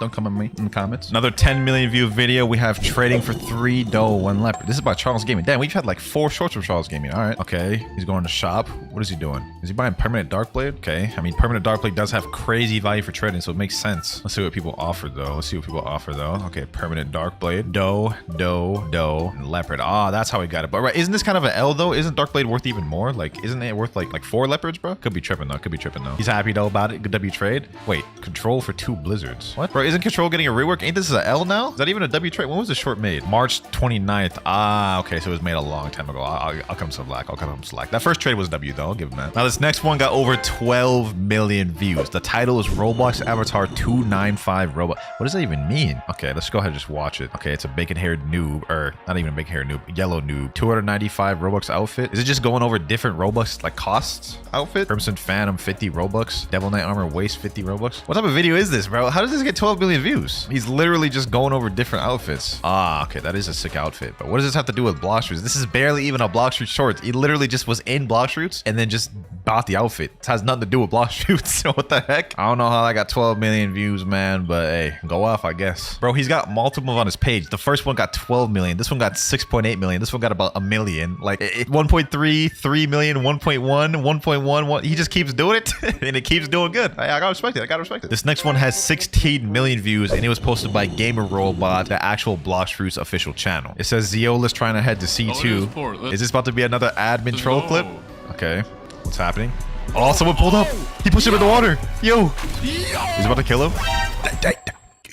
Don't come at me in the comments. Another 10 million view video. We have trading for 3 Doe, 1 leopard. This is by Charles Gaming. Damn, we've had like 4 shorts from Charles Gaming. All right. Okay. He's going to shop. What is he doing? Is he buying permanent dark blade? Okay. I mean, permanent dark blade does have crazy value for trading, so it makes sense. Let's see what people offer though. Okay, permanent dark blade. Doe, and leopard. Ah, that's how he got it. But right, isn't this kind of an L though? Isn't dark blade worth even more? Like, isn't it worth like 4 leopards, bro? Could be tripping though. He's happy though about it. Good W trade. Wait, control for 2 blizzards. What? Bro, isn't control getting a rework? Ain't this an L now? Is that even a W trade? When was the short made? March 29th. Ah, okay, so it was made a long time ago. I'll come some slack. I'll cut him slack. That first trade was W though. I'll give him that. Now this next one got over 12 million views. The title is Roblox Avatar 295 Roblox. What does that even mean? Okay, let's go ahead and just watch it. Okay, it's a bacon-haired noob, or not even a bacon-haired noob, yellow noob. 295 Robux outfit. Is it just going over different Robux like costs outfit? Crimson Phantom 50 Robux. Devil Knight Armor waist 50 Robux. What type of video is this, bro? How does this get 12 million views? He's literally just going over different outfits. Ah, okay, that is a sick outfit. But what does this have to do with Blox Fruits? This is barely even a Blox Fruits shorts. He literally just was in Blox Fruits and then just bought the outfit. It has nothing to do with Blox Fruits. What the heck? I don't know how I got 12 million views, man, but hey, go off, I guess. Bro, he's got multiple on his page. The first one got 12 million. This one got 6.8 million. This one got about a million. Like 1.3, 3 million, 1.1, 1.1. He just keeps doing it and it keeps doing good. I gotta respect it. I gotta respect it. This next one has 16 million views and it was posted by Gamer Robot, the actual Blox Fruits official channel. It says Zeola's trying to head to C2. Is this about to be another admin troll clip? Okay, what's happening? Oh, someone pulled up. He pushed him in the water. Yo, he's about to kill him.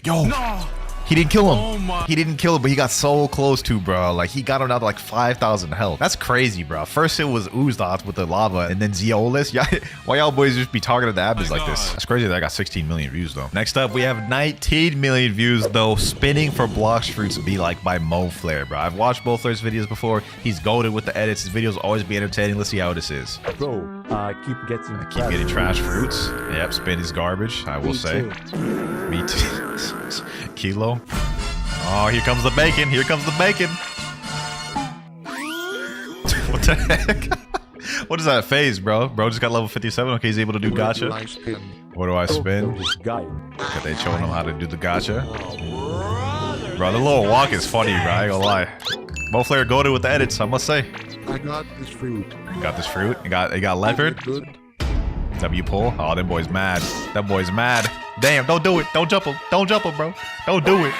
Yo. He didn't kill him. He didn't kill him, but he got so close to, bro. Like, he got him down to like 5,000 health. That's crazy, bro. First, it was uzoth with the lava, and then Zeolus. Yeah, why y'all boys just be targeting the admins like this? That's crazy that I got 16 million views, though. Next up, we have 19 million views, though. Spinning for Blox Fruits Be Like by MoFlare, bro. I've watched MoFlare's videos before. He's goated with the edits. His videos always be entertaining. Let's see how this is. Bro, keep getting trash fruits. Yep, spin is garbage, I will say. Me too. Kilo. Oh, here comes the bacon. Here comes the bacon. What the heck? What is that phase, bro? Bro just got level 57. Okay, he's able to do gotcha. What do I spin? Okay, they showing him how to do the gotcha. Bro, the little walk is funny, bro. I ain't gonna lie. MoFlare goated with the edits, I must say. I got this fruit. You got this fruit? You got leopard? W pull. Oh, them boys mad. That boy's mad. Damn, don't do it. Don't jump him. Don't jump him, bro. Don't do it.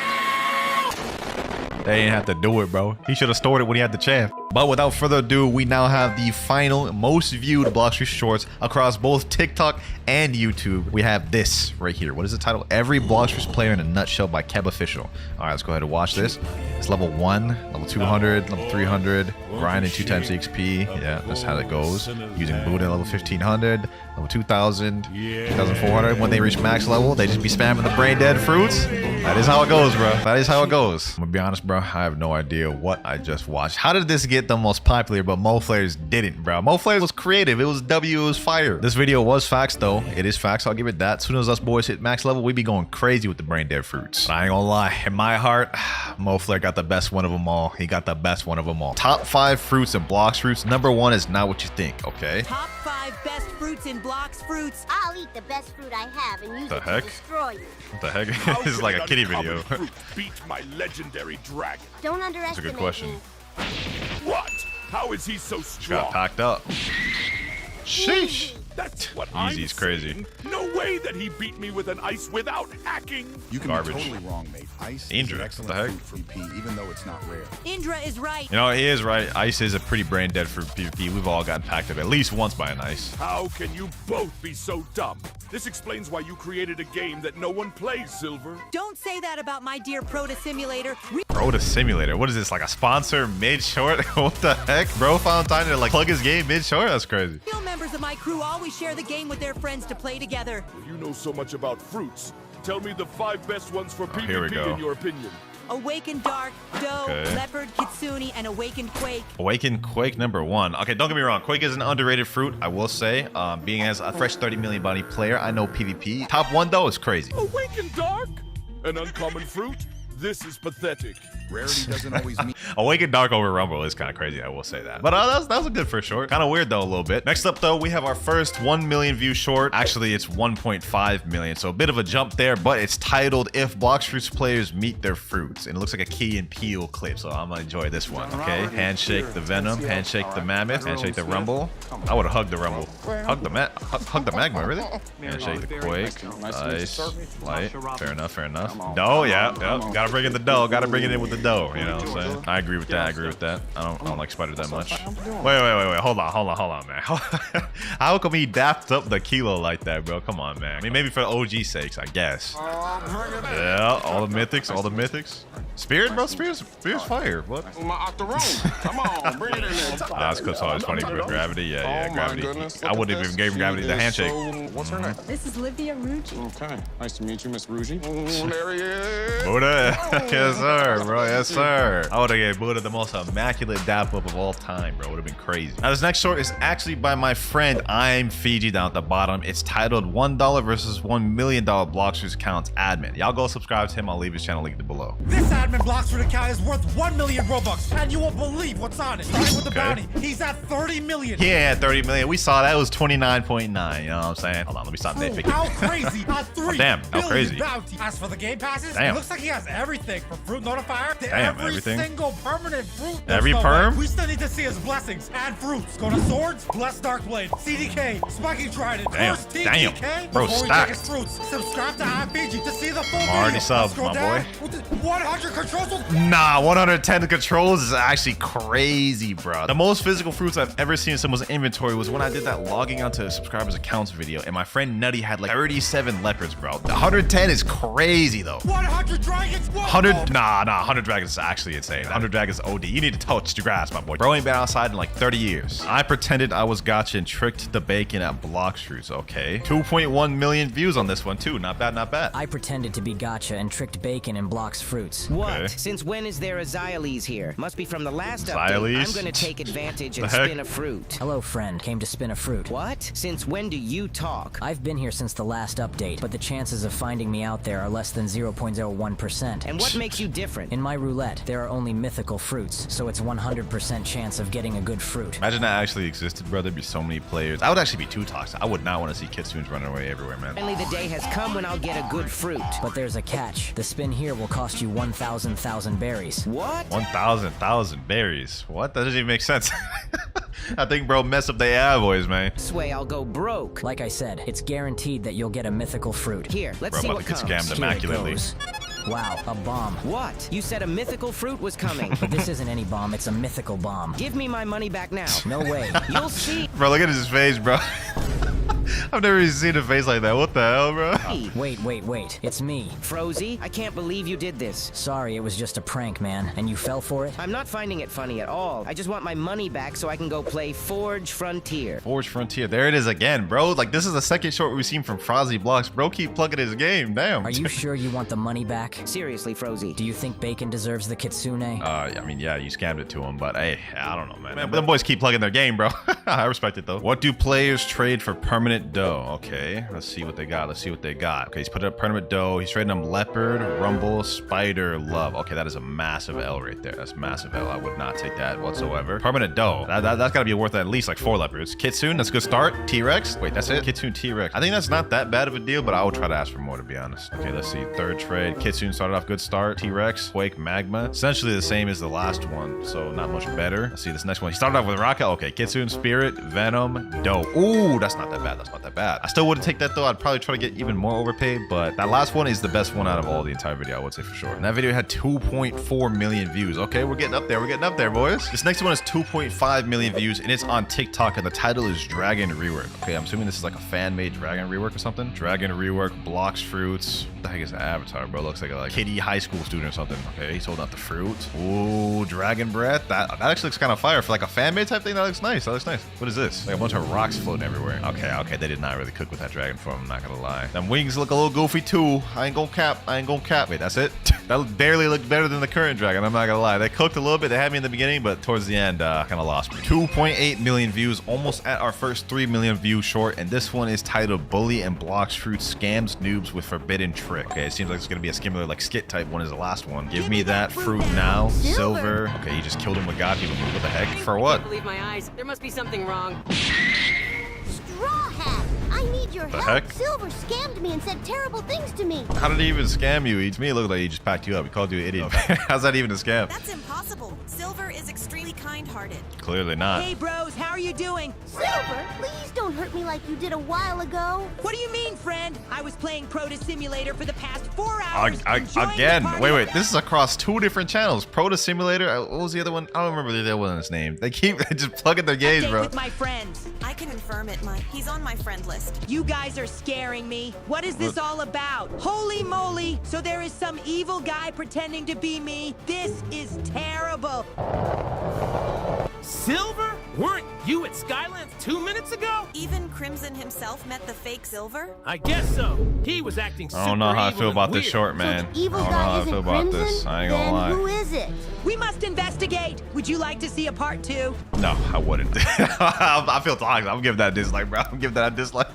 They ain't have to do it, bro. He should have stored it when he had the chance. But without further ado, we now have the final most viewed Blox Fruits shorts across both TikTok and YouTube. We have this right here. What is the title? Every Blox Fruits player in a nutshell by Keb Official. All right, let's go ahead and watch this. It's level 1, level 200, level 300, grinding 2 times XP. Yeah, that's how it goes. Using Buddha level 1500, level 2000, 2400. When they reach max level, they just be spamming the brain dead fruits. That is how it goes, bro. That is how it goes. I'm gonna be honest, bro. I have no idea what I just watched. How did this get the most popular, but MoFlare's didn't, bro? MoFlare was creative. It was W. It was fire. This video was facts, though. It is facts. I'll give it that. As soon as us boys hit max level, we be going crazy with the brain dead fruits. But I ain't gonna lie. In my heart, MoFlare got the best one of them all. He got the best one of them all. Top 5 fruits and Blox Fruits. Number 1 is not what you think, okay? Top 5 best fruits in Blox Fruits. I'll eat the best fruit I have and use it to destroy you. What the heck? This is like a kiddie video. Beat my legendary dragon. Don't underestimate That's a good question. me. What? How is he so strong? Got packed up. Sheesh. That's what Easy's crazy. No way that he beat me with an ice without hacking. You can Garbage. be totally wrong, mate. Ice Indra, is an excellent what the heck? fruit for PvP, even though it's not rare. Indra is right. You know, he is right. Ice is a pretty brain dead for PvP. We've all gotten packed up at least once by an ice. How can you both be so dumb? This explains why you created a game that no one plays, Silver. Don't say that about my dear Proto Simulator. Proto Simulator. What is this, like a sponsor mid-short? What the heck? Bro found time to like plug his game mid-short? That's crazy. Real members of my crew always share the game with their friends to play together. If you know so much about fruits, tell me the 5 best ones for here we go. PvP in your opinion. Awakened Dark, Doe, Okay. Leopard, Kitsune, and Awakened Quake. Awakened Quake number 1. Okay, don't get me wrong. Quake is an underrated fruit, I will say. Being as a fresh 30 million body player, I know PvP. Top 1 though is crazy. Awakened Dark? An uncommon fruit? This is pathetic. Rarity doesn't always mean... Awakened Dark over Rumble is kind of crazy, I will say that. But that was a good for short. Kind of weird though a little bit. Next up though, we have our first 1 million view short. Actually, it's 1.5 million, so a bit of a jump there, but it's titled If Blox Fruits Players Meet Their Fruits. And it looks like a Key and Peele clip, so I'm gonna enjoy this one, okay? Handshake the Venom, handshake the Mammoth, handshake the Rumble. I would have hugged the Rumble. Hug the Magma, really? Handshake the Quake. Ice, light. Fair enough, fair enough. Dough, yeah. Gotta bring in the dough. Gotta bring it in with the dough. You know what I'm saying? I agree with that. I agree with that. I don't like spider that much. Wait. Hold on, man. How come he dapped up the kilo like that, bro? Come on, man. I mean, maybe for the OG sakes, I guess. Yeah, all the mythics. Spirit, bro. Spirit's fire. What? Come on, bring it in there. That's because it's funny with gravity. Yeah, gravity. I wouldn't even give gravity the handshake. What's her name? This is Livia Ruggi. Okay, nice to meet you, Miss Ruggi. There he is. Buddha. Yes, sir, bro. Yes, sir. I would have gave Buddha the most immaculate dap up of all time, bro. Would have been crazy. Now, this next short is actually by my friend I'm Fiji down at the bottom. It's titled $1 versus $1 million Blox accounts admin. Y'all go subscribe to him. I'll leave his channel link below. This admin Blox account is worth 1 million Robux, and you won't believe what's on it. Starting with the bounty, he's at 30 million. Yeah, 30 million. We saw that. It was 29.9. You know what I'm saying? Hold on, let me stop nitpicking. How crazy! At 3 damn, how crazy. Bounty. As for the game passes, damn. it looks like he has everything from fruit notifier to everything. Single permanent fruit. Every perm? We still need to see his blessings and fruits. Go to swords, blessed dark blade, CDK, spiking trident, first TDK. Bro, Before we stacked. check his fruits, subscribe to IFBG to see the full video. Already subbed, Scroll my down. boy. With the 100 controls. Nah, 110 controls is actually crazy, bro. The most physical fruits I've ever seen in someone's inventory was when I did that logging onto subscribers' accounts video, and my friend Nutty had like 37 leopards, bro. 110 is crazy, though. 100 dragons. 100 100 dragons is actually insane. 100 dragons OD. You need to touch the grass, my boy. Bro ain't been outside in like 30 years. I pretended I was gotcha and tricked the bacon at Blox fruits. Okay. 2.1 million views on this one too. Not bad, not bad. I pretended to be gotcha and tricked bacon in Blox fruits. What? Okay. Since when is there a Xyles here? Must be from the last update. I'm gonna take advantage and spin a fruit. Hello, friend. Came to spin a fruit. What? Since when do you talk? I've been here since the last update, but the chances of finding me out there are less than 0.01%. And what makes you different? In my roulette, there are only mythical fruits, so it's 100% chance of getting a good fruit. Imagine that actually existed, bro. There'd be so many players. I would actually be too toxic. I would not want to see kitsunes running away everywhere, man. Finally, the day has come when I'll get a good fruit. But there's a catch. The spin here will cost you 1,000 berries. What? 1,000 berries. What? That doesn't even make sense. I think bro messed up the AI voice, man. This way I'll go broke. Like I said, it's guaranteed that you'll get a mythical fruit. Here, let's see what comes. Bro, I'm about to get scammed immaculately. Wow, a bomb. What? You said a mythical fruit was coming. But this isn't any bomb, it's a mythical bomb. Give me my money back now. No way. You'll see. Bro, look at his face, bro. I've never even seen a face like that. What the hell, bro? Wait. It's me. Frozy, I can't believe you did this. Sorry, it was just a prank, man. And you fell for it? I'm not finding it funny at all. I just want my money back so I can go play Forge Frontier. Forge Frontier. There it is again, bro. Like, this is the second short we've seen from Frozzy Blox. Bro, keep plugging his game. Damn. Are you sure you want the money back? Seriously, Frozy. Do you think Bacon deserves the kitsune? I mean, yeah, you scammed it to him, but hey, I don't know, man. But them boys keep plugging their game, bro. I respect it, though. What do players trade for permanent dough? Okay, let's see what they got. Okay, he's put up permanent dough. He's trading them leopard, rumble, spider, love. Okay, that is a massive L right there. That's massive L. I would not take that whatsoever. Permanent dough. That's got to be worth at least like 4 leopards. Kitsune, that's a good start. T-Rex. Wait, that's it? Kitsune, T-Rex. I think that's not that bad of a deal, but I would try to ask for more, to be honest. Okay, let's see. Third trade. Kitsune started off good start. T-Rex, Quake, Magma. Essentially the same as the last one, so not much better. Let's see this next one. He started off with Rocket. Okay, Kitsune, Spirit, Venom, dough. Ooh, that's not that bad. That's not that bad. I still wouldn't take that though. I'd probably try to get even more overpaid, but that last one is the best one out of all the entire video, I would say for sure. And that video had 2.4 million views. Okay, we're getting up there. We're getting up there, boys. This next one is 2.5 million views, and it's on TikTok, and the title is Dragon Rework. Okay, I'm assuming this is like a fan-made Dragon Rework or something. Dragon Rework, Blox fruits. What the heck is the avatar, bro? Looks like a kitty high school student or something. Okay, he's holding out the fruit. Ooh, Dragon Breath. That actually looks kind of fire. For like a fan-made type thing, that looks nice. That looks nice. What is this? Like a bunch of rocks floating everywhere. Okay, they did not really cook with that dragon form, I'm not gonna lie. Them wings look a little goofy too. I ain't gonna cap. Wait, that's it? That barely looked better than the current dragon, I'm not gonna lie. They cooked a little bit. They had me in the beginning, but towards the end, kind of lost me. 2.8 million views, almost at our first 3 million view short, and this one is titled Bully and Blox Fruit Scams Noobs with Forbidden Trick. Okay, it seems like it's gonna be a similar like skit type one as the last one. Give me that fruit now. Silver. Okay, you just killed him with God. What the heck? For what? I can't believe my eyes. There must be something wrong. Straw Hat, I need your help. Heck? Silver scammed me and said terrible things to me. How did he even scam you? To me, it looked like he just packed you up. He called you an idiot. How's that even a scam? That's impossible. Silver is extremely kind-hearted. Clearly not. Hey, bros, how are you doing? Silver, please don't hurt me like you did a while ago. What do you mean, friend? I was playing Proto Simulator for the past 4 hours. Again, wait. This is across 2 different channels. Proto Simulator. What was the other one? I don't remember the other one's name. They keep just plugging their games, bro. With my friends. I can confirm it, Mike. He's on my friend list. You guys are scaring me. What is this all about? Holy moly! So there is some evil guy pretending to be me. This is terrible. Silver? Weren't you at Skylands 2 minutes ago? Even Crimson himself met the fake Silver? I guess so. He was acting super I don't know how I evil feel about and this weird. short, man. So the evil I don't know guy how I isn't feel about Crimson? this. I ain't gonna Then lie. who is it? We must investigate. Would you like to see a part 2? No, I wouldn't. I feel toxic. I'm giving that a dislike, bro. I'm giving that a dislike.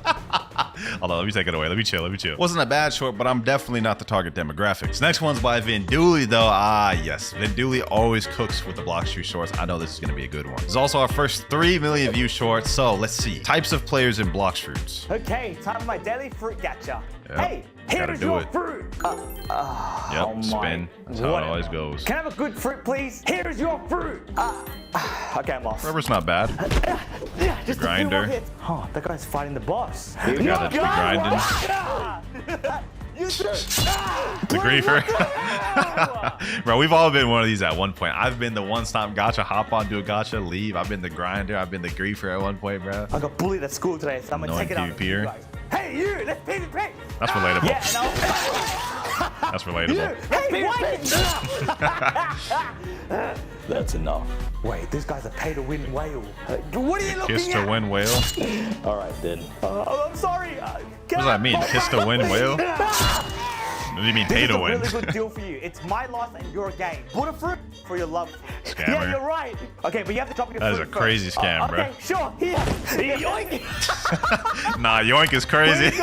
Hold on, let me take it away. Let me chill. Wasn't a bad short, but I'm definitely not the target demographic. This next one's by Vinduli, though. Ah, yes. Vinduli always cooks with the Blox Fruit shorts. I know this is going to be a good one. This is also our first 3 million view short. So let's see. Types of players in Blox Fruits. Okay, time for my daily fruit gacha. Yep. Hey, here's your fruit. Yep, spin. That's how it always goes. Can I have a good fruit, please? Here's your fruit. Okay, I'm off. Rubber's not bad. Just Grinder. Oh, that guy's fighting the boss. The guy that's grinding. The griefer. Bro, we've all been one of these at one point. I've been the one-stop gacha, hop on, do a gacha, leave. I've been the grinder. I've been the griefer at one point, bro. I got bullied at school today, so I'm gonna take it out. Hey, you! Let's PvP! That's relatable. Yeah, no. That's relatable. Hey, that's enough. Wait, this guy's a pay-to-win whale. What are you looking at? Kiss to win whale? All right, then. I'm sorry. What does that mean? Kiss to win whale? What do you mean pay to win? This is a really good deal for you. It's my loss and your gain. Put a fruit for your love. Scammer. Yeah, you're right. Okay, but you have to drop your fruit. That is a crazy scam, bro. Okay, sure. Here. Yoink. Nah, yoink is crazy.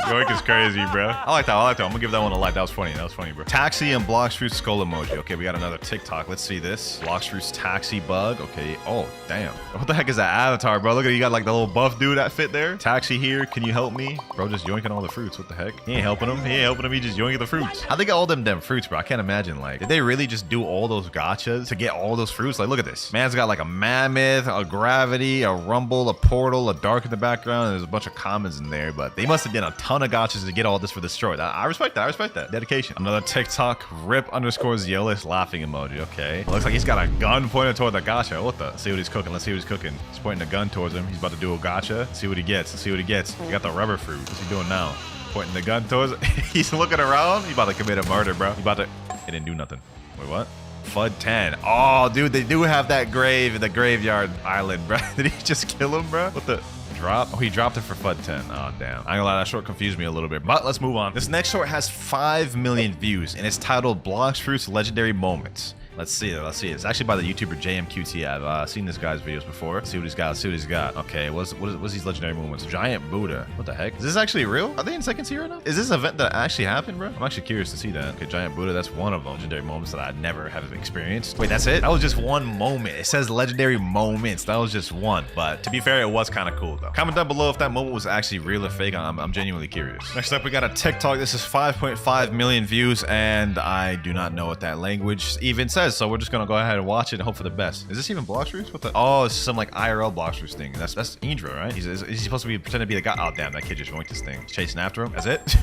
Yoink is crazy, bro. I like that. I'm gonna give that one a like. That was funny, bro. Taxi and Blox Fruit skull emoji. Okay, we got another TikTok. Let's see this. Blox Fruit's taxi bug. Okay. Oh, damn. What the heck is that avatar, bro? Look at you got like the little buff dude that fit there. Taxi here. Can you help me? Bro, just yoinking all the fruits. What the heck? He ain't helping him. He just yoinking the fruits. How they got all them fruits, bro? I can't imagine. Like, did they really just do all those gachas to get all those fruits? Like, look at this. Man's got like a mammoth, a gravity, a rumble, a portal, a dark in the background, and there's a bunch of commons in there, but they must have done a ton of gachas to get all this for this short. I respect that. I respect that. Dedication. Another TikTok, rip_Zealous laughing emoji. Okay. Looks like he's got a gun pointed toward the gacha. What the? Let's see what he's cooking. Let's see what he's cooking. He's pointing a gun towards him. He's about to do a gacha. Let's see what he gets. Let's see what he gets. He got the rubber fruit. What's he doing now? Pointing the gun towards it. He's looking around. He's about to commit a murder, bro. He didn't do nothing. Wait, what? FUD 10. Oh, dude, they do have that grave in the graveyard island, bro. Did he just kill him, bro? What the? Drop? Oh, he dropped it for FUD 10. Oh, damn. I ain't gonna lie, that short confused me a little bit, but let's move on. This next short has 5 million views, and it's titled Blox Fruit's Legendary Moments. Let's see it. It's actually by the YouTuber JMQT. I've seen this guy's videos before. Let's see what he's got. Okay, what's these legendary moments? Giant Buddha. What the heck? Is this actually real? Are they in second tier right now? Is this event that actually happened, bro? I'm actually curious to see that. Okay, Giant Buddha, that's one of them. Legendary moments that I never have experienced. Wait, that's it? That was just one moment. It says legendary moments. That was just one. But to be fair, it was kind of cool though. Comment down below if that moment was actually real or fake. I'm genuinely curious. Next up, we got a TikTok. This is 5.5 million views, and I do not know what that language even says, so we're just gonna go ahead and watch it and hope for the best. Is this even Blox Fruits? What the? Oh, it's some like IRL Blox Fruits thing. That's Indra, right? Is he supposed to be pretending to be the guy? Oh, damn, that kid just yoinked this thing. He's chasing after him. That's it?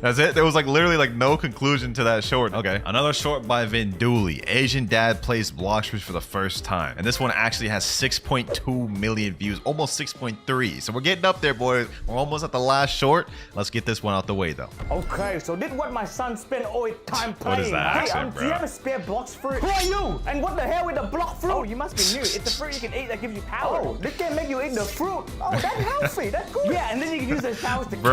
That's it? There was like literally like no conclusion to that short. Okay. Another short by Vinduli. Asian dad plays Blox Fruits for the first time. And this one actually has 6.2 million views, almost 6.3. So we're getting up there, boys. We're almost at the last short. Let's get this one out the way, though. Okay, so this is what my son spent all his time playing. What is that accent, bro? Do you have a spare Blox Fruit? Who are you? And what the hell with the Blox Fruit? Oh, you must be new. It's a fruit you can eat that gives you power. Oh, this can make you eat the fruit. Oh, that's healthy. That's good. Yeah, and then you can use those powers to kill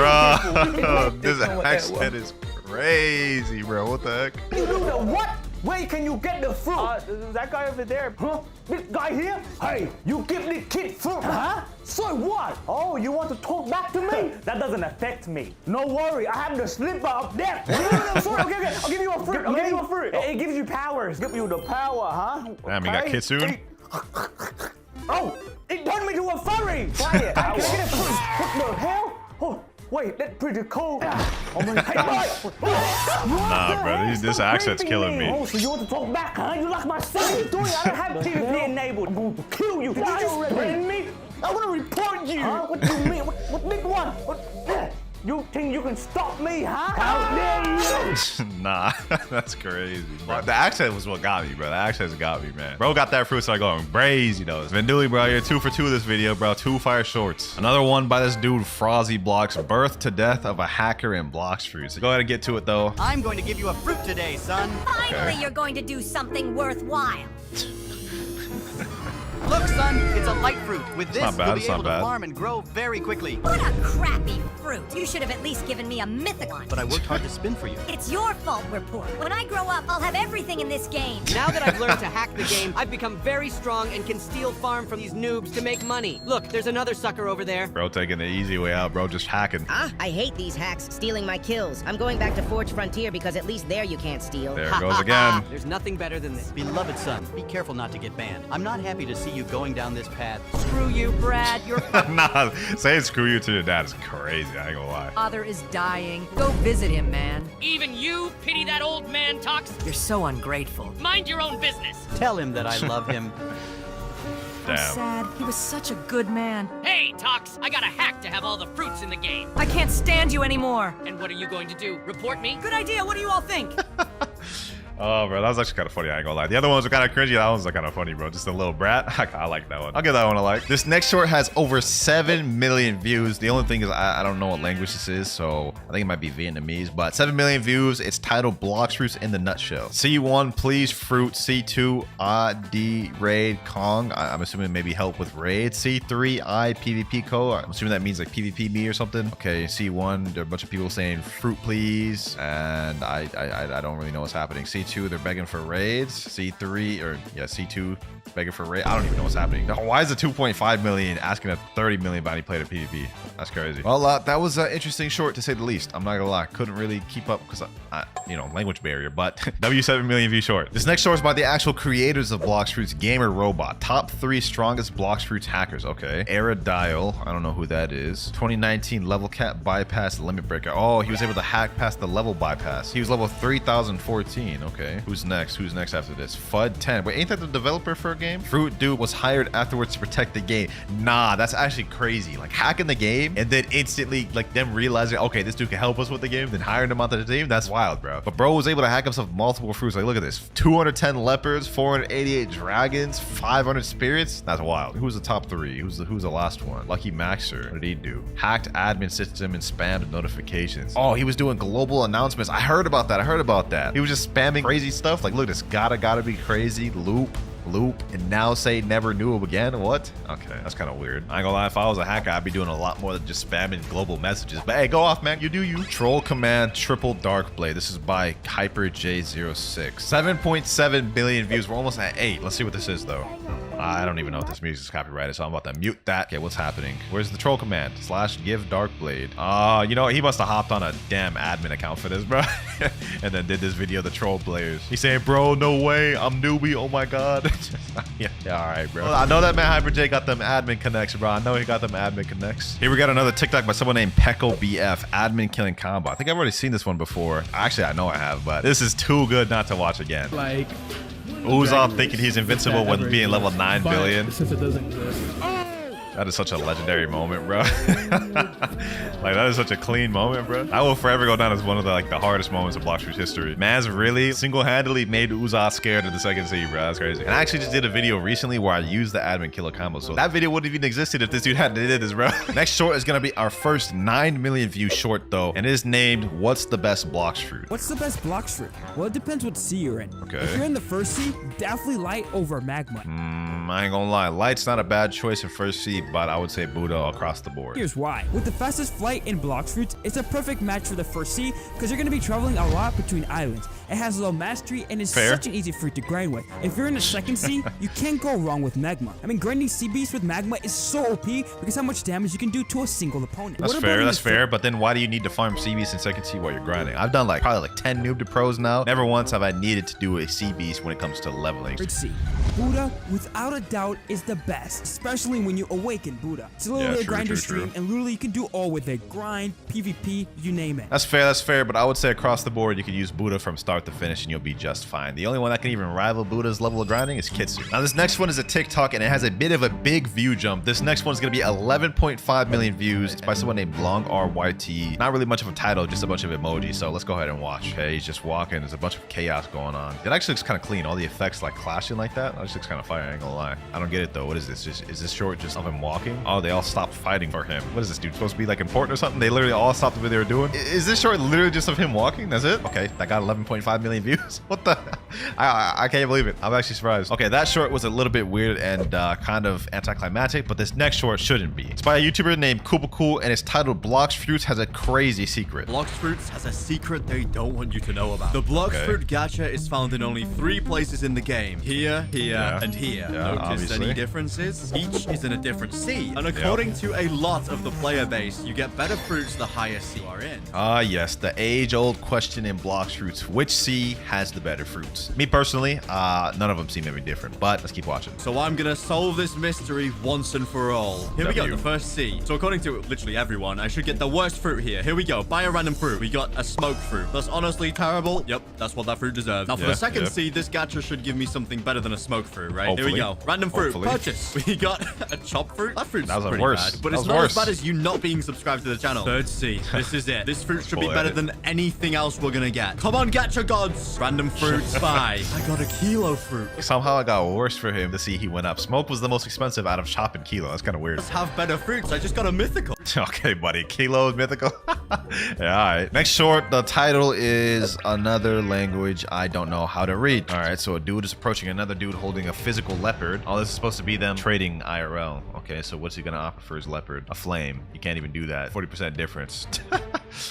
people. Bro, this accent is crazy, bro. What the heck? You do the what? Where can you get the fruit? That guy over there. Huh? This guy here? Hey, you give this kid fruit, huh? So what? Oh, you want to talk back to me? That doesn't affect me. No worry, I have the slipper up there. Okay, I'll give you a fruit. I'll give you a fruit. It gives you powers. Give you the power, huh? Damn, you got Kitsune? Oh, it turned me to a furry. Try it. Can I get a fruit? What the hell? Oh. Wait, that's pretty cool. Oh my God. Nah, bro, this accent's killing me. Oh, so you want to talk back, huh? You like my son? I don't have PvP enabled. I'm going to kill you. Did you just threaten me? I want to report you. Huh? What do you mean? What big one? You think you can stop me, huh? How dare you? Nah, that's crazy, bro. The accent was what got me, bro. The accent got me, man. Bro got that fruit, started going crazy, though. Venduli, bro, you're 2 for 2 this video, bro. 2 fire shorts. Another one by this dude, Frozzy Blox. Birth to death of a hacker in Blox fruits. Go ahead and get to it, though. I'm going to give you a fruit today, son. Finally, you're going to do something worthwhile. Look, son, it's a light fruit. With this, not bad, you'll be it's not able to bad. farm and grow very quickly. What a crappy fruit. You should have at least given me a mythic one. But I worked hard to spin for you. It's your fault we're poor. When I grow up, I'll have everything in this game. Now that I've learned to hack the game, I've become very strong and can steal farm from these noobs to make money. Look, there's another sucker over there. Bro taking the easy way out, bro. Just hacking. I hate these hacks stealing my kills. I'm going back to Forge Frontier because at least there you can't steal. There it goes again. There's nothing better than this. Beloved son, be careful not to get banned. I'm not happy to see you going down this path. Screw you, Brad. Your Nah, saying screw you to your dad is crazy. I ain't gonna lie. Father is dying. Go visit him, man. Even you pity that old man, Tox? You're so ungrateful. Mind your own business. Tell him that I love him. How Damn. sad. He was such a good man. Hey, Tox, I got a hack to have all the fruits in the game. I can't stand you anymore. And what are you going to do? Report me? Good idea. What do you all think? Oh, bro, that was actually kind of funny. I ain't gonna lie. The other ones were kind of cringy. That one's kind of funny, bro. Just a little brat. I like that one. I'll give that one a like. This next short has over 7 million views. The only thing is I don't know what language this is, so I think it might be Vietnamese, but 7 million views. It's titled Blox Fruits in the Nutshell. C1, please fruit. C2, D raid Kong. I'm assuming maybe help with raid. C3, I PvP co. I'm assuming that means like PvP me or something. Okay, C1, there are a bunch of people saying fruit please, and I don't really know what's happening. C2, they're begging for raids. C3, or yeah, C2 begging for raid. I don't even know what's happening. Why is the 2.5 million asking a 30 million bounty player to PvP? That's crazy. Well, that was an interesting short to say the least. I'm not gonna lie. Couldn't really keep up because you know, language barrier, but W7 million view short. This next short is by the actual creators of Blox Fruits, Gamer Robot. Top 3 strongest Blox Fruits hackers. Okay. Aerodile. I don't know who that is. 2019 level cap bypass limit breaker. Oh, he was able to hack past the level bypass. He was level 3014. Okay. Who's next? Who's next after this? FUD10. Wait, ain't that the developer for a game? Fruit Dude was hired afterwards to protect the game. Nah, that's actually crazy. Like hacking the game and then instantly like them realizing, okay, this dude can help us with the game, then hiring him onto the team. That's wild, bro. But bro was able to hack himself multiple fruits. Like, look at this. 210 leopards, 488 dragons, 500 spirits. That's wild. Who's the top 3? Who's the last one? Lucky Maxer. What did he do? Hacked admin system and spammed notifications. Oh, he was doing global announcements. I heard about that. He was just spamming crazy stuff. Like, look, this gotta be crazy. Loop, and now say never knew him again. What? Okay, that's kind of weird. I ain't gonna lie, if I was a hacker, I'd be doing a lot more than just spamming global messages. But hey, go off, man. You do you. Troll Command Triple Dark Blade. This is by HyperJ06. 7.7 billion views. We're almost at 8. Let's see what this is, though. I don't even know if this music is copyrighted, so I'm about to mute that. Okay, what's happening? Where's the troll command? /give Darkblade. You know, he must have hopped on a damn admin account for this, bro. And then did this video, the troll players. He's saying, bro, no way. I'm newbie. Oh my God. yeah, all right, bro. Well, I know that man HyperJ got them admin connects, bro. I know he got them admin connects. Here we got another TikTok by someone named PeccoBF, admin killing combo. I think I've already seen this one before. Actually, I know I have, but this is too good not to watch again. Like, Uzoth thinking he's invincible when being level 9 billion. Since it doesn't exist. That is such a legendary moment, bro. Like, that is such a clean moment, bro. I will forever go down as one of the hardest moments of Blox Fruits history. Maz really single-handedly made Uzoth scared of the second C, bro. That's crazy. And I actually just did a video recently where I used the admin killer combo. So that video wouldn't have even existed if this dude hadn't did this, bro. Next short is gonna be our first 9 million view short, though, and it is named "What's the Best Blox Fruit?" What's the best Blox Fruit? Well, it depends what sea you're in. Okay. If you're in the first sea, definitely light over magma. I ain't gonna lie, light's not a bad choice in first sea, but I would say Buddha across the board. Here's why. With the fastest flight in Blox Fruits, it's a perfect match for the first sea because you're going to be traveling a lot between islands. It has low mastery and is such an easy fruit to grind with. If you're in the second sea, you can't go wrong with magma. I mean, grinding sea beasts with magma is so OP because how much damage you can do to a single opponent. That's fair, but then why do you need to farm sea beasts in second sea while you're grinding? I've done probably 10 noob to pros now. Never once have I needed to do a sea beast when it comes to leveling. Third sea. Buddha, without a doubt, is the best, especially when you awaken Buddha. It's literally a grinder stream, and literally you can do all with it. Grind, PvP, you name it. That's fair, but I would say across the board you could use Buddha from start start to finish and you'll be just fine. The only one that can even rival Buddha's level of grinding is Kitsu. Now this next one is a TikTok and it has a bit of a big view jump. This next one is going to be 11.5 million views. It's by someone named LongRYT. Not really much of a title, just a bunch of emojis. So let's go ahead and watch. Okay, he's just walking. There's a bunch of chaos going on. It actually looks kind of clean. All the effects like clashing like that. That just looks kind of fire, I ain't gonna lie. I don't get it though. What is this? Is this short just of him walking? Oh, they all stopped fighting for him. What is this dude supposed to be like important or something? They literally all stopped what they were doing. Is this short literally just of him walking? That's it? Okay, that got 11.5 million views. What the? I can't believe it. I'm actually surprised. Okay, that short was a little bit weird and kind of anticlimactic, but this next short shouldn't be. It's by a YouTuber named Cool and it's titled Blox Fruits has a crazy secret. Blox Fruits has a secret they don't want you to know about. The Blox Fruit gacha is found in only 3 places in the game. Here, and here. Notice obviously. Any differences? Each is in a different sea. And according to a lot of the player base, you get better fruits the higher sea you are in. Ah, yes, the age-old question in Blox Fruits. Which sea has the better fruits? Me personally, none of them seem any different, but let's keep watching. So I'm gonna solve this mystery once and for all. Here we go, the first sea. So according to literally everyone, I should get the worst fruit here. Here we go, buy a random fruit. We got a smoke fruit. That's honestly terrible. Yep, that's what that fruit deserves. Now for the second sea, this gacha should give me something better than a smoke fruit, right? Hopefully. Here we go, random fruit, purchase. We got a chop fruit. That fruit's pretty worse. bad, but it's not as bad as you not being subscribed to the channel. Third sea, this is it. This fruit should be better than anything else we're gonna get. Come on, gacha gods. Random fruit, buy. I got a kilo fruit. Somehow it got worse for him to see he went up. Smoke was the most expensive out of chop and kilo. That's kind of weird. Let's have better fruits. I just got a mythical. Okay, buddy. Kilo is mythical. Yeah, all right. Next short, the title is another language I don't know how to read. All right, so a dude is approaching another dude holding a physical leopard. Oh, this is supposed to be them trading IRL. Okay, so what's he gonna offer for his leopard? A flame. You can't even do that. 40% difference.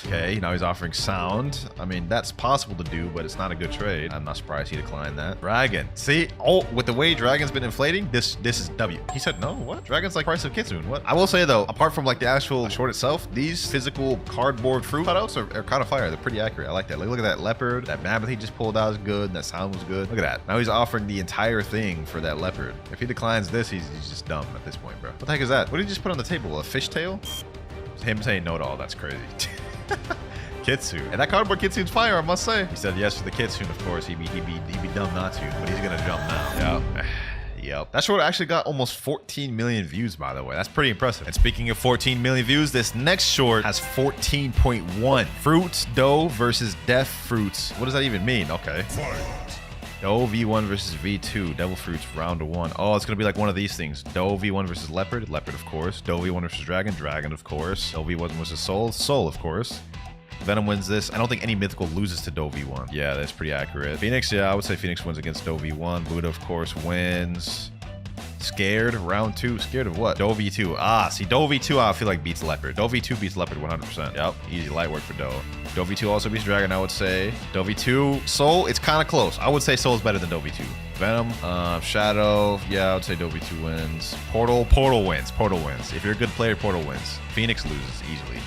Okay, now he's offering sound. I mean, that's possible to do, but it's not a good trade. I'm not surprised he declined that. Dragon. See? Oh, with the way Dragon's been inflating, this is W. He said no? What? Dragon's like price of Kitsune. What? I will say though, apart from like the actual short itself, these physical cardboard fruit cutouts are kind of fire. They're pretty accurate. I like that. Look at that leopard. That mammoth he just pulled out is good. That sound was good. Look at that. Now he's offering the entire thing for that leopard. If he declines this, he's just dumb at this point, bro. What the heck is that? What did he just put on the table? A fishtail? Him saying no to all. That's crazy. Kitsune. And that cardboard Kitsune's fire, I must say. He said yes to the Kitsune, of course. He'd be dumb not to, but he's gonna jump now. Yep. Yep. That short actually got almost 14 million views, by the way. That's pretty impressive. And speaking of 14 million views, this next short has 14.1. Fruits, dough versus deaf fruits. What does that even mean? Okay. Dough V1 versus V2. Devil fruits round 1. Oh, it's gonna be like one of these things. Dough V1 versus leopard. Leopard, of course. Dough V1 versus dragon. Dragon, of course. Dough V1 versus soul. Soul, of course. Venom wins this. I don't think any mythical loses to Dough V1. Yeah, that's pretty accurate. Phoenix, yeah, I would say Phoenix wins against Dough V1. Buddha, of course, wins. Scared, round 2. Scared of what? Dough V2. Ah, see, Dough V2, I feel like beats Leopard. Dough V2 beats Leopard 100%. Yep, easy, light work for Dough. Dough V2 also beats Dragon, I would say. Dough V2, Soul, it's kind of close. I would say Soul is better than Dough V2. Venom, Shadow, yeah, I would say Dough V2 wins. Portal wins. Portal wins. If you're a good player, Portal wins. Phoenix loses easily.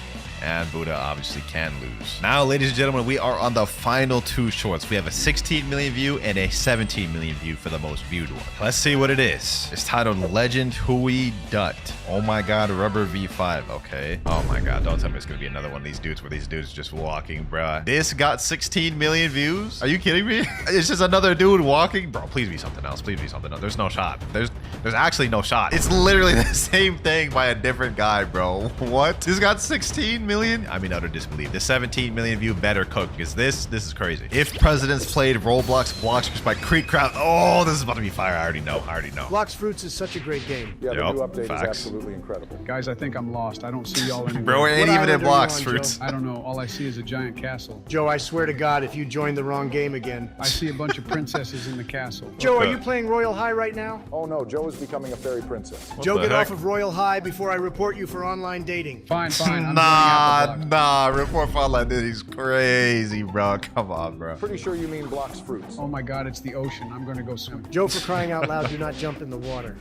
And Buddha obviously can lose. Now, ladies and gentlemen, we are on the final 2 shorts. We have a 16 million view and a 17 million view for the most viewed one. Let's see what it is. It's titled Legend Hui Dut. Oh my god, Rubber V5. Okay. Oh my god, don't tell me it's gonna be another one of these dudes where these dudes just walking, bruh. This got 16 million views? Are you kidding me? It's just another dude walking? Bro, please be something else. Please be something else. There's no shot. There's actually no shot. It's literally the same thing by a different guy, bro. What? This got 16 million? I mean, utter disbelief. The 17 million view better cook because this is crazy. If Presidents played Roblox, Blox Fruits by Creek Crowd. Oh, this is about to be fire. I already know. Blox Fruits is such a great game. Yeah, the new update is absolutely incredible. Guys, I think I'm lost. I don't see y'all anymore. Bro, it ain't even in Blox Fruits. I don't know. All I see is a giant castle. Joe, I swear to God, if you joined the wrong game again. I see a bunch of princesses in the castle. Joe, are you playing Royal High right now? Oh no, Joe is becoming a fairy princess. Joe, get off of Royal High before I report you for online dating. Fine. Nah, report file like this. He's crazy, bro. Come on, bro. Pretty sure you mean Blox Fruits. Oh my god, it's the ocean. I'm gonna go swim. Joe, for crying out loud, do not jump in the water.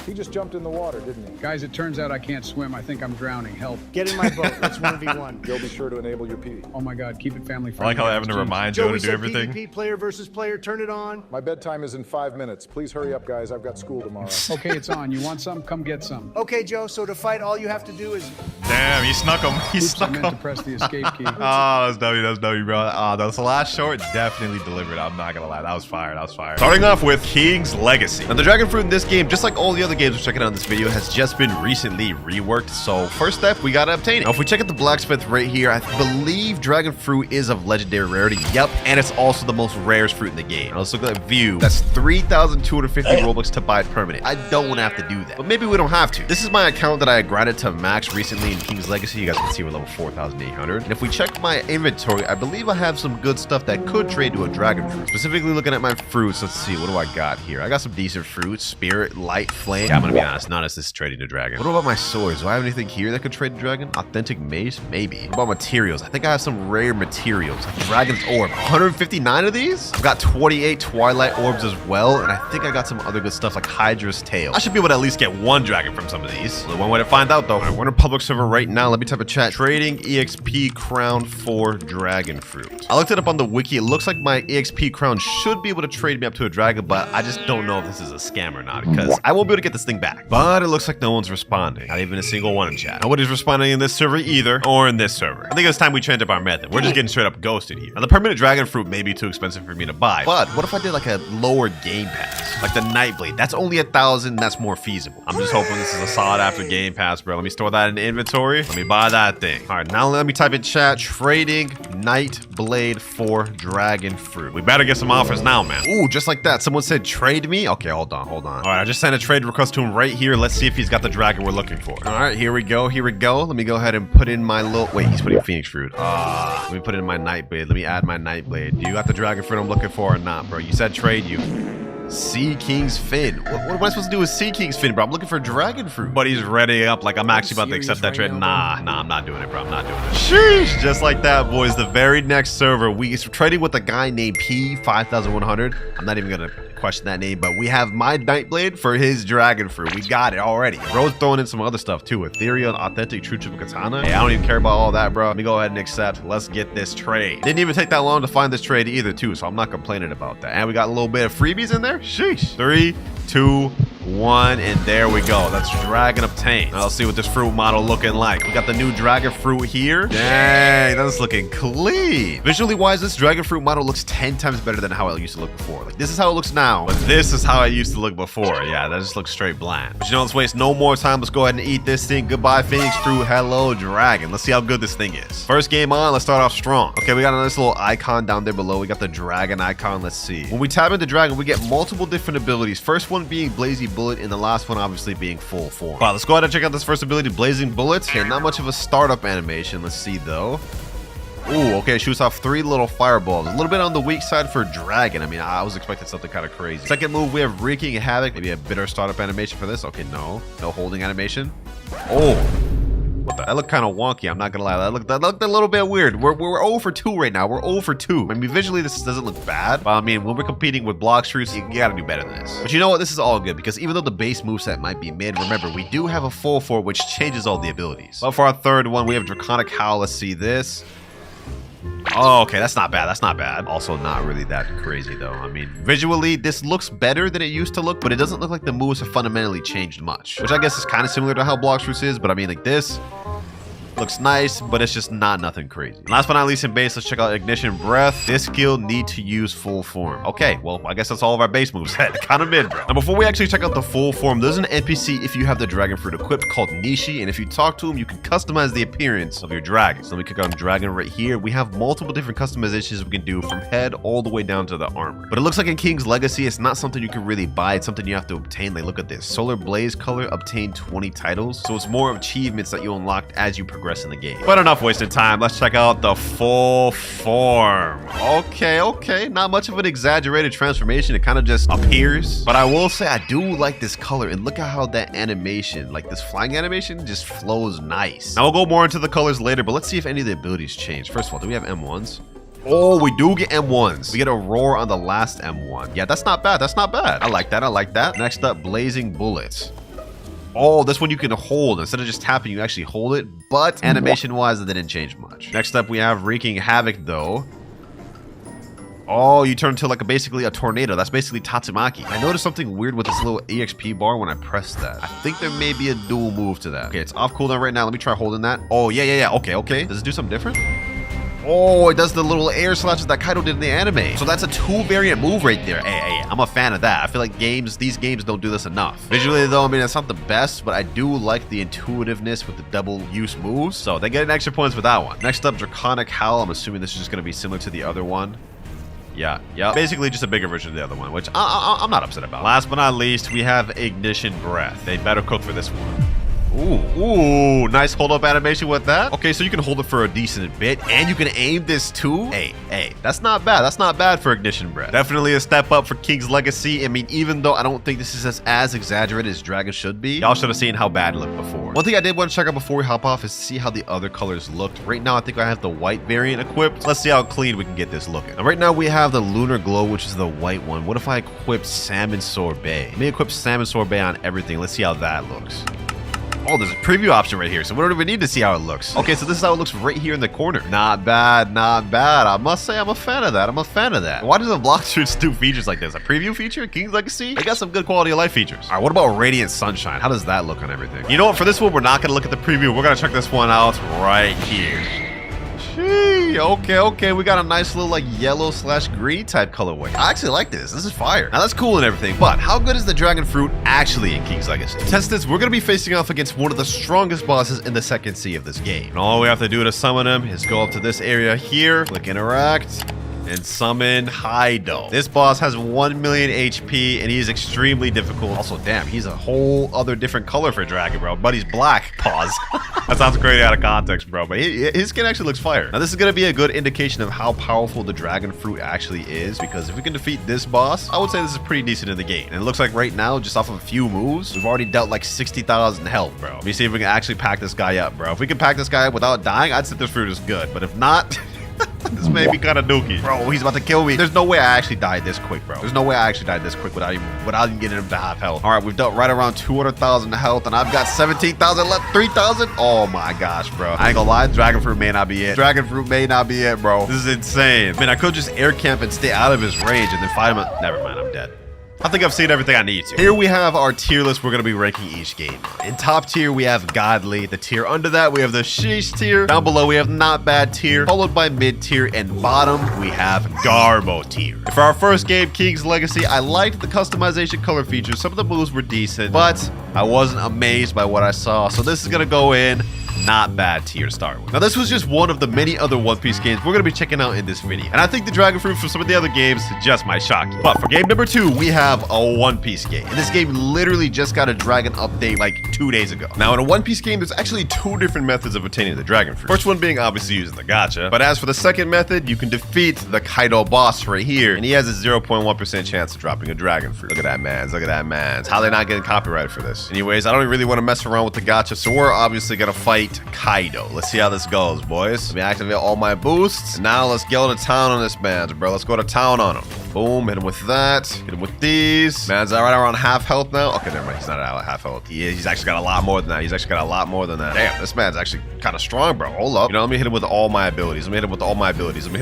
He just jumped in the water, didn't he? Guys, it turns out I can't swim. I think I'm drowning. Help. Get in my boat. Let's 1v1. Joe, be sure to enable your PvP. Oh my God, keep it family friendly. I like how they're having to remind Joe to do everything. PvP, player versus player, turn it on. My bedtime is in 5 minutes. Please hurry up, guys. I've got school tomorrow. Okay, it's on. You want some? Come get some. Okay, Joe, so to fight, all you have to do is... Damn, he snuck him. He snuck him. I meant to press the escape key. Oh, that's W, bro. The last short definitely delivered. I'm not gonna lie. That was fire. Starting off with King's Legacy. Now, the dragon fruit in this game, just like all the other games we're checking out in this video, has just been recently reworked. So first step, we gotta obtain it. Now, if we check out the blacksmith right here, I believe dragon fruit is of legendary rarity. Yep, and it's also the most rarest fruit in the game. Now, let's look at that view. That's 3,250 Robux to buy it permanent. I don't want to have to do that, but maybe we don't have to. This is my account that I grinded to max recently in King's Legacy. You guys can see we're level 4,800. And if we check my inventory, I believe I have some good stuff that could trade to a dragon fruit. Specifically looking at my fruits, let's see, what do I got here? I got some decent fruits. Spirit, light, flame. Yeah, I'm gonna be honest, none of this is trading to dragon. What about my swords? Do I have anything here that could trade to dragon? Authentic mace? Maybe. What about materials? I think I have some rare materials, like dragon's orb. 159 of these? I've got 28 twilight orbs as well, and I think I got some other good stuff like Hydra's tail. I should be able to at least get one dragon from some of these. Only one way to find out though. We're in a public server right now. Let me type a chat. Trading EXP crown for dragon fruit. I looked it up on the wiki. It looks like my EXP crown should be able to trade me up to a dragon, but I just don't know if this is a scam or not, because I won't be able to get this thing back. But it looks like no one's responding. Not even a single one in chat. Nobody's responding in this server either, or in this server. I think it's time we change up our method. We're just getting straight up ghosted here. Now, the permanent dragon fruit may be too expensive for me to buy, but what if I did like a lower game pass? Like the Nightblade. That's only 1,000. That's more feasible. I'm just hoping this is a solid after game pass, bro. Let me store that in the inventory. Let me buy that thing. All right, now let me type in chat. Trading Nightblade for dragon fruit. We better get some offers now, man. Ooh, just like that. Someone said trade me. Okay, hold on. All right, I just sent a trade request to him right here. Let's see if he's got the dragon we're looking for. All right, here we go. Let me go ahead and put in my little... Wait, he's putting Phoenix fruit. Let me put in my Nightblade. Let me add my Nightblade. Do you got the dragon fruit I'm looking for or not, bro? You said trade you. Sea King's Fin. What am I supposed to do with Sea King's Fin, bro? I'm looking for dragon fruit. But he's ready up like I'm actually about to accept that trade. Nah, I'm not doing it, bro. I'm not doing it. Sheesh. Just like that, boys. The very next server, we're trading with a guy named P5100. I'm not even gonna question that name, but we have my Nightblade for his dragon fruit. We got it already. Bro's throwing in some other stuff too. Ethereal, authentic, true triple katana. Hey, I don't even care about all that, bro. Let me go ahead and accept. Let's get this trade. Didn't even take that long to find this trade either too, so I'm not complaining about that. And we got a little bit of freebies in there. Sheesh. 3, 2, 1, and there we go. That's dragon obtained. Now let's see what this fruit model looking like. We got the new dragon fruit here. Dang, that's looking clean. Visually wise, this dragon fruit model looks 10 times better than how it used to look before. Like, this is how it looks now, but this is how it used to look before. Yeah, that just looks straight bland. But you know, let's waste no more time. Let's go ahead and eat this thing. Goodbye, Phoenix fruit. Hello, dragon. Let's see how good this thing is. First game on, let's start off strong. Okay, we got a nice little icon down there below. We got the dragon icon. Let's see. When we tap into dragon, we get multiple different abilities. First one being Blazing Bullet, and the last one obviously being full form. Wow, let's go ahead and check out this first ability, Blazing Bullets. Okay, not much of a startup animation. Let's see though. Ooh, okay, shoots off 3 little fireballs. A little bit on the weak side for dragon. I mean, I was expecting something kind of crazy. Second move, we have Wreaking Havoc. Maybe a bitter startup animation for this. Okay, no holding animation. Oh, what the? That looked kind of wonky. I'm not gonna lie. That looked a little bit weird. We're 0 for 2 right now. We're 0 for 2. I mean, visually this doesn't look bad, but I mean, when we're competing with Blox fruits, you gotta do better than this. But you know what? This is all good because even though the base moveset might be mid, remember we do have a full form which changes all the abilities. But for our third one, we have Draconic Howl. Let's see this. Oh, okay, that's not bad. That's not bad. Also not really that crazy though. I mean, visually this looks better than it used to look, but it doesn't look like the moves have fundamentally changed much, which I guess is kind of similar to how Blox fruits is, but I mean, like, this looks nice, but it's just nothing crazy. And last but not least in base, let's check out Ignition Breath. This skill need to use full form. Okay, well, I guess that's all of our base moves. Kind of mid, bro. Now, before we actually check out the full form, there's an NPC if you have the dragon fruit equipped called Nishi, and if you talk to him, you can customize the appearance of your dragon. So let me click on dragon right here. We have multiple different customizations we can do from head all the way down to the armor. But it looks like in King's Legacy, it's not something you can really buy. It's something you have to obtain. Like, look at this. Solar Blaze color, obtain 20 titles. So it's more achievements that you unlock as you progress in the game. But enough wasted time. Let's check out the full form. Okay. Not much of an exaggerated transformation. It kind of just appears. But I will say I do like this color. And look at how that animation, like this flying animation, just flows nice. Now we'll go more into the colors later, but let's see if any of the abilities change. First of all, do we have M1s? Oh, we do get M1s. We get a roar on the last M1. Yeah, that's not bad. I like that. Next up, Blazing Bullets. Oh, this one you can hold. Instead of just tapping, you actually hold it. But animation-wise, it didn't change much. Next up, we have Wreaking Havoc, though. Oh, you turn into like basically a tornado. That's basically Tatsumaki. I noticed something weird with this little EXP bar when I pressed that. I think there may be a dual move to that. Okay, it's off cooldown right now. Let me try holding that. Oh, yeah. Okay. Does it do something different? Oh, it does the little air slashes that Kaido did in the anime. So that's a 2-variant move right there. Hey, I'm a fan of that. I feel like these games don't do this enough. Visually though, I mean, it's not the best, but I do like the intuitiveness with the double use moves. So they get an extra points for that one. Next up, Draconic Howl. I'm assuming this is just going to be similar to the other one. Yeah. Basically just a bigger version of the other one, which I'm not upset about. Last but not least, we have Ignition Breath. They better cook for this one. Ooh, nice hold up animation with that. Okay, so you can hold it for a decent bit, and you can aim this too. Hey, that's not bad. That's not bad for Ignition Breath. Definitely a step up for King's Legacy. I mean, even though I don't think this is as exaggerated as Dragon should be, y'all should have seen how bad it looked before. One thing I did want to check out before we hop off is see how the other colors looked. Right now, I think I have the white variant equipped. Let's see how clean we can get this looking. Now, right now, we have the Lunar Glow, which is the white one. What if I equip Salmon Sorbet? Let me equip Salmon Sorbet on everything. Let's see how that looks. Oh, there's a preview option right here, so we don't even need to see how it looks. Okay, so this is how it looks right here in the corner. Not bad. I must say I'm a fan of that. Why does the Blox do features like this? A preview feature? King's Legacy? They got some good quality of life features. All right, what about Radiant Sunshine? How does that look on everything? You know what? For this one, we're not going to look at the preview. We're going to check this one out right here. Okay. We got a nice little like yellow/green type colorway. I actually like this. This is fire. Now that's cool and everything, but how good is the dragon fruit actually in King's Legacy? To test this, we're gonna be facing off against one of the strongest bosses in the second sea of this game. And all we have to do to summon him is go up to this area here, click interact, and summon Kaido. This boss has 1 million HP and he's extremely difficult. Also, damn, he's a whole other different color for dragon, bro. But he's black. Pause. That sounds crazy out of context, bro. But his skin actually looks fire. Now, this is going to be a good indication of how powerful the dragon fruit actually is, because if we can defeat this boss, I would say this is pretty decent in the game. And it looks like right now, just off of a few moves, we've already dealt like 60,000 health, bro. Let me see if we can actually pack this guy up, bro. If we can pack this guy up without dying, I'd say this fruit is good. But if not... This may be kind of dookie. Bro, he's about to kill me. There's no way I actually died this quick, bro. There's no way I actually died this quick without even getting him to half health. All right, we've dealt right around 200,000 health, and I've got 17,000 left. 3,000? Oh my gosh, bro. I ain't gonna lie, dragon fruit may not be it. Dragon fruit may not be it, bro. This is insane. I mean, I could just air camp and stay out of his range and then fight him. Never mind, I'm dead. I think I've seen everything I need to. Here we have our tier list we're going to be ranking each game. In top tier, we have Godly. The tier under that, we have the Sheesh tier. Down below, we have Not Bad tier, followed by Mid tier, and bottom, we have Garbo tier. For our first game, King's Legacy, I liked the customization color features. Some of the moves were decent, but I wasn't amazed by what I saw. So this is going to go in Not Bad tier to start with. Now, this was just one of the many other One Piece games we're going to be checking out in this video. And I think the dragon fruit from some of the other games just might shock you. But for game number 2, we have a One Piece game. And this game literally just got a dragon update like 2 days ago. Now, in a One Piece game, there's actually 2 different methods of obtaining the dragon fruit. First one being obviously using the gacha. But as for the second method, you can defeat the Kaido boss right here. And he has a 0.1% chance of dropping a dragon fruit. Look at that, man. Look at that, man. How are they not getting copyrighted for this? Anyways, I don't really want to mess around with the gacha, so we're obviously going to fight Kaido. Let's see how this goes, boys. Let me activate all my boosts. And now let's go to town on this man, bro. Let's go to town on him. Boom, hit him with that. Hit him with these. Man's right around half health now. Okay, never mind. He's not at half health. He's actually got a lot more than that. Damn, this man's actually kind of strong, bro. Hold up. You know, let me hit him with all my abilities. Let me hit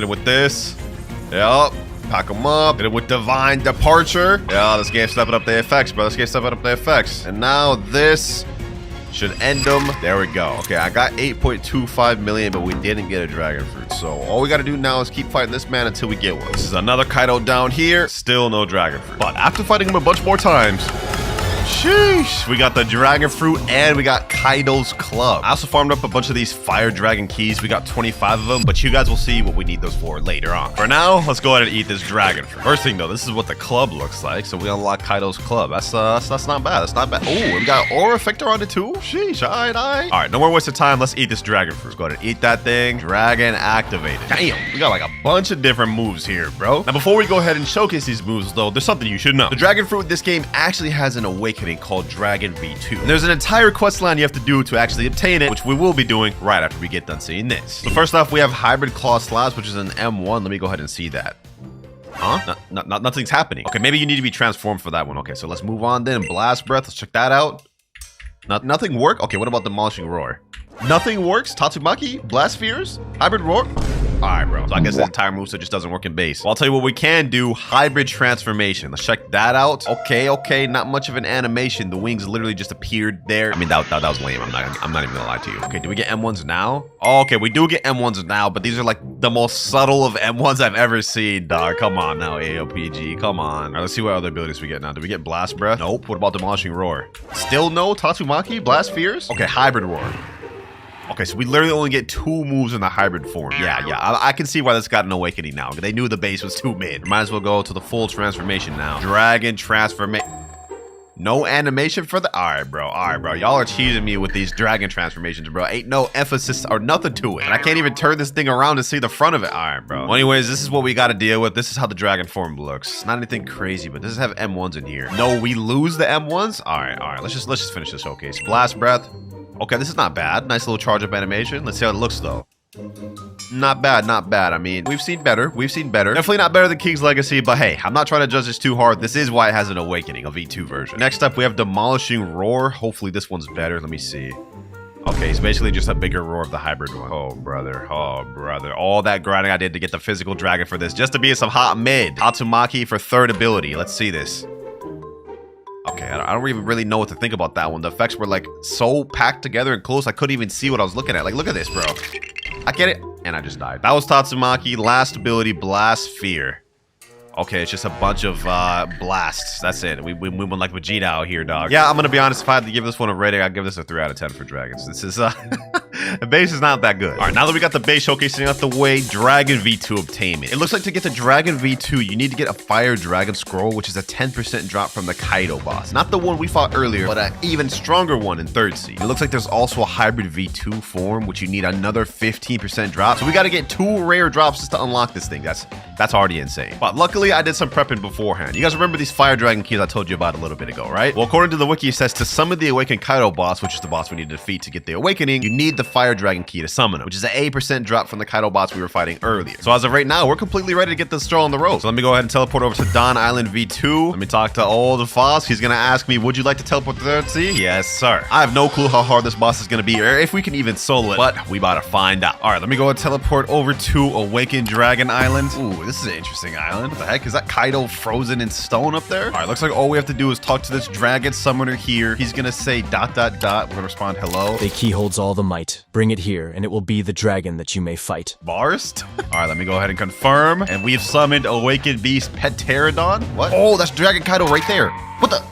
him with this. Yup. Pack him up. Hit him with Divine Departure. Yeah, this game's stepping up the effects, bro. And now this should end them. There we go. Okay, I got 8.25 million, but we didn't get a dragon fruit. So all we got to do now is keep fighting this man until we get one. This is another Kaido down here. Still no dragon fruit. But after fighting him a bunch more times, sheesh, we got the dragon fruit and we got Kaido's club. I also farmed up a bunch of these fire dragon keys. We got 25 of them, but you guys will see what we need those for later on. For now, let's go ahead and eat this dragon fruit. First thing though, this is what the club looks like. So we unlock Kaido's club. That's not bad. Oh, we got aura effector on it too. Sheesh, all right, no more waste of time. Let's eat this dragon fruit. Let's go ahead and eat that thing. Dragon activated. Damn, we got like a bunch of different moves here, bro. Now before we go ahead and showcase these moves though, there's something you should know. The dragon fruit in this game actually has an awakening called Dragon V2. And there's an entire quest line you have to do to actually obtain it, which we will be doing right after we get done seeing this. So first off, we have Hybrid Claw Slash, which is an M1. Let me go ahead and see that. Huh? Nothing's happening. Okay, maybe you need to be transformed for that one. Okay, so let's move on then. Blast Breath, let's check that out. Nothing work? Okay, what about demolishing roar? Nothing works? Tatsumaki? Blast spheres? Hybrid roar? Alright, bro. So I guess the entire moveset just doesn't work in base. Well, I'll tell you what we can do. Hybrid transformation. Let's check that out. Okay. Not much of an animation. The wings literally just appeared there. I mean, that was lame. I'm not even gonna lie to you. Okay, do we get M1s now? Oh, okay, we do get M1s now, but these are like the most subtle of M1s I've ever seen, dog. Come on now, AOPG. Come on. All right, let's see what other abilities we get now. Do we get blast breath? Nope. What about demolishing roar? Still no Tatsumaki? Blast spheres? Okay, hybrid roar. Okay, so we literally only get 2 moves in the hybrid form. Yeah. I can see why this got an awakening now. They knew the base was too mid. Might as well go to the full transformation now. Dragon transformation. No animation for the... All right, bro. Y'all are cheating me with these dragon transformations, bro. Ain't no emphasis or nothing to it. And I can't even turn this thing around to see the front of it. All right, bro. Well, anyways, this is what we got to deal with. This is how the dragon form looks. Not anything crazy, but does it have M1s in here? No, we lose the M1s? All right. Let's just finish this showcase. Blast breath. Okay, this is not bad. Nice little charge up animation. Let's see how it looks, though. Not bad. I mean, we've seen better. Definitely not better than King's Legacy, but hey, I'm not trying to judge this too hard. This is why it has an awakening, a V2 version. Next up, we have Demolishing Roar. Hopefully this one's better. Let me see. Okay, it's basically just a bigger roar of the hybrid one. Oh, brother. All that grinding I did to get the physical dragon for this, just to be in some hot mid. Tatsumaki for 3rd ability. Let's see this. Okay, I don't even really know what to think about that one. The effects were like so packed together and close, I couldn't even see what I was looking at. Like, look at this, bro. I get it. And I just died. That was Tatsumaki. Last ability, Blast Sphere. Okay, it's just a bunch of blasts. That's it. We went like Vegeta out here, dog. Yeah, I'm gonna be honest. If I had to give this one a rating, I'd give this a 3 out of 10 for dragons. This is the base is not that good. All right, now that we got the base showcasing out the way, Dragon V2 obtainment. It looks like to get the Dragon V2, you need to get a Fire Dragon Scroll, which is a 10% drop from the Kaido boss. Not the one we fought earlier, but an even stronger one in 3rd seed. It looks like there's also a Hybrid V2 form, which you need another 15% drop. So we got to get 2 rare drops just to unlock this thing. That's already insane. But luckily, I did some prepping beforehand. You guys remember these Fire Dragon keys I told you about a little bit ago, right? Well, according to the wiki, it says to summon the Awakened Kaido boss, which is the boss we need to defeat to get the Awakening, you need the Fire Dragon key to summon him, which is an 8% drop from the Kaido boss we were fighting earlier. So as of right now, we're completely ready to get this stroll on the road. So let me go ahead and teleport over to Dawn Island V2. Let me talk to old Foss. He's gonna ask me, would you like to teleport to 3rd sea? Yes, sir. I have no clue how hard this boss is gonna be, or if we can even solo it, but we about to find out. All right, let me go and teleport over to Awakened Dragon Island. Ooh, this is an interesting island. What the heck? Is that Kaido frozen in stone up there? All right, looks like all we have to do is talk to this dragon summoner here. He's gonna say ... We're gonna respond hello. The key holds all the might. Bring it here, and it will be the dragon that you may fight. Barst? All right, let me go ahead and confirm. And we've summoned Awakened Beast Pterodon. What? Oh, that's Dragon Kaido right there. What the?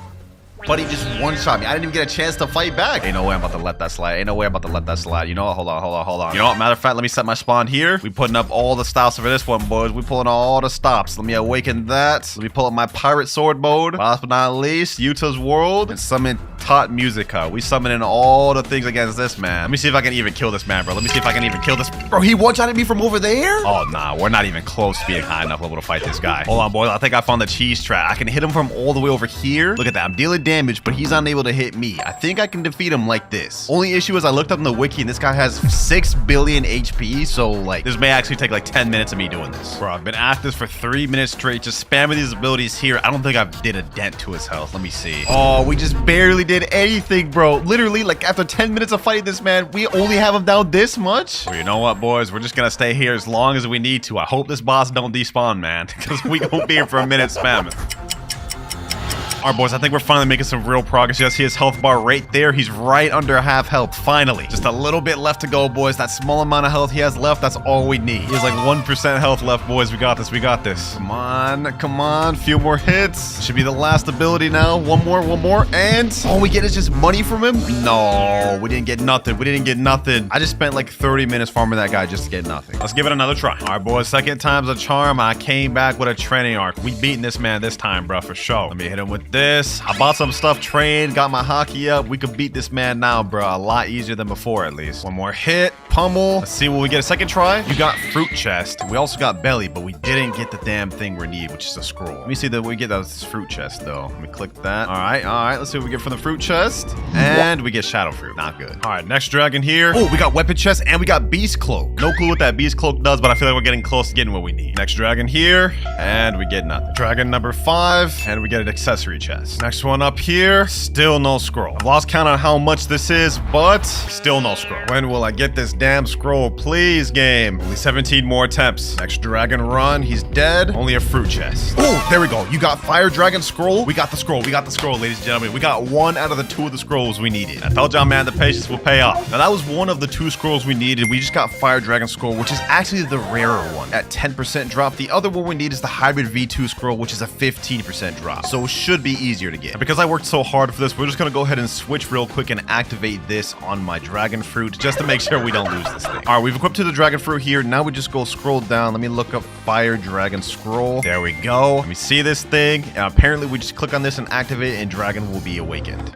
But he just one-shot me. I didn't even get a chance to fight back. Ain't no way I'm about to let that slide. You know what? Hold on. You know what? Matter of fact, let me set my spawn here. We putting up all the stops for this one, boys. We pulling all the stops. Let me awaken that. Let me pull up my pirate sword mode. Last but not least, Yuta's world. And summon Tot Musica. We summoning all the things against this, man. Let me see if I can even kill this, man, bro. Let me see if I can even kill this. Bro, he one-shotted me from over there? Oh, nah. We're not even close to being high enough level to fight this guy. Hold on, boys. I think I found the cheese trap. I can hit him from all the way over here. Look at that. I'm dealing damage, but he's unable to hit me. I think I can defeat him like this. Only issue is I looked up in the wiki and this guy has 6 billion HP, so like this may actually take like 10 minutes of me doing this. Bro, I've been at this for 3 minutes straight, just spamming these abilities here. I don't think I did a dent to his health. Let me see. Oh, we just barely did anything, bro. Literally, like after 10 minutes of fighting this man, we only have him down this much. Well, you know what, boys? We're just gonna stay here as long as we need to. I hope this boss don't despawn, man, because we gonna be here for a minute spamming. All right, boys, I think we're finally making some real progress. You guys see his health bar right there? He's right under half health, finally. Just a little bit left to go, boys. That small amount of health he has left, that's all we need. He has like 1% health left, boys. We got this. Come on. Few more hits. Should be the last ability now. One more. And all we get is just money from him? No, we didn't get nothing. I just spent like 30 minutes farming that guy just to get nothing. Let's give it another try. All right, boys, 2nd time's a charm. I came back with a training arc. We beating this man this time, bro, for sure. Let me hit him with this. I bought some stuff, trained, got my hockey up. We could beat this man now, bro. A lot easier than before, at least. One more hit. pummel. Let's see what we get a second try. You got fruit chest. We also got belly, but we didn't get the damn thing we need, which is a scroll. Let me see that we get this fruit chest, though. Let me click that. All right. Let's see what we get from the fruit chest. And we get shadow fruit. Not good. All right, next dragon here. Oh, we got weapon chest and we got beast cloak. No clue what that beast cloak does, but I feel like we're getting close to getting what we need. Next dragon here, and we get nothing. Dragon number 5, and we get an accessory chest. Next one up here, still no scroll. I've lost count on how much this is, but still no scroll. When will I get this damn scroll? Please, game. Only 17 more attempts. Next dragon run, he's dead. Only a fruit chest. Oh, there we go. You got fire dragon scroll. We got the scroll. We got the scroll, ladies and gentlemen. We got 1 out of the 2 of the scrolls we needed. I told y'all, man, the patience will pay off. Now, that was 1 of the 2 scrolls we needed. We just got fire dragon scroll, which is actually the rarer one at 10% drop. The other one we need is the hybrid V2 scroll, which is a 15% drop. So it should be easier to get. And because I worked so hard for this, we're just going to go ahead and switch real quick and activate this on my dragon fruit just to make sure we don't lose this thing. All right, we've equipped to the dragon fruit here. Now we just go scroll down. Let me look up fire dragon scroll. There we go. Let me see this thing. And apparently we just click on this and activate it and dragon will be awakened.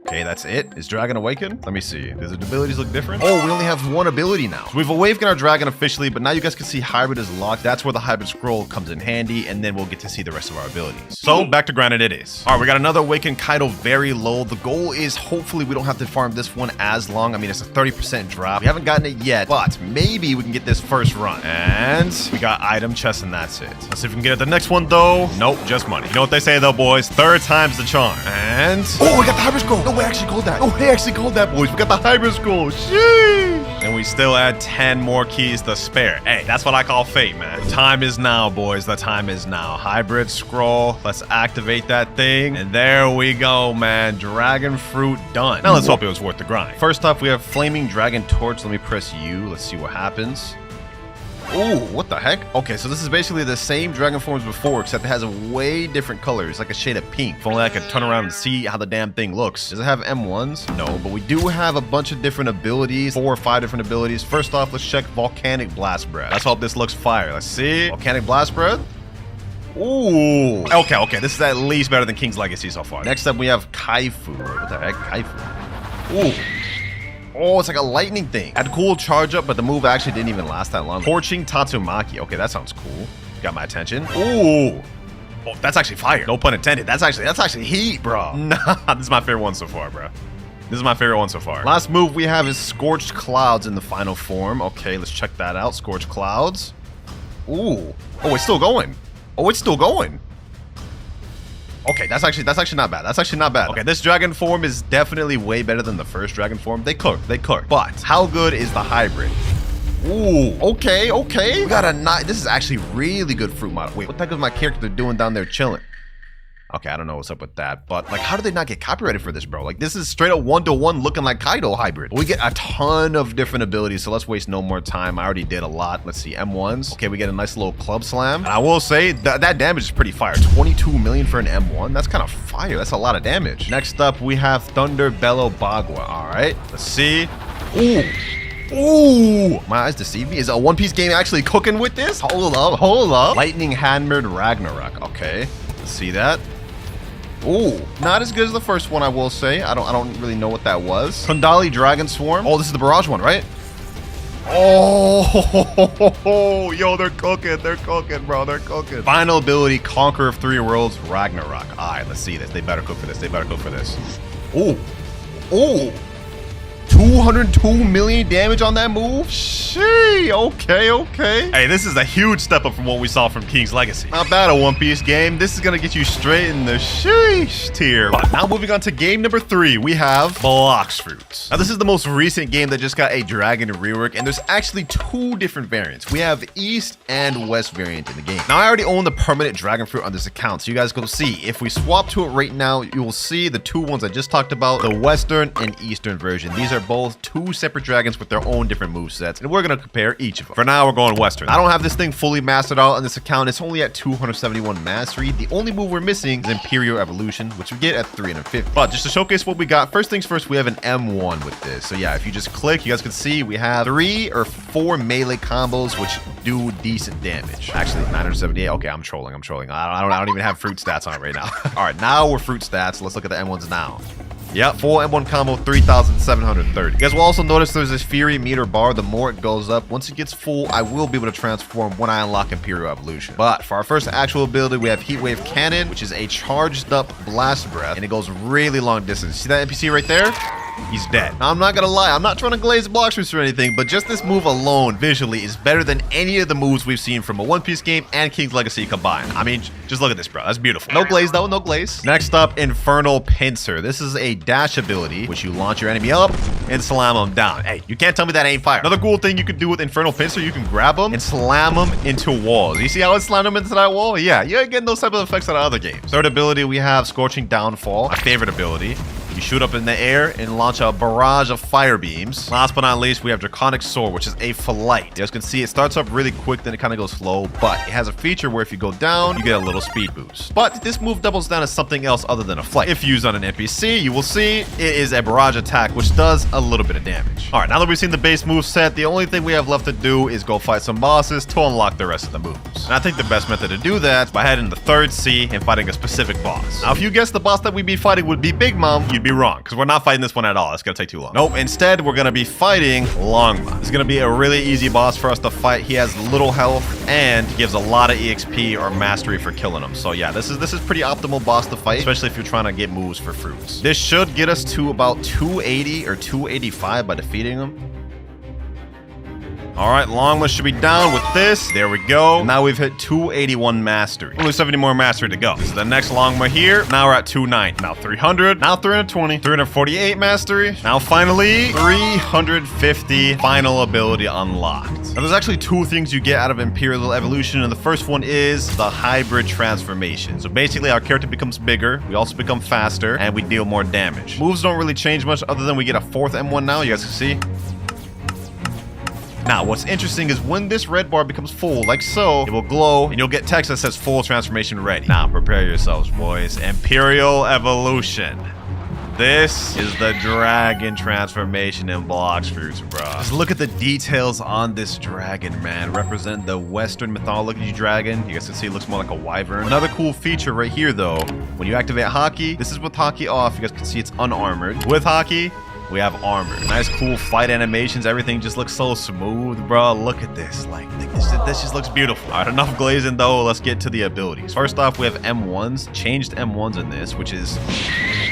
Okay, that's it. Is dragon awakened? Let me see. Does the abilities look different? Oh, we only have 1 ability now. So we've awakened our dragon officially, but now you guys can see hybrid is locked. That's where the hybrid scroll comes in handy, and then we'll get to see the rest of our abilities. So back to granted it is. All right, we got another awakened Kaido very low. The goal is hopefully we don't have to farm this one as long. I mean, it's a 30% drop. We haven't gotten it yet, but maybe we can get this first run. And we got item chest, and that's it. Let's see if we can get it the next one, though. Nope, just money. You know what they say, though, boys? 3rd time's the charm. And oh, we got the hybrid scroll. No, we actually called that. Oh, they actually called that, boys. We got the hybrid scroll. Sheesh. And we still add 10 more keys to spare. Hey, that's what I call fate, man. The time is now, boys. The time is now. Hybrid scroll. Let's activate that thing. And there we go, man. Dragon fruit done. Now let's hope it was worth the grind. First off, we have flaming dragon torch. Let me press U. Let's see what happens. Oh, what the heck? Okay, so this is basically the same dragon form as before, except it has a way different color. It's like a shade of pink. If only I could turn around and see how the damn thing looks. Does it have M1s? No, but we do have a bunch of different abilities, 4 or 5 different abilities. First off, let's check volcanic blast breath. Let's hope this looks fire. Let's see. Volcanic blast breath. Ooh. Okay. This is at least better than King's Legacy so far. Next up, we have Kaifu. What the heck? Kaifu. Ooh. Oh, it's like a lightning thing. Had a cool charge up, but the move actually didn't even last that long. Torching Tatsumaki. Okay, that sounds cool. Got my attention. Ooh. Oh, that's actually fire. No pun intended. That's actually heat, bro. Nah, this is my favorite one so far, bro. This is my favorite one so far. Last move we have is Scorched Clouds in the final form. Okay, let's check that out. Scorched Clouds. Ooh. Oh, it's still going. Oh, it's still going. Okay, that's actually not bad. That's actually not bad. Okay, this dragon form is definitely way better than the first dragon form. They cook. But how good is the hybrid? Ooh, okay. We got a this is actually really good fruit model. Wait, what the heck is my character doing down there chilling? Okay, I don't know what's up with that, but like, how did they not get copyrighted for this, bro? Like, this is straight up 1-to-1 looking like Kaido hybrid. We get a ton of different abilities, so let's waste no more time. I already did a lot. Let's see, M1s. Okay, we get a nice little club slam. And I will say that damage is pretty fire. 22 million for an M1. That's kind of fire. That's a lot of damage. Next up, we have Thunder Bellow Bagua. All right, let's see. Ooh, my eyes deceive me. Is a One Piece game actually cooking with this? Hold up. Lightning Hammered Ragnarok. Okay, let's see that. Ooh, not as good as the first one, I will say. I don't really know what that was. Kundali Dragon Swarm. Oh, this is the barrage one, right? Oh, yo, they're cooking, bro. They're cooking. Final ability, Conqueror of 3 Worlds, Ragnarok. All right, let's see this. They better cook for this. Ooh. 202 million damage on that move? Shee, okay. Hey, this is a huge step up from what we saw from King's Legacy. Not bad, a One Piece game. This is gonna get you straight in the sheesh tier. But now moving on to game number 3, we have Blox Fruits. Now, this is the most recent game that just got a dragon rework, and there's actually 2 different variants. We have East and West variant in the game. Now, I already own the permanent dragon fruit on this account, so you guys go see. If we swap to it right now, you will see the 2 ones I just talked about, the Western and Eastern version. These are both 2 separate dragons with their own different movesets, and we're gonna compare each of them. For now, we're going Western. I don't have this thing fully mastered out on this account. It's only at 271 mastery. The only move we're missing is Imperial Evolution, which we get at 350. But just to showcase what we got, first things first, we have an M1 with this. So yeah, if you just click, you guys can see we have 3 or 4 melee combos, which do decent damage. Actually, 978. Okay, I'm trolling. I don't even have fruit stats on it right now. All right, now we're fruit stats. Let's look at the M1s now. Yep, full M1 combo, 3,730. You guys will also notice there's this Fury meter bar. The more it goes up, once it gets full, I will be able to transform when I unlock Imperial Evolution. But for our first actual ability, we have Heatwave Cannon, which is a charged up blast breath, and it goes really long distance. See that NPC right there? He's dead. Now, I'm not gonna lie, I'm not trying to glaze Blox or anything, but just this move alone, visually, is better than any of the moves we've seen from a One Piece game and King's Legacy combined. I mean, just look at this, bro. That's beautiful. No glaze, though. No glaze. Next up, Infernal Pincer. This is a dash ability, which you launch your enemy up and slam them down. Hey, you can't tell me that ain't fire. Another cool thing you can do with Infernal Pincer, you can grab them and slam them into walls. You see how it slammed them into that wall? Yeah, you're getting those type of effects out of other games. Third ability, we have Scorching Downfall, my favorite ability. You shoot up in the air and launch a barrage of fire beams. Last but not least, we have Draconic Sword, which is a flight. You guys can see it starts up really quick, then it kind of goes slow, but it has a feature where if you go down, you get a little speed boost. But this move doubles down as something else other than a flight. If used on an NPC, you will see it is a barrage attack, which does a little bit of damage. All right, now that we've seen the base move set, the only thing we have left to do is go fight some bosses to unlock the rest of the moves. And I think the best method to do that is by heading to the 3rd sea and fighting a specific boss. Now, if you guessed the boss that we'd be fighting would be Big Mom, you'd be wrong, because we're not fighting this one at all. It's gonna take too long. Nope, instead we're gonna be fighting Longma. It's gonna be a really easy boss for us to fight. He has little health and gives a lot of EXP or mastery for killing him. So yeah, this is pretty optimal boss to fight, especially if you're trying to get moves for fruits. This should get us to about 280 or 285 by defeating him. All right, Longma should be down with this. There we go. Now we've hit 281 mastery. Only 70 more mastery to go. This is the next Longma here. Now we're at 290. Now 300. Now 320. 348 mastery. Now finally 350. Final ability unlocked. Now there's actually 2 things you get out of Imperial Evolution, and the first one is the hybrid transformation. So basically our character becomes bigger, we also become faster, and we deal more damage. Moves don't really change much other than we get a 4th M1 now. You guys can see. Now, what's interesting is when this red bar becomes full, like so, it will glow, and you'll get text that says full transformation ready. Now, prepare yourselves, boys. Imperial Evolution. This is the dragon transformation in Blox Fruits, bro. Just look at the details on this dragon, man. Represent the Western mythology dragon. You guys can see it looks more like a wyvern. Another cool feature right here, though, when you activate Haki, this is with Haki off. You guys can see it's unarmored. With Haki, we have armor. Nice, cool fight animations. Everything just looks so smooth, bro. Look at this. Like, this just looks beautiful. All right, enough glazing, though. Let's get to the abilities. First off, we have M1s. Changed M1s in this, which is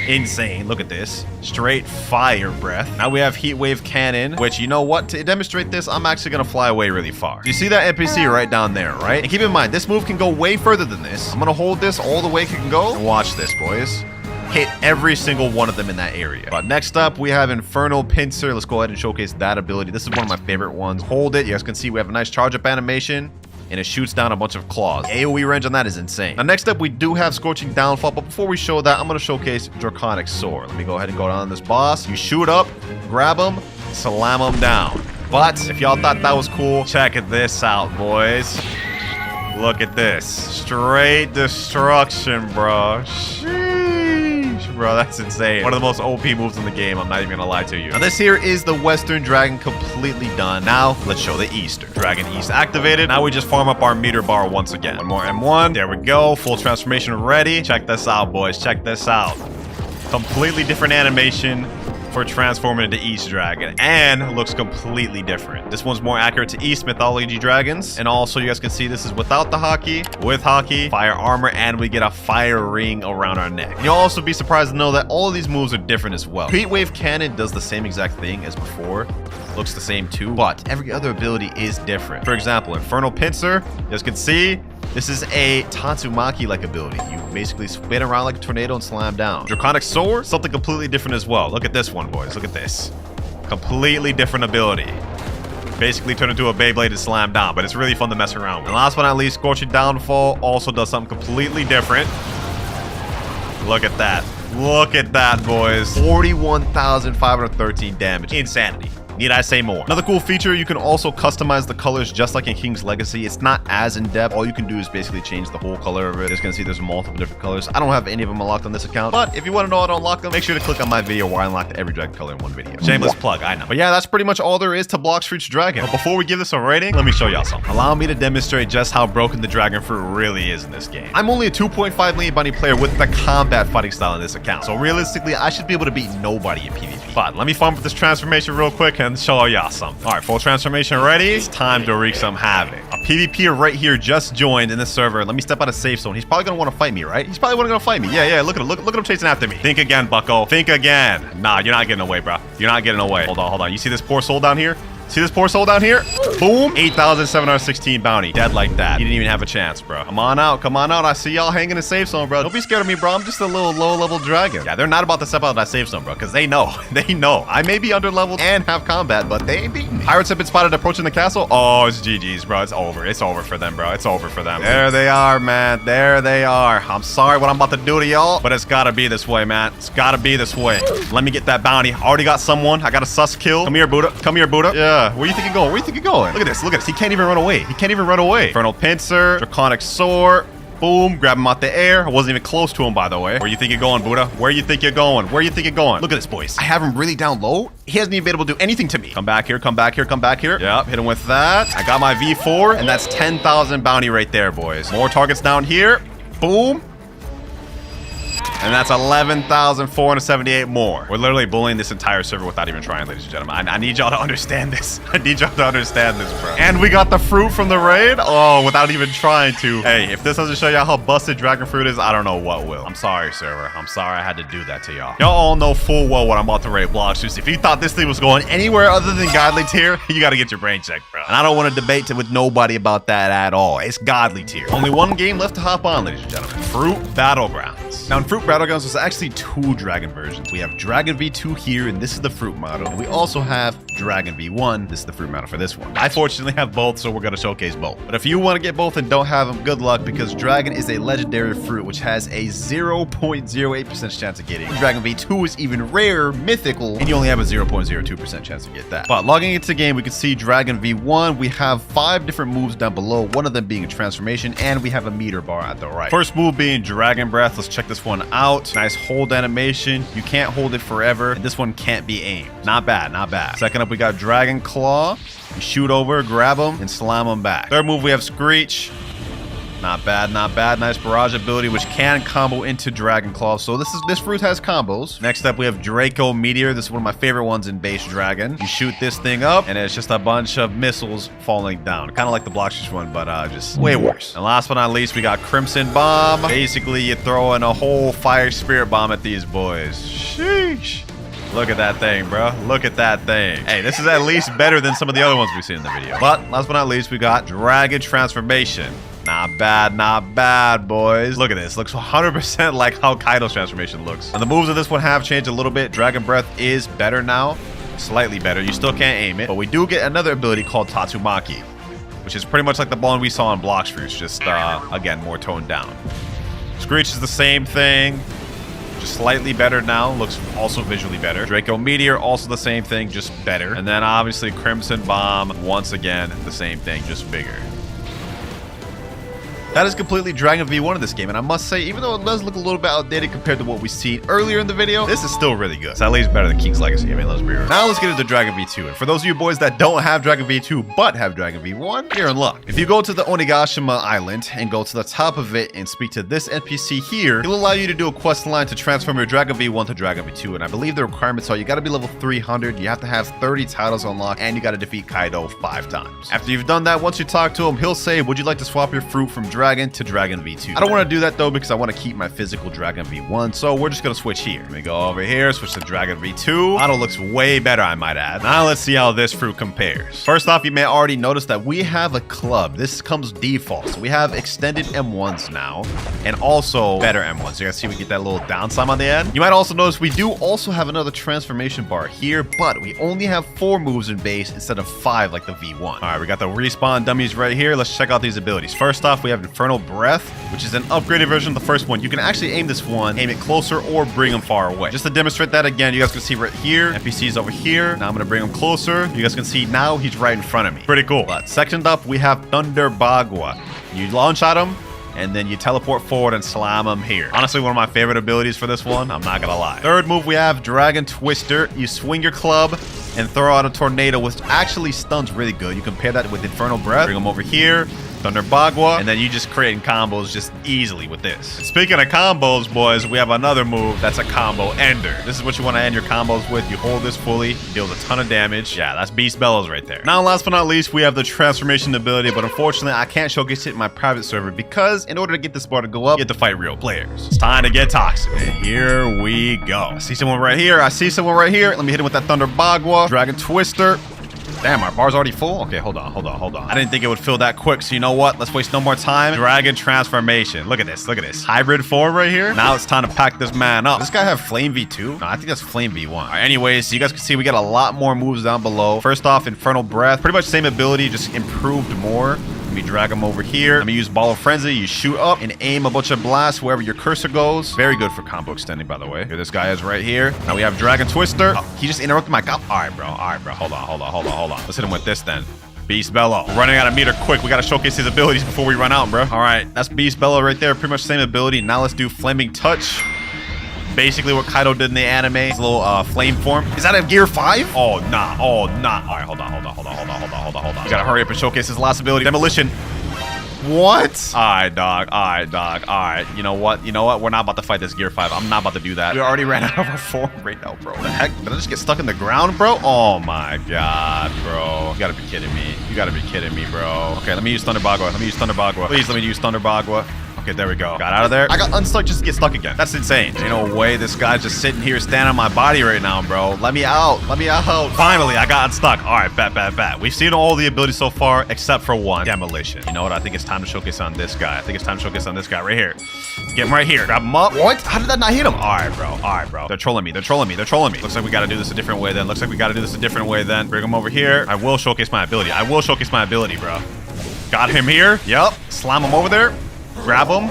insane. Look at this. Straight fire breath. Now we have Heat Wave Cannon, which, you know what? To demonstrate this, I'm actually going to fly away really far. You see that NPC right down there, right? And keep in mind, this move can go way further than this. I'm going to hold this all the way it can go. And watch this, boys. Hit every single one of them in that area. But next up, we have Infernal Pincer. Let's go ahead and showcase that ability. This is one of my favorite ones. Hold it. You guys can see we have a nice charge up animation, and it shoots down a bunch of claws. AoE range on that is insane. Now, next up, we do have Scorching Downfall, but before we show that, I'm going to showcase Draconic Sword. Let me go ahead and go down on this boss. You shoot up, grab him, slam him down. But if y'all thought that was cool, check this out, boys. Look at this. Straight destruction, bro. Bro, that's insane. One of the most OP moves in the game. I'm not even gonna lie to you. Now, this here is the Western Dragon completely done. Now, let's show the Eastern. Dragon East activated. Now we just farm up our meter bar once again. One more M1. There we go. Full transformation ready. Check this out, boys. Check this out. Completely different animation for transforming into East Dragon, and looks completely different. This one's more accurate to East mythology dragons, and also you guys can see this is without the Haki, with Haki, fire armor, and we get a fire ring around our neck. You'll also be surprised to know that all of these moves are different as well. Heat Wave Cannon does the same exact thing as before, looks the same too, but every other ability is different. For example, Infernal Pincer, you guys can see this is a Tatsumaki-like ability. You basically spin around like a tornado and slam down. Draconic Sword, something completely different as well. Look at this one, boys. Look at this. Completely different ability. Basically turn into a Beyblade and slam down, but it's really fun to mess around with. And last but not least, Scorching Downfall also does something completely different. Look at that. Look at that, boys. 41,513 damage. Insanity. Need I say more? Another cool feature, you can also customize the colors just like in King's Legacy. It's not as in-depth. All you can do is basically change the whole color of it. You're just gonna see there's multiple different colors. I don't have any of them unlocked on this account, but if you want to know how to unlock them, make sure to click on my video where I unlocked every dragon color in one video. Shameless plug, I know. But yeah, that's pretty much all there is to Blox Fruit's dragon. But before we give this a rating, let me show y'all something. Allow me to demonstrate just how broken the dragon fruit really is in this game. I'm only a 2.5 million bounty player with the combat fighting style in this account, so realistically, I should be able to beat nobody in PvP. But let me farm with this transformation real quick and show y'all something. All right, full transformation ready. It's time to wreak some havoc. A PvPer right here just joined in the server. Let me step out of safe zone. He's probably gonna want to fight me, right? He's probably gonna fight me. Yeah, look at him. Look at him chasing after me. Think again, bucko. Think again. Nah, you're not getting away, bro. You're not getting away. Hold on. You see this poor soul down here? See this poor soul down here? Boom. 8,716 bounty. Dead like that. He didn't even have a chance, bro. Come on out. Come on out. I see y'all hanging in safe zone, bro. Don't be scared of me, bro. I'm just a little low-level dragon. Yeah, they're not about to step out of that safe zone, bro, because they know. They know. I may be under-leveled and have combat, but they ain't beating me. Pirates have been spotted approaching the castle. Oh, it's GG's, bro. It's over. It's over for them, bro. It's over for them. There they are, man. There they are. I'm sorry what I'm about to do to y'all, but it's gotta be this way, man. It's gotta be this way. Let me get that bounty. Already got someone. I got a sus kill. Come here, Buddha. Come here, Buddha. Yeah. Where you think you're going? Where you think you're going? Look at this. Look at this. He can't even run away. He can't even run away. Infernal Pincer. Draconic Sword. Boom. Grab him out the air. I wasn't even close to him, by the way. Where you think you're going, Buddha? Where you think you're going? Where you think you're going? Look at this, boys. I have him really down low. He hasn't even been able to do anything to me. Come back here. Come back here. Come back here. Yep. Hit him with that. I got my V4, and that's 10,000 bounty right there, boys. More targets down here. Boom. And that's 11,478 more. We're literally bullying this entire server without even trying, ladies and gentlemen. I need y'all to understand this. I need y'all to understand this, bro. And we got the fruit from the raid. Oh, without even trying to. Hey, if this doesn't show y'all how busted dragon fruit is, I don't know what will. I'm sorry, server. I'm sorry I had to do that to y'all. Y'all all know full well what I'm about to raid Blox. Just if you thought this thing was going anywhere other than godly tier, you got to get your brain checked, bro. And I don't want to debate with nobody about that at all. It's godly tier. Only one game left to hop on, ladies and gentlemen. Fruit Battlegrounds. Now, in Fruit Battlegrounds, there's actually two dragon versions. We have Dragon V2 here, and this is the fruit model. And we also have Dragon V1. This is the fruit model for this one. I fortunately have both, so we're going to showcase both. But if you want to get both and don't have them, good luck, because Dragon is a legendary fruit, which has a 0.08% chance of getting. Dragon V2 is even rarer, mythical, and you only have a 0.02% chance to get that. But logging into the game, we can see Dragon V1. We have 5 different moves down below, one of them being a transformation, and we have a meter bar at the right. First move being Dragon Breath. Let's check this one out. Nice hold animation. You can't hold it forever, and this one can't be aimed. Not bad, not bad. Second up, we got Dragon Claw. You shoot over, grab them, and slam them back. Third move, we have Screech. Not bad, not bad. Nice barrage ability, which can combo into Dragon Claw. So this fruit has combos. Next up, we have Draco Meteor. This is one of my favorite ones in base Dragon. You shoot this thing up, and it's just a bunch of missiles falling down. Kind of like the Blox one, but just way worse. And last but not least, we got Crimson Bomb. Basically, you throw in a whole Fire Spirit Bomb at these boys. Sheesh. Look at that thing, bro. Look at that thing. Hey, this is at least better than some of the other ones we've seen in the video. But last but not least, we got Dragon Transformation. Not bad, boys. Look at this. Looks 100% like how Kaido's transformation looks. And the moves of this one have changed a little bit. Dragon Breath is better now. Slightly better. You still can't aim it. But we do get another ability called Tatsumaki, which is pretty much like the one we saw in Blox Fruits, just, again, more toned down. Screech is the same thing. Just slightly better now. Looks also visually better. Draco Meteor, also the same thing, just better. And then, obviously, Crimson Bomb, once again, the same thing, just bigger. That is completely Dragon V1 in this game, and I must say, even though it does look a little bit outdated compared to what we see earlier in the video, this is still really good. It's at least better than King's Legacy. I mean, let's be real. Now let's get into Dragon V2, and for those of you boys that don't have Dragon V2 but have Dragon V1, you're in luck. If you go to the Onigashima Island and go to the top of it and speak to this NPC here, it'll allow you to do a quest line to transform your Dragon V1 to Dragon V2, and I believe the requirements are you gotta be level 300, you have to have 30 titles unlocked, and you gotta defeat Kaido 5 times. After you've done that, once you talk to him, he'll say, would you like to swap your fruit from Dragon to Dragon V2? I don't want to do that though because I want to keep my physical Dragon V1, so we're just gonna switch here. Let me go over here, switch to Dragon V2. Model looks way better, I might add. Now let's see how this fruit compares. First off, you may already notice that we have a club. This comes default, so we have extended M1s now, and also better M1s. You guys see we get that little down sign on the end. You might also notice we do also have another transformation bar here, but we only have 4 moves in base instead of 5 like the V1. All right, we got the respawn dummies right here. Let's check out these abilities. First off, we have Infernal Breath, which is an upgraded version of the first one. You can actually aim this one, aim it closer, or bring him far away. Just to demonstrate that again, you guys can see right here, NPC's over here. Now I'm gonna bring him closer. You guys can see now he's right in front of me. Pretty cool. But second up, we have Thunder Bagua. You launch at him, and then you teleport forward and slam him here. Honestly, one of my favorite abilities for this one, I'm not gonna lie. Third move, we have Dragon Twister. You swing your club and throw out a tornado, which actually stuns really good. You compare that with Infernal Breath. Bring him over here, Thunder Bagua, and then you just creating combos just easily with this. Speaking of combos, boys, we have another move that's a combo ender. This is what you want to end your combos with. You hold this fully, deals a ton of damage. Yeah, that's Beast Bellows right there. Now, last but not least, we have the transformation ability, but unfortunately, I can't showcase it in my private server because in order to get this bar to go up, you have to fight real players. It's time to get toxic. And here we go. I see someone right here. I see someone right here. Let me hit him with that Thunder Bagua, Dragon Twister. Damn, our bar's already full? Okay, hold on. I didn't think it would fill that quick, so you know what? Let's waste no more time. Dragon Transformation. Look at this. Hybrid form right here. Now it's time to pack this man up. Does this guy have Flame V2? No, I think that's Flame V1. All right, anyways, so you guys can see we got a lot more moves down below. First off, Infernal Breath. Pretty much same ability, just improved more. Let me drag him over here. Let me use Ball of Frenzy. You shoot up and aim a bunch of blasts wherever your cursor goes. Very good for combo extending, by the way. Here this guy is right here. Now we have Dragon Twister. Oh, he just interrupted my combo. All right, bro. Hold on. Let's hit him with this then. Beast Bellow. We're running out of meter quick. We got to showcase his abilities before we run out, bro. All right, that's Beast Bellow right there. Pretty much same ability. Now let's do Flaming Touch. Basically what Kaido did in the anime. His little flame form. Is that a gear 5? Oh, nah. All right, hold on. You gotta hurry up and showcase his last ability. Demolition. What? All right, dog. All right. You know what? We're not about to fight this gear 5. I'm not about to do that. We already ran out of our form right now, bro. The heck? Did I just get stuck in the ground, bro? Oh my god, bro. You gotta be kidding me. Bro. Okay, let me use Thunder Bagua. Please let me use Thunder Bagua. Okay, there we go. Got out of there. I got unstuck just to get stuck again. That's insane. Ain't no way this guy's just sitting here standing on my body right now, bro. Let me out. Finally, I got unstuck. All right, bet. We've seen all the abilities so far except for one. Demolition. You know what? I think it's time to showcase on this guy. Right here. Get him right here. Grab him up. What? How did that not hit him? All right, bro. They're trolling me. Looks like we got to do this a different way then. Bring him over here. I will showcase my ability, bro. Got him here. Yep. Slam him over there. Grab him.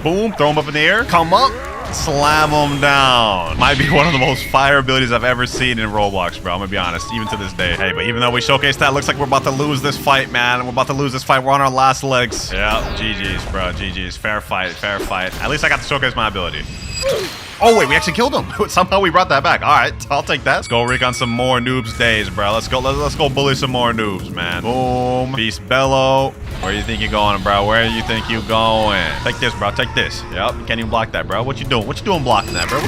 Boom. Throw him up in the air. Come up. Slam him down. Might be one of the most fire abilities I've ever seen in Roblox, bro. I'm gonna be honest, even to this day. Hey, but even though we showcased that, looks like we're about to lose this fight, man. We're on our last legs. Yeah, GG's, bro. GG's. Fair fight. At least I got to showcase my ability. Oh, wait, we actually killed him. Somehow we brought that back. All right, I'll take that. Let's go rig on some more noobs days, bro. Let's go bully some more noobs, man. Boom. Beast Bellow. Where you think you're going, bro? Take this, bro. Take this. Yep, you can't even block that, bro. What you doing blocking that, bro?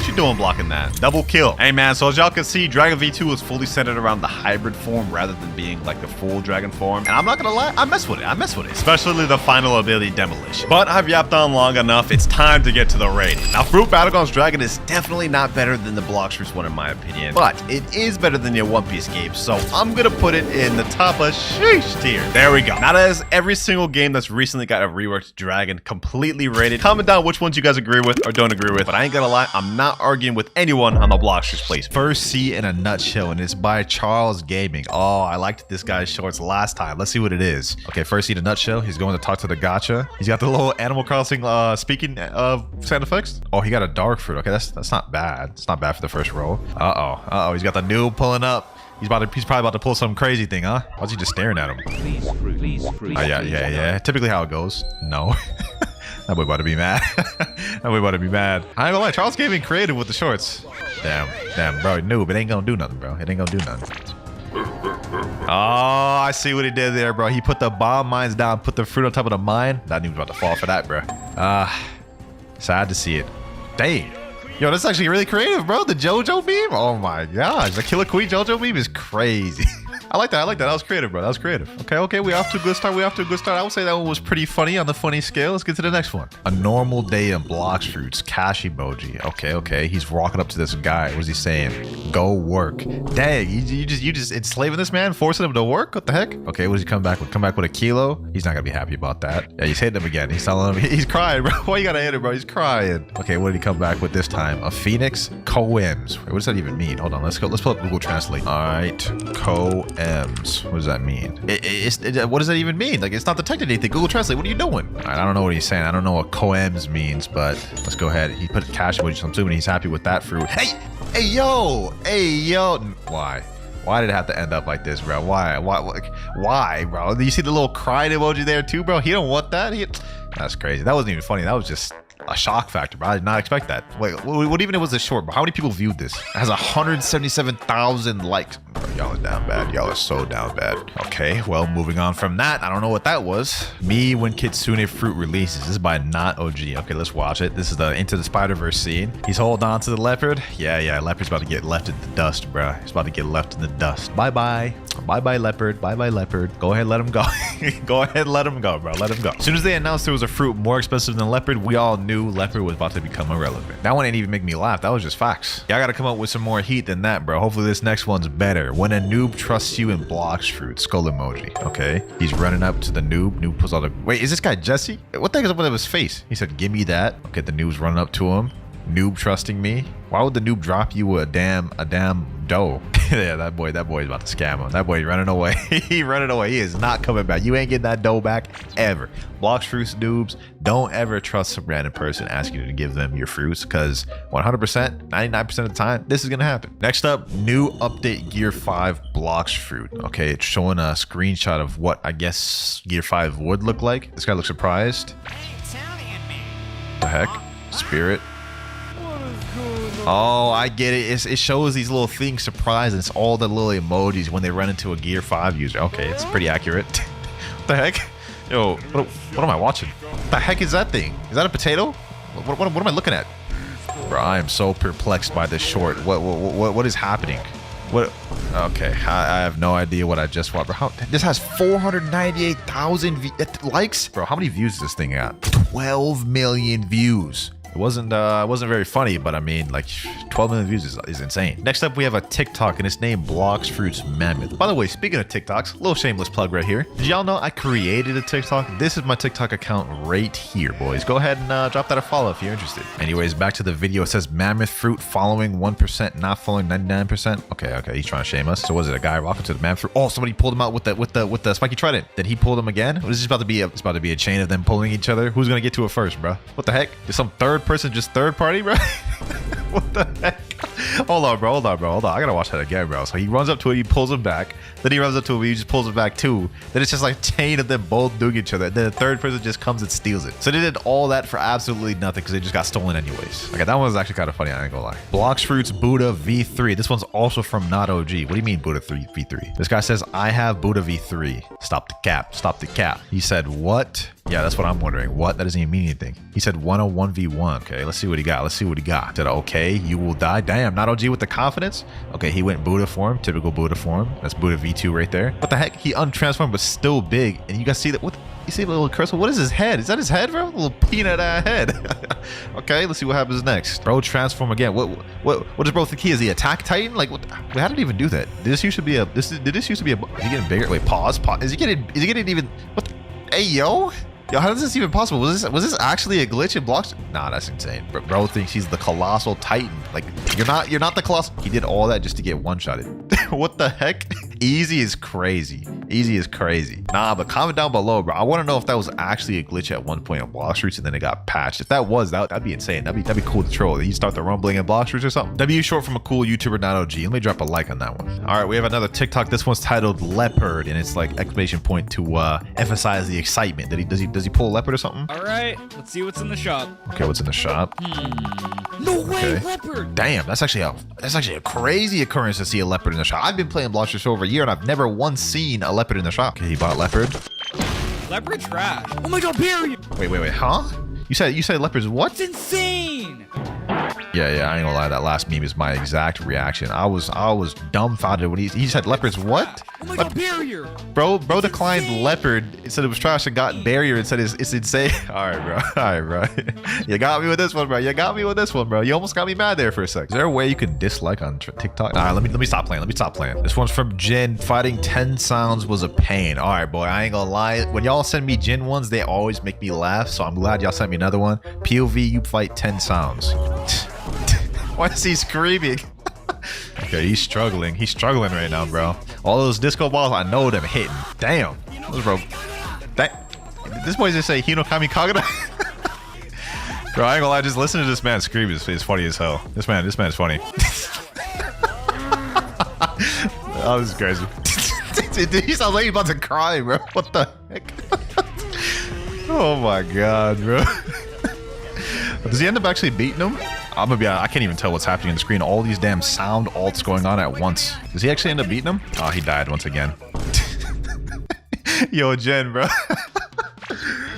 Double kill. Hey, man, so as y'all can see, Dragon V2 was fully centered around the hybrid form rather than being like the full dragon form. And I'm not gonna lie, I mess with it. Especially the final ability, Demolition. But I've yapped on long enough. It's time to get to the rating. Now, Fruit Battlegrounds Dragon is definitely not better than the Blox Fruits one in my opinion, but it is better than your One Piece game, so I'm gonna put it in the top of sheesh tier. There we go. Now that is every single game that's recently got a reworked dragon completely rated. Comment down which ones you guys agree with or don't agree with, but I ain't gonna lie, I'm not arguing with anyone on the Blox Fruits place. First C in a nutshell, and it's by Charles Gaming. Oh, I liked this guy's shorts last time. Let's see what it is. Okay, first C in a nutshell, he's going to talk to the gacha. He's got the little Animal Crossing speaking sound effects. Oh, he got a dark fruit. Okay, that's not bad. It's not bad for the first roll. Uh-oh. He's got the noob pulling up. He's probably about to pull some crazy thing, huh? Why's he just staring at him? Please. Oh, yeah. Typically how it goes. No. That boy about to be mad. I ain't gonna lie, Charles Gaming creative with the shorts. Damn, bro, noob. It ain't gonna do nothing, bro. Oh, I see what he did there, bro. He put the bomb mines down, put the fruit on top of the mine. That noob's about to fall for that, bro. Sad to see it. Dang. Yo, that's actually really creative, bro. The JoJo meme? Oh my gosh. The Killer Queen JoJo meme is crazy. I like that. That was creative, bro. Okay. We off to a good start. I would say that one was pretty funny on the funny scale. Let's get to the next one. A normal day in Blox Fruits. Cash emoji. Okay. He's walking up to this guy. What is he saying? Go work. Dang, you just enslaving this man, forcing him to work? What the heck? Okay, what does he come back with? Come back with a kilo? He's not gonna be happy about that. Yeah, he's hitting him again. He's telling him, he's crying, bro. Why you gotta hit him, bro? He's crying. Okay, what did he come back with this time? A phoenix? Coems. Wait, what does that even mean? Hold on, let's pull up Google Translate. All right, Coems. coems. What does that mean? What does that even mean? Like, it's not detecting anything. Google Translate, what are you doing? All right, I don't know what he's saying. I don't know what coems means, but let's go ahead. He put cash emoji, so I'm assuming he's happy with that fruit. Hey, yo. Why? Why did it have to end up like this, bro? Why, bro? Do you see the little crying emoji there too, bro? He don't want that. That's crazy. That wasn't even funny. That was just a shock factor, bro. I did not expect that. Wait, what even was this short, bro? How many people viewed this? It has 177,000 likes. Bro, y'all are down bad. Y'all are so down bad. Okay, well, moving on from that. I don't know what that was. Me when Kitsune Fruit releases. This is by Not OG. Okay, let's watch it. This is the Into the Spider-Verse scene. He's holding on to the leopard. Yeah, leopard's about to get left in the dust, bro. He's about to get left in the dust. Bye-bye. Bye-bye, leopard. Bye-bye, leopard. Go ahead, let him go. Go ahead, let him go, bro. Let him go. As soon as they announced there was a fruit more expensive than leopard, we all knew leopard was about to become irrelevant. That one didn't even make me laugh. That was just facts. Y'all gotta come up with some more heat than that, bro. Hopefully this next one's better. When a noob trusts you in Blox fruit. Skull emoji. Okay. He's running up to the noob. Noob pulls out a... Wait, is this guy Jesse? What the heck is up with his face? He said, give me that. Okay, the noob's running up to him. Noob trusting me. Why would the noob drop you a damn dough? Yeah, that boy's about to scam him. That boy running away. He running away. He is not coming back. You ain't getting that dough back ever. Blox fruits noobs, don't ever trust some random person asking you to give them your fruits, because 100%, 99% of the time, this is gonna happen. Next up, new update Gear 5 Blox fruit. Okay, it's showing a screenshot of what I guess Gear 5 would look like. This guy looks surprised. The heck? Spirit. Oh, I get it. It shows these little things surprised, and it's all the little emojis when they run into a Gear 5 user. Okay, it's pretty accurate. What the heck? Yo, what am I watching? What the heck is that thing? Is that a potato? What am I looking at? Bro, I am so perplexed by this short. What is happening? What? Okay, I have no idea what I just watched. Bro, this has 498,000 likes? Bro, how many views does this thing got? 12 million views. It wasn't very funny, but I mean, like, 12 million views is insane. Next up, we have a TikTok, and it's named Blox Fruits Mammoth. By the way, speaking of TikToks, little shameless plug right here. Did y'all know I created a TikTok? This is my TikTok account right here, boys. Go ahead and drop that a follow if you're interested. Anyways, back to the video. It says Mammoth Fruit following 1%, not following 99%. Okay, he's trying to shame us. So was it a guy rocking to the Mammoth Fruit? Oh, somebody pulled him out with the spiky trident. Then he pulled him again. This is about to be a chain of them pulling each other. Who's gonna get to it first, bro? What the heck? Is some third person just third party, bro? What the heck? Hold on, bro. I gotta watch that again, bro. So he runs up to it, he pulls him back. Then he runs up to him, he just pulls him back too. Then it's just like a chain of them both doing each other. Then the third person just comes and steals it. So they did all that for absolutely nothing because they just got stolen anyways. Okay, that one was actually kind of funny, I ain't gonna lie. Blox Fruits Buddha V3. This one's also from Not OG. What do you mean Buddha V3? This guy says, I have Buddha V3. Stop the cap. Stop the cap. He said, what? Yeah, that's what I'm wondering. What? That doesn't even mean anything. He said 101v1. Okay, let's see what he got. He said, okay, you will die. Damn, Not OG with the confidence. Okay, he went Buddha form, typical Buddha form. That's Buddha V2 right there. What the heck? He untransformed, but still big. And you guys see that? What? You see the little cursor? What is his head? Is that his head, bro? A little peanut ass head. Okay, let's see what happens next. Bro, transform again. What does bro think he is? The attack titan? Like, what? How did he even do that? Did this used to be a? Is he getting bigger? Wait, pause. Is he getting even? What? Hey, yo, how is this even possible? Was this actually a glitch in Blox? Nah, that's insane. Bro thinks he's the colossal titan. Like, you're not the colossal. He did all that just to get one-shotted. What the heck? Easy is crazy. Nah, but comment down below, bro. I want to know if that was actually a glitch at one point on Blox Fruits and then it got patched. If that was, that'd be insane. That'd be cool to troll. You start the rumbling in Blox Fruits or something. W short from a cool YouTuber, Not OG. Let me drop a like on that one. All right, we have another TikTok. This one's titled Leopard, and it's like exclamation point to emphasize the excitement. Does he pull a leopard or something? All right, let's see what's in the shop. Okay, what's in the shop? No way, leopard. Damn, that's actually a crazy occurrence to see a leopard in the shop. I've been playing Blox Fruits for over a year and I've never once seen a leopard in the shop. Okay, he bought leopard. Leopard trash. Oh my god, Barry. Wait, huh? You said leopard's what? It's insane. Yeah, I ain't gonna lie. That last meme is my exact reaction. I was dumbfounded when he said leopard's what? Oh my god, barrier. Bro declined insane. Leopard. It said it was trash and got barrier and said it's insane. All right, bro. You got me with this one, bro. You almost got me mad there for a sec. Is there a way you can dislike on TikTok? All right, let me stop playing. This one's from Jin. Fighting 10 sounds was a pain. All right, boy. I ain't gonna lie. When y'all send me Jin ones, they always make me laugh. So I'm glad y'all sent me another one. POV, you fight 10 sounds. Why is he screaming? Okay, he's struggling right now, bro. All those disco balls, I know them hitting. Damn. Bro. This boy just say Hino Kami Kagura. Bro, I ain't gonna lie, just listen to this man scream is funny as hell. This man is funny. Oh, this is crazy. Dude, he sounds like he's about to cry, bro. What the heck? Oh my god, bro. Does he end up actually beating him? I'm gonna be honest, I can't even tell what's happening on the screen. All these damn sound alts going on at once. Does he actually end up beating him? Oh, he died once again. Yo, Jen, bro.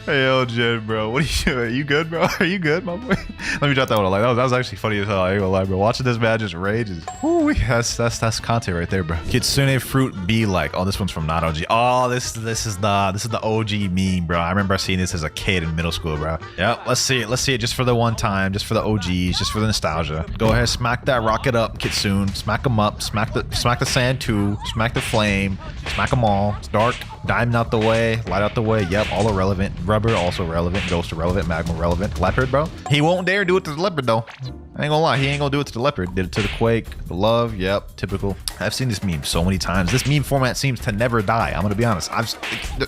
Yo, Jen, bro. What are you doing? Are you good, bro? Are you good, my boy? Let me drop that one. Like that was actually funny as hell. I ain't gonna lie, bro. Watching this man just rage is, whoo, that's content right there, bro. Kitsune fruit be like. Oh, this one's from not OG. Oh, this is the OG meme, bro. I remember seeing this as a kid in middle school, bro. Yep. Let's see it. Let's see it just for the one time, just for the OGs, just for the nostalgia. Go ahead, smack that rocket up, Kitsune. Smack them up. Smack the sand too. Smack the flame. Smack them all. It's dark. Diamond out the way, light out the way. Yep, all irrelevant. Rubber also relevant. Ghost irrelevant. Magma relevant. Leopard, bro. He won't dare do it to the leopard though. I ain't gonna lie, he ain't gonna do it to the leopard. Did it to the quake, the love. Yep, typical. I've seen this meme so many times. This meme format seems to never die. I'm gonna be honest.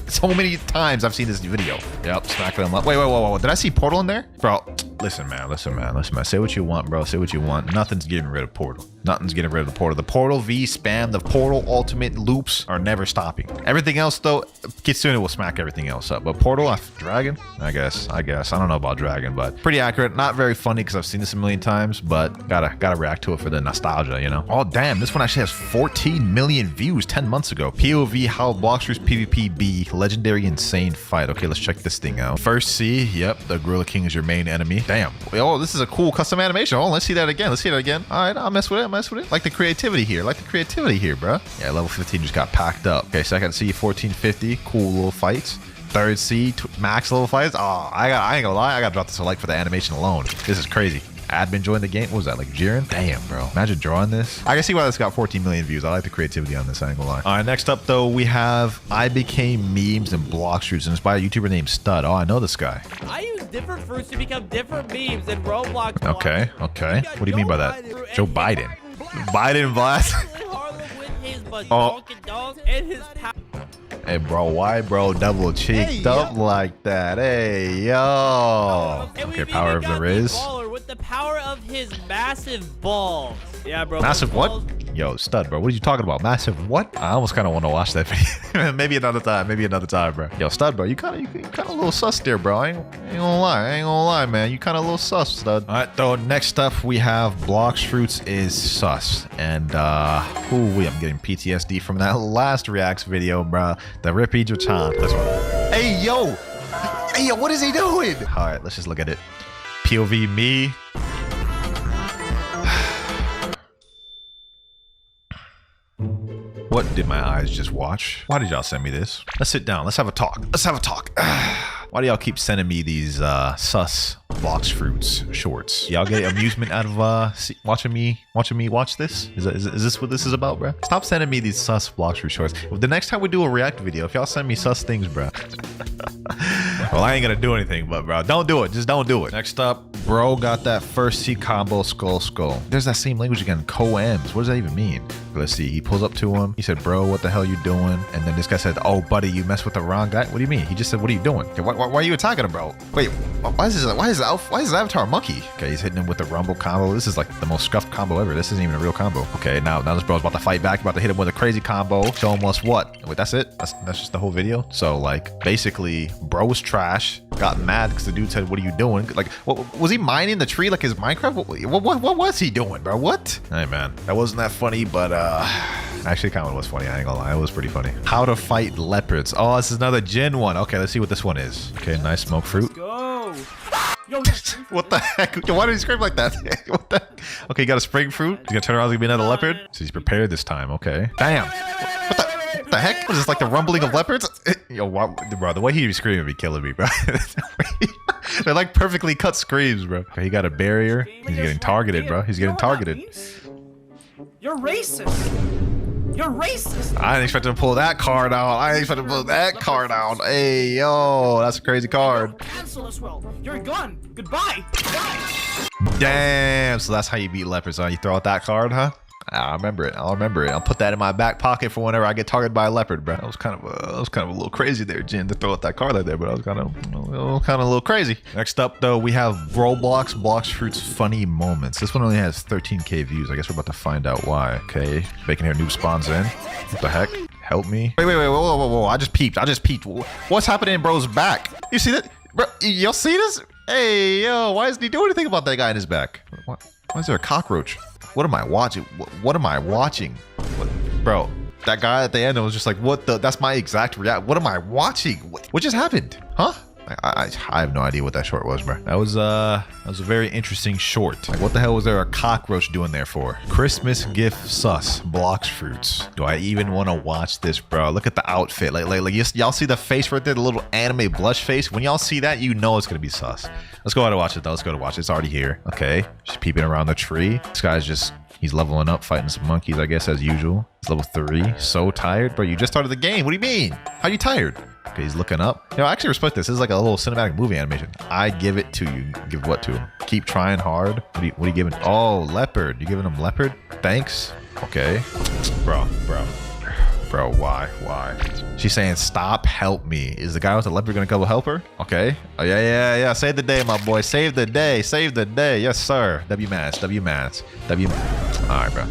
So many times I've seen this video. Yep, smack them up. Wait. Did I see Portal in there, bro? Listen, man. Say what you want, bro. Say what you want. Nothing's getting rid of Portal. Nothing's getting rid of the Portal. The Portal V spam, the Portal ultimate loops are never stopping. Everything else though, Kitsune will smack everything else up. But Portal, Dragon, I guess. I don't know about Dragon, but pretty accurate. Not very funny because I've seen this a million times, but gotta react to it for the nostalgia, you know. Oh damn, this one actually has 14 million views 10 months ago. POV how Blox vs PvP B legendary insane fight. Okay, let's check this thing out. First C, yep, the Gorilla King is your main enemy. Damn. Oh, this is a cool custom animation. Oh, let's see that again. All right, I'll mess with it. Like the creativity here. Bro. Yeah, level 15 just got packed up. Okay, second C, 1450. Cool little fights. Third C, max level fights. Oh, I ain't gonna lie. I gotta drop this a like for the animation alone. This is crazy. Admin joined the game. What was that, like Jiren? Damn, bro. Imagine drawing this. I can see why this got 14 million views. I like the creativity on this, I ain't gonna lie. All right, next up, though, we have I Became Memes and Blox Fruits, and it's by a YouTuber named Stud. Oh, I know this guy. I use different fruits to become different memes in Roblox. Okay. What do you mean by that? Joe Biden. Biden blast. Oh. Hey, bro, why, bro, double cheeked up like that? Hey, yo. Okay, power of the Riz. With the power of his massive balls. Yeah, bro. Massive what? Yo, Stud, bro. What are you talking about? Massive what? I almost kind of want to watch that video. Maybe another time, bro. Yo, Stud, bro. You kind of a little sus there, bro. I ain't gonna lie, man. You kind of a little sus, Stud. All right, though. Next up, we have Blox Fruits is sus. And, I'm getting PTSD from that last Reacts video, bro. The Rippy Jachan. Hey, yo, what is he doing? All right, let's just look at it. POV me. What did my eyes just watch? Why did y'all send me this? Let's sit down. Let's have a talk. Why do y'all keep sending me these sus Blox Fruits shorts? Y'all get amusement out of watching me watch this? Is this what this is about, bro? Stop sending me these sus Blox Fruit shorts. The next time we do a react video, if y'all send me sus things, bro. Well, I ain't gonna do anything, but bro, don't do it. Just don't do it. Next up, bro got that first C combo skull. There's that same language again, co-ms. What does that even mean? Let's see. He pulls up to him. He said, bro, what the hell you doing? And then this guy said, oh, buddy, you messed with the wrong guy. What do you mean? He just said, what are you doing? Okay, why are you attacking him, bro? Wait, why is his avatar a monkey? Okay, he's hitting him with the rumble combo. This is like the most scuffed combo ever. This isn't even a real combo. Okay, now this bro's about to fight back. About to hit him with a crazy combo. Show him what's what. Wait, that's it? That's just the whole video? So, like, basically, bro was trash. Got mad because the dude said, what are you doing? Like, what, was he mining the tree like his Minecraft? What was he doing, bro? What? Hey, man, that wasn't that funny, but actually kind of was funny. I ain't gonna lie, it was pretty funny. How to fight leopards. Oh, this is another Jin one. Okay, let's see what this one is. Okay, nice smoke fruit. Go. Yo, what the heck? Why did he scream like that? What the heck? Okay, you got a spring fruit. He's gonna turn around, he's gonna be another leopard. So he's prepared this time. Okay. Bam. What the heck? Was this like the rumbling of leopards? Yo, bro, the way he was screaming would be killing me, bro. They're like perfectly cut screams, bro. Okay, he got a barrier. He's getting targeted, bro. He's getting targeted. You're racist. You're racist. I didn't expect him to pull that card out. Hey, yo, that's a crazy card. Cancel this roll. You're gone. Goodbye. Damn. So that's how you beat leopards, huh? You throw out that card, huh? I remember it. I'll remember it. I'll put that in my back pocket for whenever I get targeted by a leopard, bro. That was kind of a little crazy there, Jin, to throw out that card like that, but I was kind of a little crazy. Next up, though, we have Roblox Blox Fruits funny moments. This one only has 13k views. I guess we're about to find out why. Okay, bacon hair noob spawns in. What the heck? Help me. Wait, whoa. I just peeped. What's happening in bro's back? You see that? Bro, y'all see this? Hey, yo, why isn't he doing anything about that guy in his back? Why is there a cockroach? What am I watching? What am I watching? Bro, that guy at the end was just like, what the? That's my exact react. What am I watching? What just happened? Huh? I have no idea what that short was, bro. That was a very interesting short. Like, what the hell was there a cockroach doing there for? Christmas gift sus Blox Fruits. Do I even want to watch this, bro? Look at the outfit. Like y'all see the face right there, the little anime blush face. When y'all see that, you know it's gonna be sus. Let's go ahead and watch it though. Let's go to watch it. It's already here. Okay, just peeping around the tree. This guy's just. He's leveling up, fighting some monkeys, I guess, as usual. He's level 3. So tired, bro. You just started the game. What do you mean? How are you tired? Okay, he's looking up. Yo, I actually respect this. This is like a little cinematic movie animation. I give it to you. Give what to him? Keep trying hard. What are you giving? Oh, leopard. You giving him leopard? Thanks. Okay. Bro, why? She's saying, stop, help me. Is the guy with the leopard gonna go help her? Okay. Oh, yeah. Save the day, my boy. Save the day. Yes, sir. W-Mats. All right, bro.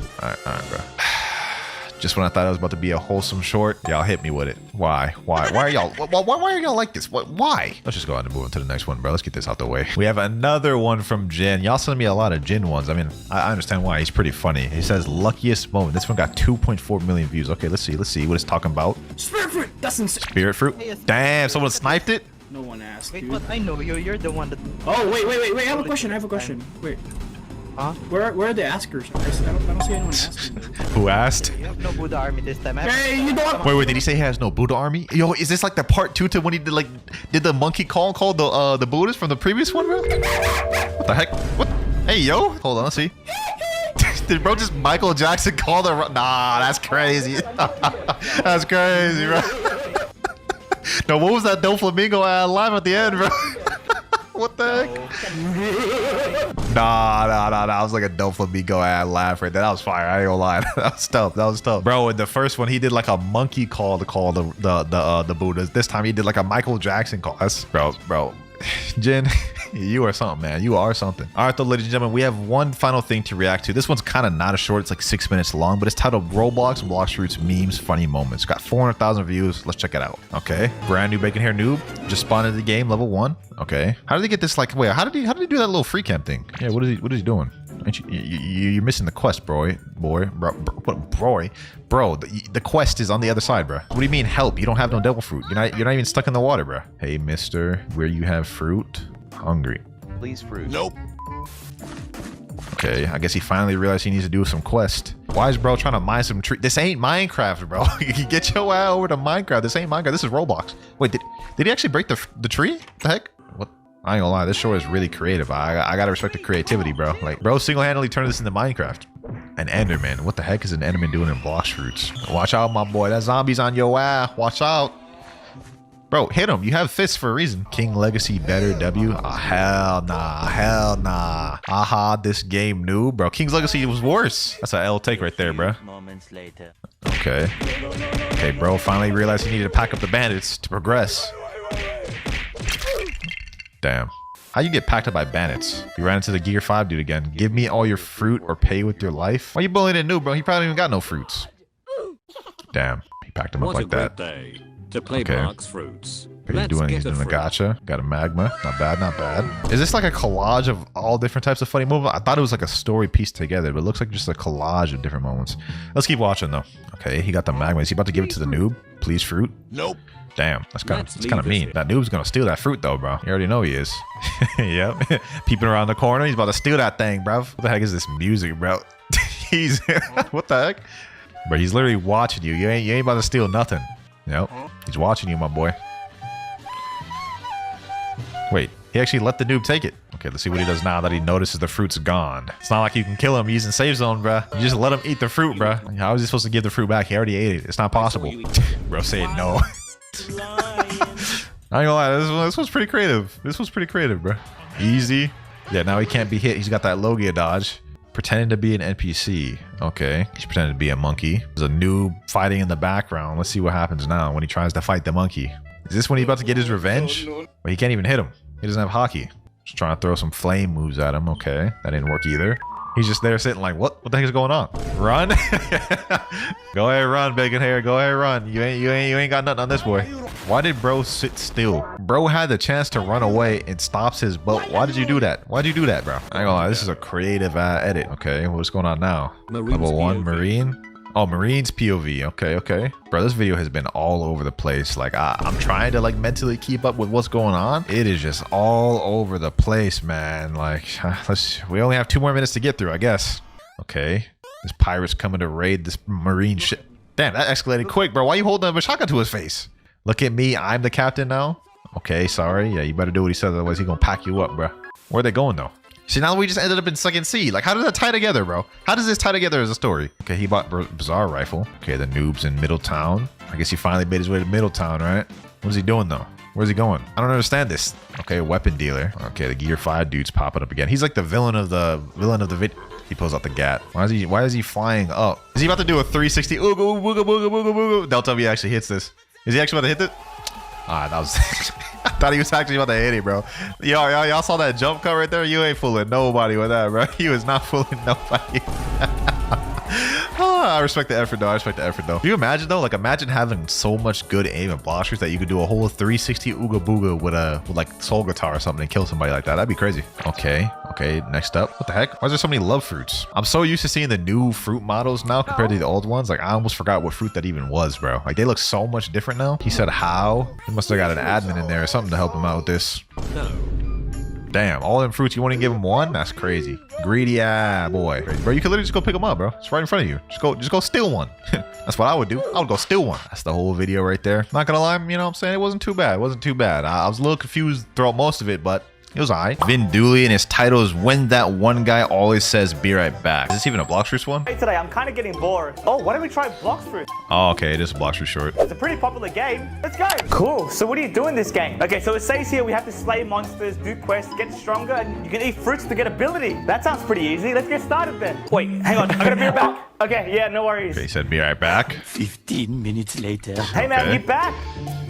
Just when I thought it was about to be a wholesome short, y'all hit me with it. Why are y'all like this? Why? Let's just go ahead and move on to the next one, bro. Let's get this out the way. We have another one from Jin. Y'all send me a lot of Jin ones. I mean, I understand why. He's pretty funny. He says luckiest moment. This one got 2.4 million views. Okay, let's see what it's talking about. Spirit fruit. That's insane. Spirit fruit. Damn, someone sniped it. No one asked. Wait, but I know you're the one that. Oh wait. I have a question. Wait. Huh? Where are the askers? I don't see anyone asking. Who asked? You have no Buddha army this time. Hey, you don't. Wait, did he say he has no Buddha army? Yo, is this like the part 2 to when he did the monkey call the Buddhas from the previous one, bro? What the heck? What? Hey, yo. Hold on, let's see. Did bro just Michael Jackson call the? Nah, that's crazy. That's crazy, bro. No, what was that Doflamingo live at the end, bro? What the heck? Nah. I was like a Doflamingo ad laugh right there. That was fire. I ain't gonna lie. That was tough. Bro, in the first one, he did like a monkey call to call the Buddhas. This time, he did like a Michael Jackson call. That's bro. Jin, you are something, man. You are something. All right, though, ladies and gentlemen, we have one final thing to react to. This one's kind of not a short. It's like 6 minutes long, but it's titled Roblox Blox Fruits Memes Funny Moments. Got 400,000 views. Let's check it out. Okay, brand new bacon hair noob. Just spawned into the game, level 1. Okay, how did he get this? Like, wait, how did he do that little free camp thing? Yeah, what is he doing? You're missing the quest, bro. The quest is on the other side, bro. What do you mean help? You don't have no devil fruit. You're not even stuck in the water, bro. Hey, mister, where you have fruit? Hungry. Please fruit. Nope. Okay, I guess he finally realized he needs to do some quest. Why is bro trying to mine some tree? This ain't Minecraft, bro. You get your ass over to Minecraft. This ain't Minecraft. This is Roblox. Wait, did he actually break the tree? What the heck? What? I ain't gonna lie, this short is really creative. I gotta respect the creativity, bro. Like, bro single-handedly turned this into Minecraft. An Enderman. What the heck is an Enderman doing in Blox Fruits? Watch out, my boy. That zombie's on your ass. Watch out. Bro, hit him. You have fists for a reason. King Legacy better W? Oh, hell nah. Aha, this game noob. Bro, King's Legacy was worse. That's an L take right there, bro. Moments later. Okay. Okay, bro finally realized he needed to pack up the bandits to progress. Damn. How you get packed up by bandits? You ran into the Gear 5 dude again. Give me all your fruit or pay with your life. Why you bullying a noob, bro? He probably even got no fruits. Damn. He packed him up like that. Day to play Blox Fruits. He's doing a gacha. Got a magma. Not bad. Is this like a collage of all different types of funny moments? I thought it was like a story pieced together, but it looks like just a collage of different moments. Let's keep watching though. Okay, he got the magma. Is he about to give it to the noob? Please fruit? Nope. Damn, that's kind of mean. That noob's gonna steal that fruit though, bro. You already know he is. Yep. Peeping around the corner. He's about to steal that thing, bro. What the heck is this music, bro? He's what the heck? Bro, he's literally watching you. You ain't about to steal nothing. Yep. He's watching you, my boy. Wait, he actually let the noob take it. Okay, let's see what he does now that he notices the fruit's gone. It's not like you can kill him using save zone, bro. You just let him eat the fruit, bro. How is he supposed to give the fruit back? He already ate it. It's not possible. Bro, say it no. I ain't gonna lie, this was pretty creative. This was pretty creative, bro. Easy. Yeah, now he can't be hit. He's got that Logia dodge. Pretending to be an NPC. Okay, he's pretending to be a monkey. There's a noob fighting in the background. Let's see what happens now when he tries to fight the monkey. Is this when he's about to get his revenge? Well, he can't even hit him. He doesn't have hockey. Just trying to throw some flame moves at him. Okay, that didn't work either. He's just there sitting like, what the heck is going on? Run. Go ahead, run, bacon hair. Go ahead, run. You ain't got nothing on this boy. Why did bro sit still? Bro had the chance to run away and stops his boat. Why did you do that? Why'd you do that, bro? I ain't gonna lie, this is a creative edit. Okay, what's going on now? Level 1 Marine. Oh, Marine's POV. Okay. Bro, this video has been all over the place. Like, I'm trying to like mentally keep up with what's going on. It is just all over the place, man. Like, we only have 2 more minutes to get through, I guess. Okay. This pirate's coming to raid this Marine ship. Damn, that escalated quick, bro. Why you holding a shotgun to his face? Look at me. I'm the captain now. Okay, sorry. Yeah, you better do what he says. Otherwise, he's gonna pack you up, bro. Where are they going, though? See, now we just ended up in second C. Like, how does that tie together, bro? How does this tie together as a story? Okay, he bought Bizarre Rifle. Okay, the noob's in Middletown. I guess he finally made his way to Middletown, right? What is he doing, though? Where's he going? I don't understand this. Okay, weapon dealer. Okay, the Gear 5 dude's popping up again. He's like the villain of the video. He pulls out the gat. Why is he flying up? Is he about to do a 360? Ooga, ooga, ooga, ooga, ooga. Don't tell me he actually hits this. Is he actually about to hit it? Ah, that was... I thought he was actually about to hit it, bro. Y'all saw that jump cut right there? You ain't fooling nobody with that, bro. He was not fooling nobody. I respect the effort, though. Do you imagine, though? Like, imagine having so much good aim and Blox that you could do a whole 360 ooga booga with like soul guitar or something and kill somebody like that. That'd be crazy. Okay, next up. What the heck? Why is there so many love fruits? I'm so used to seeing the new fruit models now compared to the old ones. Like, I almost forgot what fruit that even was, bro. Like, they look so much different now. He said how? He must have got an admin in there or something to help him out with this. No. Damn, all them fruits, you want to give him one? That's crazy. Greedy boy. Bro, you can literally just go pick them up, bro. It's right in front of you. Just go steal one. That's what I would do. I would go steal one. That's the whole video right there. Not gonna lie, you know what I'm saying? It wasn't too bad. I was a little confused throughout most of it, but it was alright. Vin Dooley and his title is When That One Guy Always Says Be Right Back. Is this even a Blox Fruits one? Hey, today I'm kind of getting bored. Oh, why don't we try Blox Fruits? Oh, okay, it is a Blox Fruits short. It's a pretty popular game. Let's go. Cool. So what do you do in this game? Okay, so it says here we have to slay monsters, do quests, get stronger, and you can eat fruits to get ability. That sounds pretty easy. Let's get started then. Wait, hang on. I gotta be right back. Okay, yeah, no worries. Okay, he said be right back. 15 minutes later. Hey man, you back?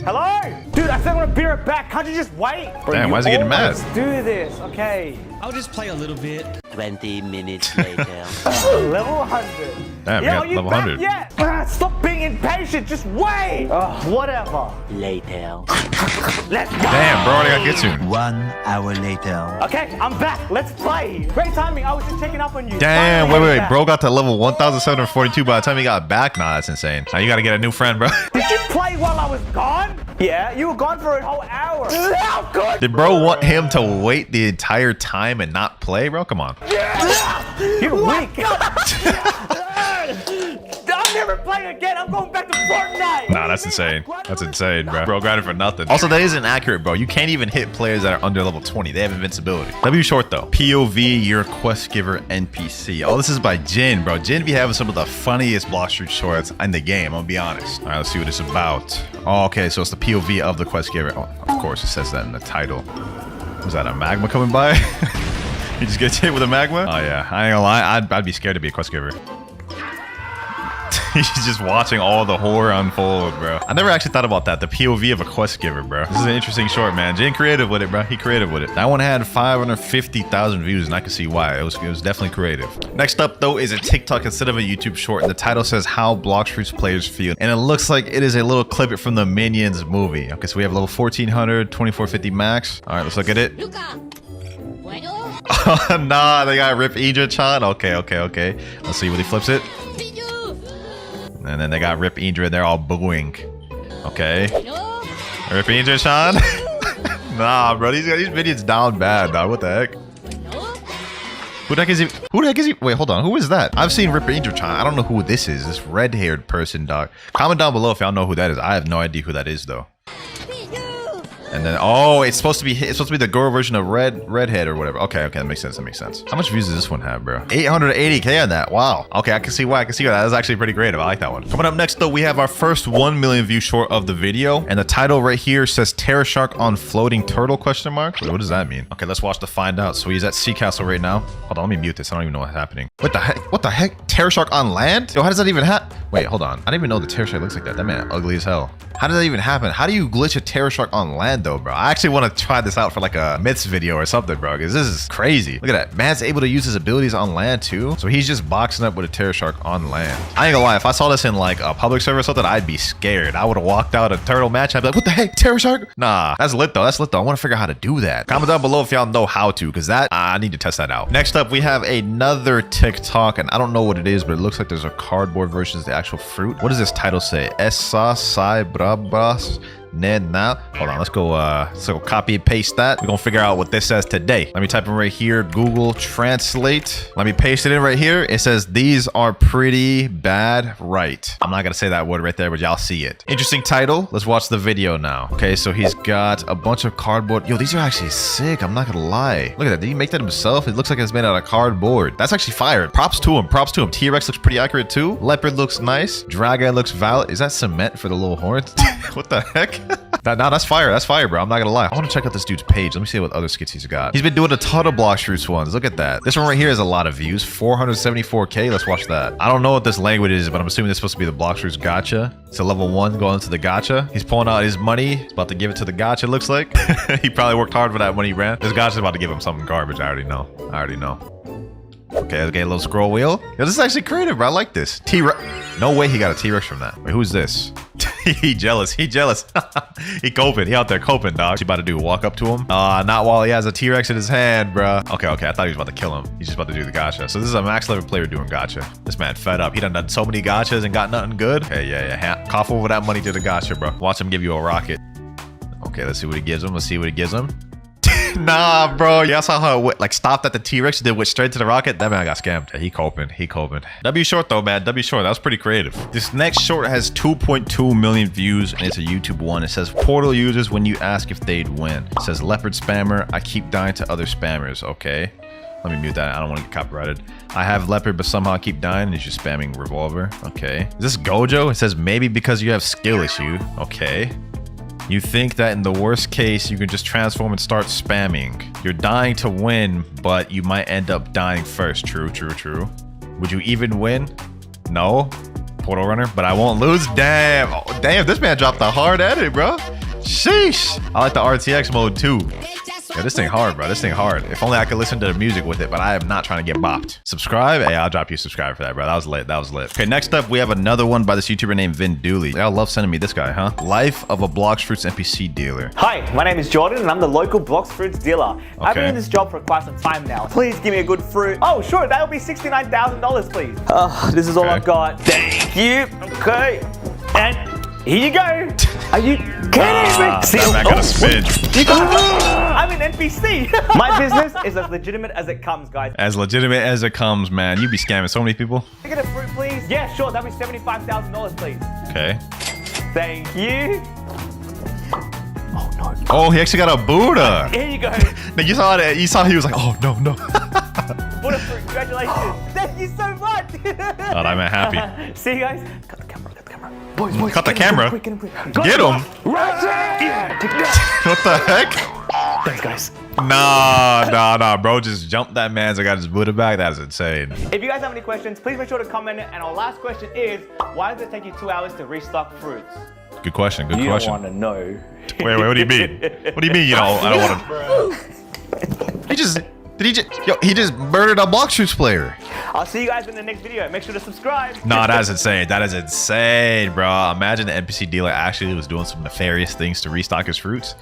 Hello? Dude, I said I'm gonna be right back. Can't you just wait? Damn, why is he getting mad? Let's do this, okay. I'll just play a little bit. 20 minutes later. Level 100. Damn, Yo, we got level 100. Yeah. Stop being impatient. Just wait. Whatever. Later. Let's go. Damn, bro, I got Gitsun. 1 hour later. Okay, I'm back. Let's play. Great timing. I was just checking up on you. Damn, wait. Bro got to level 1,742 by the time he got back. Nah, that's insane. Now you got to get a new friend, bro. Did you play while I was gone? Yeah, you were gone for a whole hour. How good? Did bro want him to wait the entire time and not play, bro? Come on. Yeah. You're weak. I'll never play again. I'm going back to Fortnite. Nah, that's insane. That's insane, bro. Bro grinded for nothing. Also, that isn't accurate, bro. You can't even hit players that are under level 20. They have invincibility. W short, though. POV, your quest giver NPC. Oh, this is by Jin, bro. Jin be having some of the funniest Blox Fruits shorts in the game. I'm gonna be honest. All right, let's see what it's about. Oh, okay, so it's the POV of the quest giver. Oh, of course, it says that in the title. Was that a magma coming by? He just gets hit with a magma? Oh, yeah. I ain't gonna lie. I'd be scared to be a quest giver. He's just watching all the horror unfold, bro. I never actually thought about that. The POV of a quest giver, bro. This is an interesting short, man. Jin creative with it, bro. He creative with it. That one had 550,000 views, and I can see why. It was definitely creative. Next up, though, is a TikTok instead of a YouTube short. And the title says How Blox Fruits Players Feel. And it looks like it is a little clip from the Minions movie. Okay, so we have level 1400, 2450 max. All right, let's look at it. Nah, they got Rip Idra-chan. Okay. Let's see when he flips it. And then they got Rip Idra. They're all booing. Okay. Rip Idra-chan. Nah, bro. These minions down bad, dog. What the heck? Who the heck is he? Wait, hold on. Who is that? I've seen Rip Idra-chan. I don't know who this is. This red-haired person, dog. Comment down below if y'all know who that is. I have no idea who that is, though. And then, oh, it's supposed to be the girl version of redhead or whatever. Okay, that makes sense. That makes sense. How much views does this one have, bro? 880K on that. Wow. Okay, I can see why. That is actually pretty creative. I like that one. Coming up next, though, we have our first 1 million view short of the video, and the title right here says "Terror Shark on Floating Turtle?" question mark. Wait, what does that mean? Okay, let's watch to find out. So he's at Sea Castle right now. Hold on, let me mute this. I don't even know what's happening. What the heck? What the heck? Terror Shark on land? Yo, how does that even happen? Wait, hold on. I didn't even know the Terror Shark looks like that. That man ugly as hell. How did that even happen? How do you glitch a Terror Shark on land, though, bro? I actually want to try this out for like a myths video or something, bro, because this is crazy. Look at that. Man's able to use his abilities on land, too. So he's just boxing up with a Terror Shark on land. I ain't gonna lie. If I saw this in like a public server or something, I'd be scared. I would have walked out a turtle match. I'd be like, what the heck? Terror Shark? Nah, that's lit, though. That's lit, though. I want to figure out how to do that. Comment down below if y'all know how to, because that, I need to test that out. Next up, we have another TikTok, and I don't know what it is, but it looks like there's a cardboard version of the actual fruit. What does this title say? Essa sai brabas. Now, hold on, let's go copy and paste that. We're gonna figure out what this says today. Let me type in right here, Google Translate. Let me paste it in right here. It says, these are pretty bad, right? I'm not gonna say that word right there, but y'all see it. Interesting title. Let's watch the video now. Okay, so he's got a bunch of cardboard. Yo, these are actually sick. I'm not gonna lie. Look at that. Did he make that himself? It looks like it's made out of cardboard. That's actually fire. Props to him. Props to him. T-Rex looks pretty accurate too. Leopard looks nice. Dragon looks valid. Is that cement for the little horns? What the heck? That's fire. That's fire, bro. I'm not gonna lie. I want to check out this dude's page. Let me see what other skits he's got. He's been doing a ton of Blox Fruits ones. Look at that. This one right here has a lot of views. 474K. Let's watch that. I don't know what this language is, but I'm assuming this is supposed to be the Blox Fruits gacha. It's a level 1 going into the gacha. He's pulling out his money. He's about to give it to the gacha, looks like. He probably worked hard for that when he ran. This gacha's about to give him something garbage. I already know. Okay, a little scroll wheel. Yo, this is actually creative, bro. I like this. T-Rex. No way he got a T-Rex from that. Wait, who's this? He jealous. He coping. He out there coping, dog. He about to do walk up to him. Not while he has a T-Rex in his hand, bro. Okay. I thought he was about to kill him. He's just about to do the gacha. So this is a max level player doing gacha. This man fed up. He done so many gachas and got nothing good. Hey, yeah. Cough over that money to the gacha, bro. Watch him give you a rocket. Okay, let's see what he gives him. Nah, bro. Y'all saw how it stopped at the T-Rex and then went straight to the rocket? That man got scammed. Yeah, he coping. W short, though, man. W short. That was pretty creative. This next short has 2.2 million views, and it's a YouTube one. It says, Portal users when you ask if they'd win. It says, leopard spammer. I keep dying to other spammers. Okay. Let me mute that. I don't want to get copyrighted. I have leopard, but somehow I keep dying, and he's just spamming revolver. Okay. Is this Gojo? It says, maybe because you have skill issue. Okay. You think that in the worst case, you can just transform and start spamming. You're dying to win, but you might end up dying first. True. Would you even win? No. Portal runner, but I won't lose. Damn. Oh, damn, this man dropped the hard edit, bro. Sheesh. I like the RTX mode too. Yeah, this thing hard, bro. This thing hard. If only I could listen to the music with it, but I am not trying to get bopped. Subscribe? Hey, I'll drop you a subscribe for that, bro. That was lit. Okay, next up, we have another one by this YouTuber named Vin Dooley. Y'all love sending me this guy, huh? Life of a Blox Fruits NPC dealer. Hi, my name is Jordan, and I'm the local Blox Fruits dealer. Okay. I've been in this job for quite some time now. Please give me a good fruit. Oh, sure. That'll be $69,000, please. This is all I've got. Thank you. Okay. And here you go. Are you kidding me? That man got a spin. I'm an NPC. My business is as legitimate as it comes, guys. As legitimate as it comes, man. You be scamming so many people. Can I get a fruit, please? Yeah, sure. That'll be $75,000, please. Okay. Thank you. Oh, no. Oh, he actually got a Buddha. Here you go. Now, you saw he was like, oh, no. Buddha fruit. Congratulations. Thank you so much. Oh, I'm happy. See you guys. Cut the camera. Boys, cut the camera. Quick. Get him. What the heck? Thanks, guys. Nah, bro. Just jumped that man's. I got his Buddha back. That's insane. If you guys have any questions, please make sure to comment. And our last question is, why does it take you 2 hours to restock fruits? Good question. You don't want to know. Wait. What do you mean? What do you mean? I don't want to. He just murdered a Blox Fruits player. I'll see you guys in the next video. Make sure to subscribe. Nah, that is insane. That is insane, bro. Imagine the NPC dealer actually was doing some nefarious things to restock his fruits.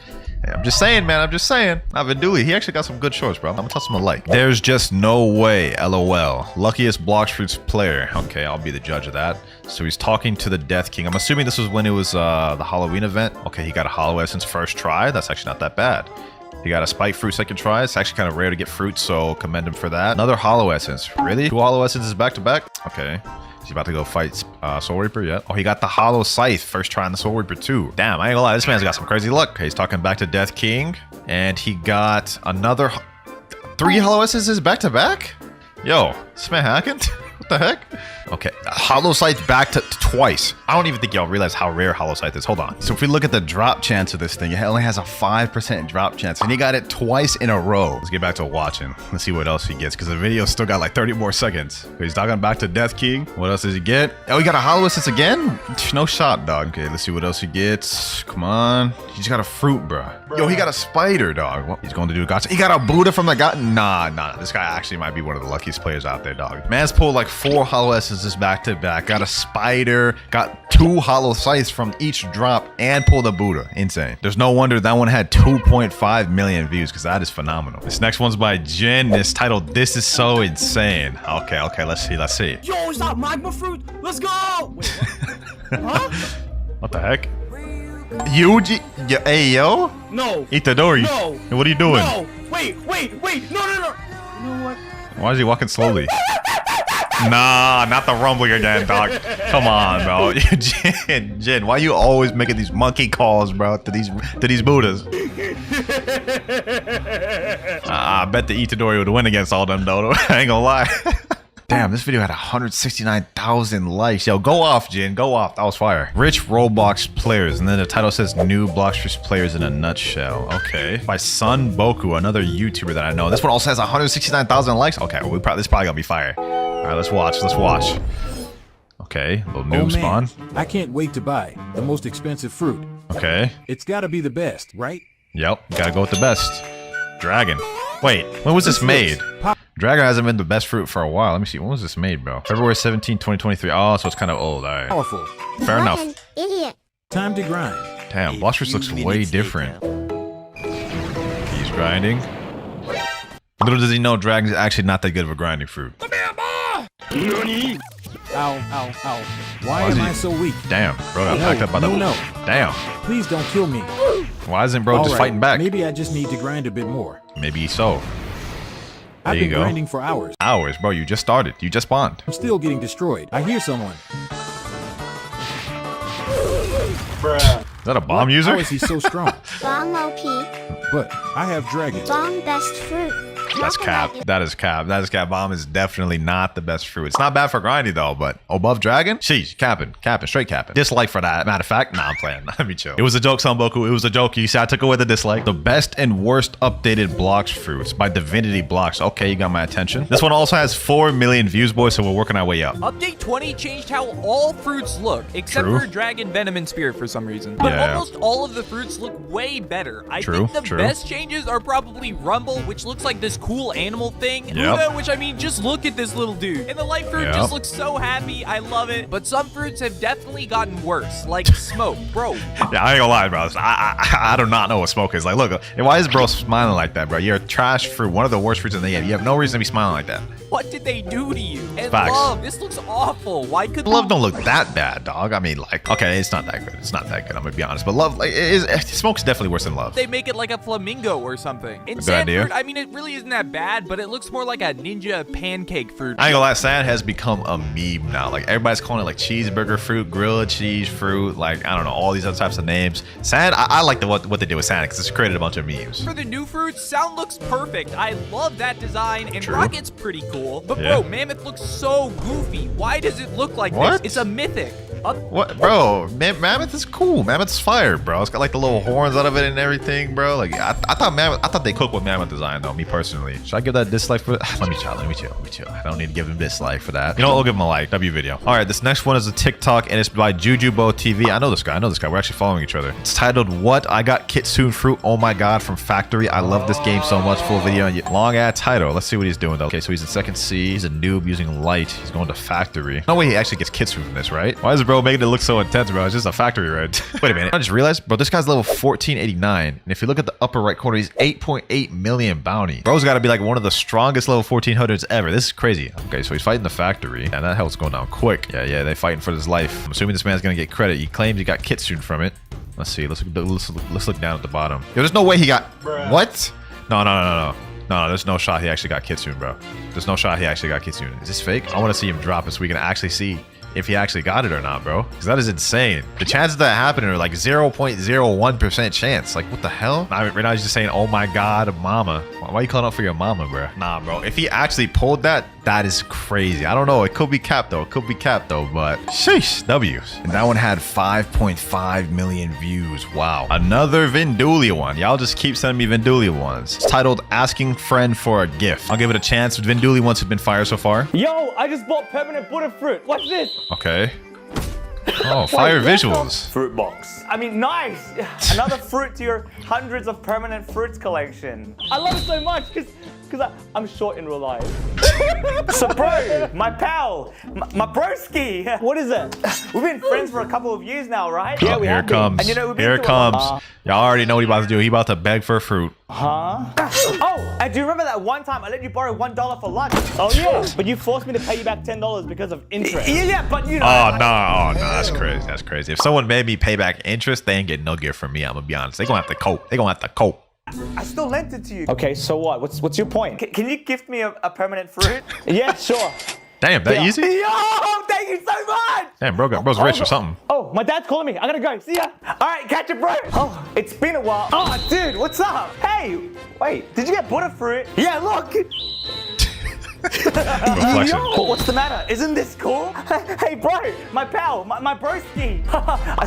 Hey, I'm just saying, man. I've been doing. He actually got some good shorts, bro. I'm gonna toss him a like. There's just no way. LOL. Luckiest Blox Fruits player. Okay, I'll be the judge of that. So he's talking to the Death King. I'm assuming this was when it was the Halloween event. Okay, he got a Hollow Essence first try. That's actually not that bad. He got a spike fruit second try. It's actually kind of rare to get fruit, so commend him for that. Another hollow essence. Really? 2 hollow essences back to back? Okay. He's about to go fight Soul Reaper, yeah. Oh, he got the hollow scythe. First try on the Soul Reaper too. Damn, I ain't gonna lie. This man's got some crazy luck. Okay, he's talking back to Death King. And he got another 3 hollow essences back to back? Yo, this man hacking? What the heck? Okay, hollow scythe back to twice. I don't even think y'all realize how rare hollow scythe is. Hold on. So if we look at the drop chance of this thing, it only has a 5% drop chance, and he got it twice in a row. Let's get back to watching. Let's see what else he gets, because the video still got like 30 more seconds. Okay, he's talking back to Death King. What else does he get? Oh, he got a hollow essence again? No shot, dog. Okay, let's see what else he gets. Come on. He just got a fruit, bro. Yo, he got a spider, dog. What he's going to do? Gotcha. He got a Buddha from the god. Nah. This guy actually might be one of the luckiest players out there, dog. Man's pulled like 4 hollow essences back to back. Got a spider. Got 2 hollow scythes from each drop and pulled a Buddha. Insane. There's no wonder that one had 2.5 million views, because that is phenomenal. This next one's by Jen. It's titled "This is So Insane." Okay. Let's see. Yo, is that magma fruit? Let's go! Wait, what? Huh? What the heck? Yuji? Hey, yo? No. Itadori. No. What are you doing? No. Wait. No. You know what? Why is he walking slowly? Nah, not the rumbling again, dog. Come on, bro. Jen, why you always making these monkey calls, bro, to these Buddhas? I bet the Itadori would win against all them, though. I ain't gonna lie. Damn, this video had 169,000 likes. Yo, go off, Jin. Go off. That was fire. Rich Roblox players. And then the title says new Blox players in a nutshell. Okay. By Sun Boku, another YouTuber that I know. This one also has 169,000 likes. Okay, this is probably gonna be fire. All right, let's watch. Okay, little noob spawn. I can't wait to buy the most expensive fruit. Okay. It's gotta be the best, right? Yep, gotta go with the best. Dragon. Wait, when was this made? Dragon hasn't been the best fruit for a while. Let me see. When was this made, bro? February 17, 2023. Oh, so it's kind of old. All right. Powerful. Fair enough. Idiot. Time to grind. Damn, Blox looks way different. He's grinding. Little does he know Dragon's actually not that good of a grinding fruit. Ow. Why am I so weak? Damn, bro got packed up by the... No. Damn. Please don't kill me. Why isn't bro just fighting back? Maybe I just need to grind a bit more. Maybe so. I've been grinding for hours. Hours, bro. You just started. You just spawned. I'm still getting destroyed. I hear someone. Is that a bomb user? How is he so strong? Bomb OP. But I have dragon. Bomb best fruit. That's cap. That is cap. Bomb is definitely not the best fruit. It's not bad for grinding though, but above dragon? Sheesh, capping, straight capping. Dislike for that. Matter of fact, nah, I'm playing. Let me chill. It was a joke, Son Boku. It was a joke. You see, I took away the dislike. The best and worst updated Blox fruits by Divinity Blox. Okay, you got my attention. This one also has 4 million views, boys, so we're working our way up. Update 20 changed how all fruits look, except for Dragon, Venom, and Spirit for some reason. But almost all of the fruits look way better. I think the best changes are probably Rumble, which looks like this cool animal thing. Buddha, which I mean, just look at this little dude. And the light fruit just looks so happy. I love it. But some fruits have definitely gotten worse, like smoke, bro. Yeah, I ain't gonna lie, bro. I do not know what smoke is. Like, look, why is bro smiling like that, bro? You're a trash fruit, one of the worst fruits in the game. You have no reason to be smiling like that. What did they do to you? And Facts. Love, this looks awful. Why could Love don't look that bad, dog? I mean, like, okay, it's not that good. It's not that good. I'm gonna be honest. But Love, like, smoke's definitely worse than Love. They make it like a flamingo or something. And Good idea. Fruit, I mean, it really isn't that bad, but it looks more like a ninja pancake fruit. I ain't gonna lie, sand has become a meme now. Like, everybody's calling it like cheeseburger fruit, grilled cheese fruit, like, I don't know, all these other types of names. Sand, I like what they did with sand because it's created a bunch of memes. For the new fruits, sound looks perfect. I love that design, and Rocket's pretty cool. But bro, Mammoth looks so goofy. Why does it look like this? It's a mythic. What, bro? Mammoth is cool. Mammoth's fire, bro. It's got like the little horns out of it and everything, bro. Like I thought they cooked with Mammoth design though. Me personally, should I give that dislike for? Let me chill. I don't need to give him dislike for that. You know what? We'll give him a like. W video. All right, this next one is a TikTok and it's by Jujubo TV. I know this guy. We're actually following each other. It's titled "What I Got Kitsune Fruit." Oh my god, from Factory. I love this game so much. Full video and long ass title. Let's see what he's doing though. Okay, so he's in second C. He's a noob using light. He's going to Factory. No way he actually gets Kitsune from this, right? Why is bro making it look so intense, bro? It's just a factory raid. Wait a minute. I just realized, bro, this guy's level 1489. And if you look at the upper right corner, he's 8.8 million bounty. Bro's got to be like one of the strongest level 1400s ever. This is crazy. Okay, so he's fighting the factory. And that hell's going down quick. Yeah, they're fighting for his life. I'm assuming this man's going to get credit. He claims he got Kitsune from it. Let's see. Let's look down at the bottom. Yo, there's no way he got... What? No. There's no shot he actually got Kitsune, bro. There's no shot he actually got Kitsune. Is this fake? I want to see him drop it so we can actually see if he actually got it or not, bro. Because that is insane. The chances of that happening are like 0.01% chance. Like, what the hell? Right now he's just saying, oh my god, mama. Why are you calling out for your mama, bro? Nah, bro. If he actually pulled that, that is crazy. I don't know. It could be capped, though. But sheesh, W's. And that one had 5.5 million views. Wow. Another Vindulia one. Y'all just keep sending me Vindulia ones. It's titled Asking Friend for a Gift. I'll give it a chance. Vindulia ones have been fire so far. Yo, I just bought permanent butterfruit. Watch this. Okay. Oh, fire visuals. Fruit box. I mean, nice. Another fruit to your hundreds of permanent fruits collection. I love it so much because I'm short in real life. So bro, my pal, my broski. What is it? We've been friends for a couple of years now, right? Yeah, we have been. And you know, here it comes. Y'all already know what he about to do. He about to beg for fruit. Huh? Oh, and do you remember that one time I let you borrow $1 for lunch? Oh yeah, but you forced me to pay you back $10 because of interest. Yeah, but you know. Oh no, that's crazy. That's crazy. If someone made me pay back interest, they ain't getting no gift from me. I'm gonna be honest. They gonna have to cope. I still lent it to you. Okay, so what? What's your point? Can you gift me a permanent fruit? Yeah, sure. Damn, that easy? Yo, thank you so much. Damn, bro's rich or something. Oh, my dad's calling me. I gotta go. See ya. All right, catch you, bro. Oh, it's been a while. Oh, dude, what's up? Hey, wait, did you get butterfruit? Yeah, look. Yo, what's the matter? Isn't this cool? Hey, bro, my pal, my broski.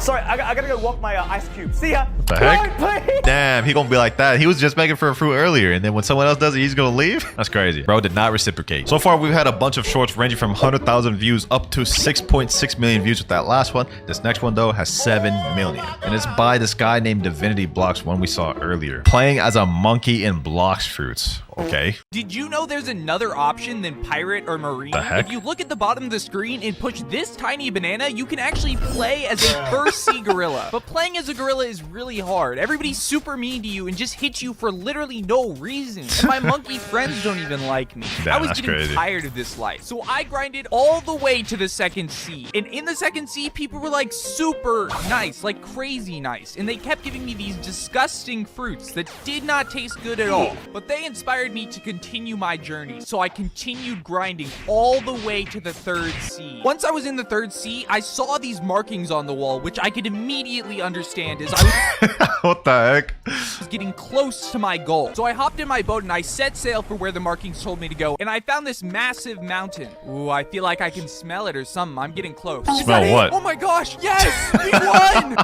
Sorry, I gotta go walk my ice cube. See ya. What the heck? Bro, damn, he gonna be like that. He was just begging for a fruit earlier, and then when someone else does it, he's gonna leave? That's crazy. Bro did not reciprocate. So far, we've had a bunch of shorts ranging from 100,000 views up to 6.6 million views with that last one. This next one, though, has 7 million. And it's by this guy named Divinity Blox, one we saw earlier. Playing as a monkey in Blox fruits. Okay. Did you know there's another option than pirate or marine? The heck? If you look at the bottom of the screen and push this tiny banana, you can actually play as a first sea gorilla. But playing as a gorilla is really hard. Everybody's super mean to you and just hits you for literally no reason. And my monkey friends don't even like me. Damn, I was getting tired of this life. So I grinded all the way to the second sea. And in the second sea, people were like super nice, like crazy nice. And they kept giving me these disgusting fruits that did not taste good at all. But they inspired me to continue my journey, so I continued grinding all the way to the third sea. Once I was in the third sea, I saw these markings on the wall, which I could immediately understand as I was what the heck? was getting close to my goal. So I hopped in my boat and I set sail for where the markings told me to go, and I found this massive mountain. Ooh, I feel like I can smell it or something. I'm getting close. Smell what? Oh my gosh, yes! We won!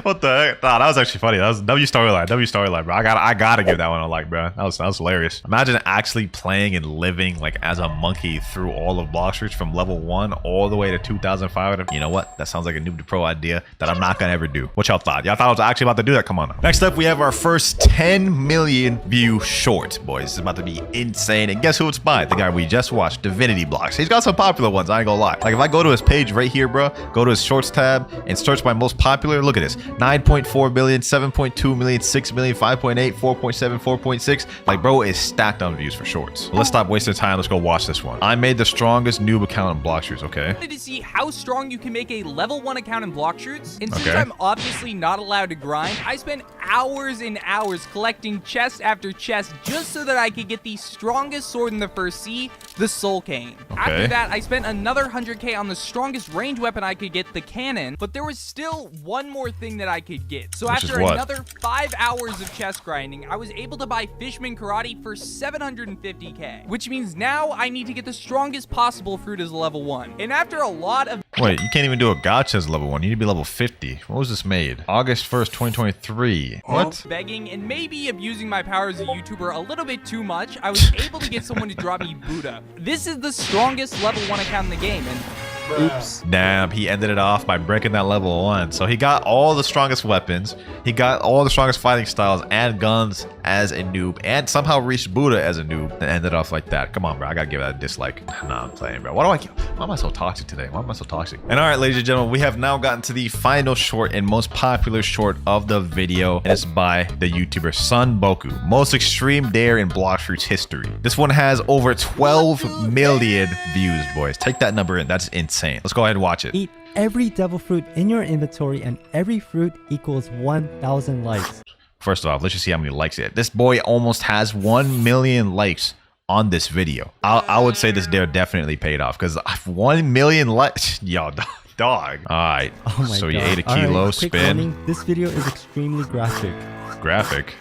What the heck? Nah, that was actually funny. That was W storyline, bro. I gotta give that one a like, bro. That was hilarious. Imagine actually playing and living like as a monkey through all of Blox fruits from level 1 all the way to 2,500. You know what? That sounds like a noob to pro idea that I'm not gonna ever do. What y'all thought? Y'all thought I was actually about to do that? Come on now. Next up, we have our first 10 million view short, boys. It's about to be insane. And guess who it's by? The guy we just watched, Divinity Blox. He's got some popular ones. I ain't gonna lie. Like if I go to his page right here, bro, go to his shorts tab and search by most popular. Look at this: 9.4 million, 7.2 million, 6 million, 5.8, 4.7, 4.6. Like, bro is stacked on views for shorts. Let's stop wasting time. Let's go watch this one. I made the strongest noob account in Blox fruits. Okay. I wanted to see how strong you can make a level 1 account in Blox fruits. And since I'm obviously not allowed to grind, I spent hours and hours collecting chest after chest just so that I could get the strongest sword in the first sea, the Soul Cane. After that, I spent another 100k on the strongest range weapon I could get, the cannon. But there was still one more thing that I could get. So after another 5 hours of chest grinding, I was able to buy Fishman Karate for 750k, which means now I need to get the strongest possible fruit as a level 1. And after a lot of... Wait, you can't even do a gacha as level 1. You need to be level 50. When was this made? August 1st, 2023. What? Begging and maybe abusing my power as a YouTuber a little bit too much, I was able to get someone to drop me Buddha. This is the strongest level 1 account in the game, and oops. Damn, he ended it off by breaking that level 1. So he got all the strongest weapons, he got all the strongest fighting styles and guns as a noob, and somehow reached Buddha as a noob and ended off like that. Come on, bro. I gotta give that a dislike. Nah, I'm playing, bro. Why am I so toxic today? Why am I so toxic? And all right, ladies and gentlemen, we have now gotten to the final short and most popular short of the video, and it's by the YouTuber Sun Boku. Most extreme dare in Blox fruits history. This one has over 12 million views, boys. Take that number in. That's insane. Let's go ahead and watch it. Eat every devil fruit in your inventory, and every fruit equals 1,000 likes. First off, let's just see how many likes it. This boy almost has 1 million likes on this video. I would say this dare definitely paid off because 1 million likes. Yo, dog. All right. Oh my so God. you ate a kilo, Quick spin. warning, this video is extremely graphic. Graphic.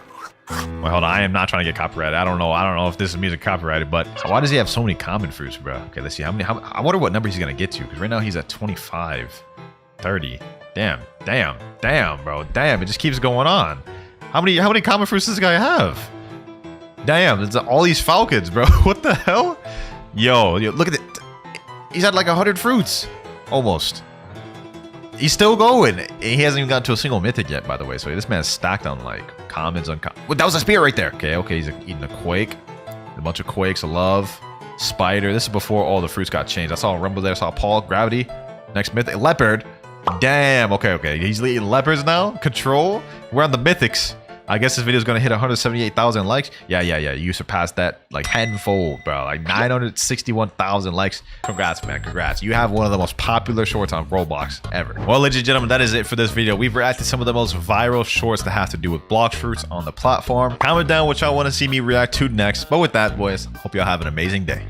Well, hold on. I am not trying to get copyrighted. I don't know if this is music copyrighted, but why does he have so many common fruits, bro? Okay, let's see how many. I wonder what number he's gonna get to because right now he's at 25, 30. Damn, bro. Damn, it just keeps going on. How many common fruits does this guy have? Damn, it's all these falcons, bro. What the hell? Yo, look at it. He's had like 100 fruits, almost. He's still going. He hasn't even gotten to a single mythic yet, by the way. So this man's stacked on like commons, Well, that was a spear right there. Okay, he's eating a quake. A bunch of quakes, a love, spider. This is before all the fruits got changed. I saw a rumble there. I saw Paul, gravity. Next mythic, leopard. Damn. Okay. He's eating leopards now. Control. We're on the mythics. I guess this video is going to hit 178,000 likes. Yeah. You surpassed that like tenfold, bro. Like 961,000 likes. Congrats, man. Congrats. You have one of the most popular shorts on Roblox ever. Well, ladies and gentlemen, that is it for this video. We've reacted to some of the most viral shorts that have to do with Blox fruits on the platform. Comment down what y'all want to see me react to next. But with that, boys, hope y'all have an amazing day.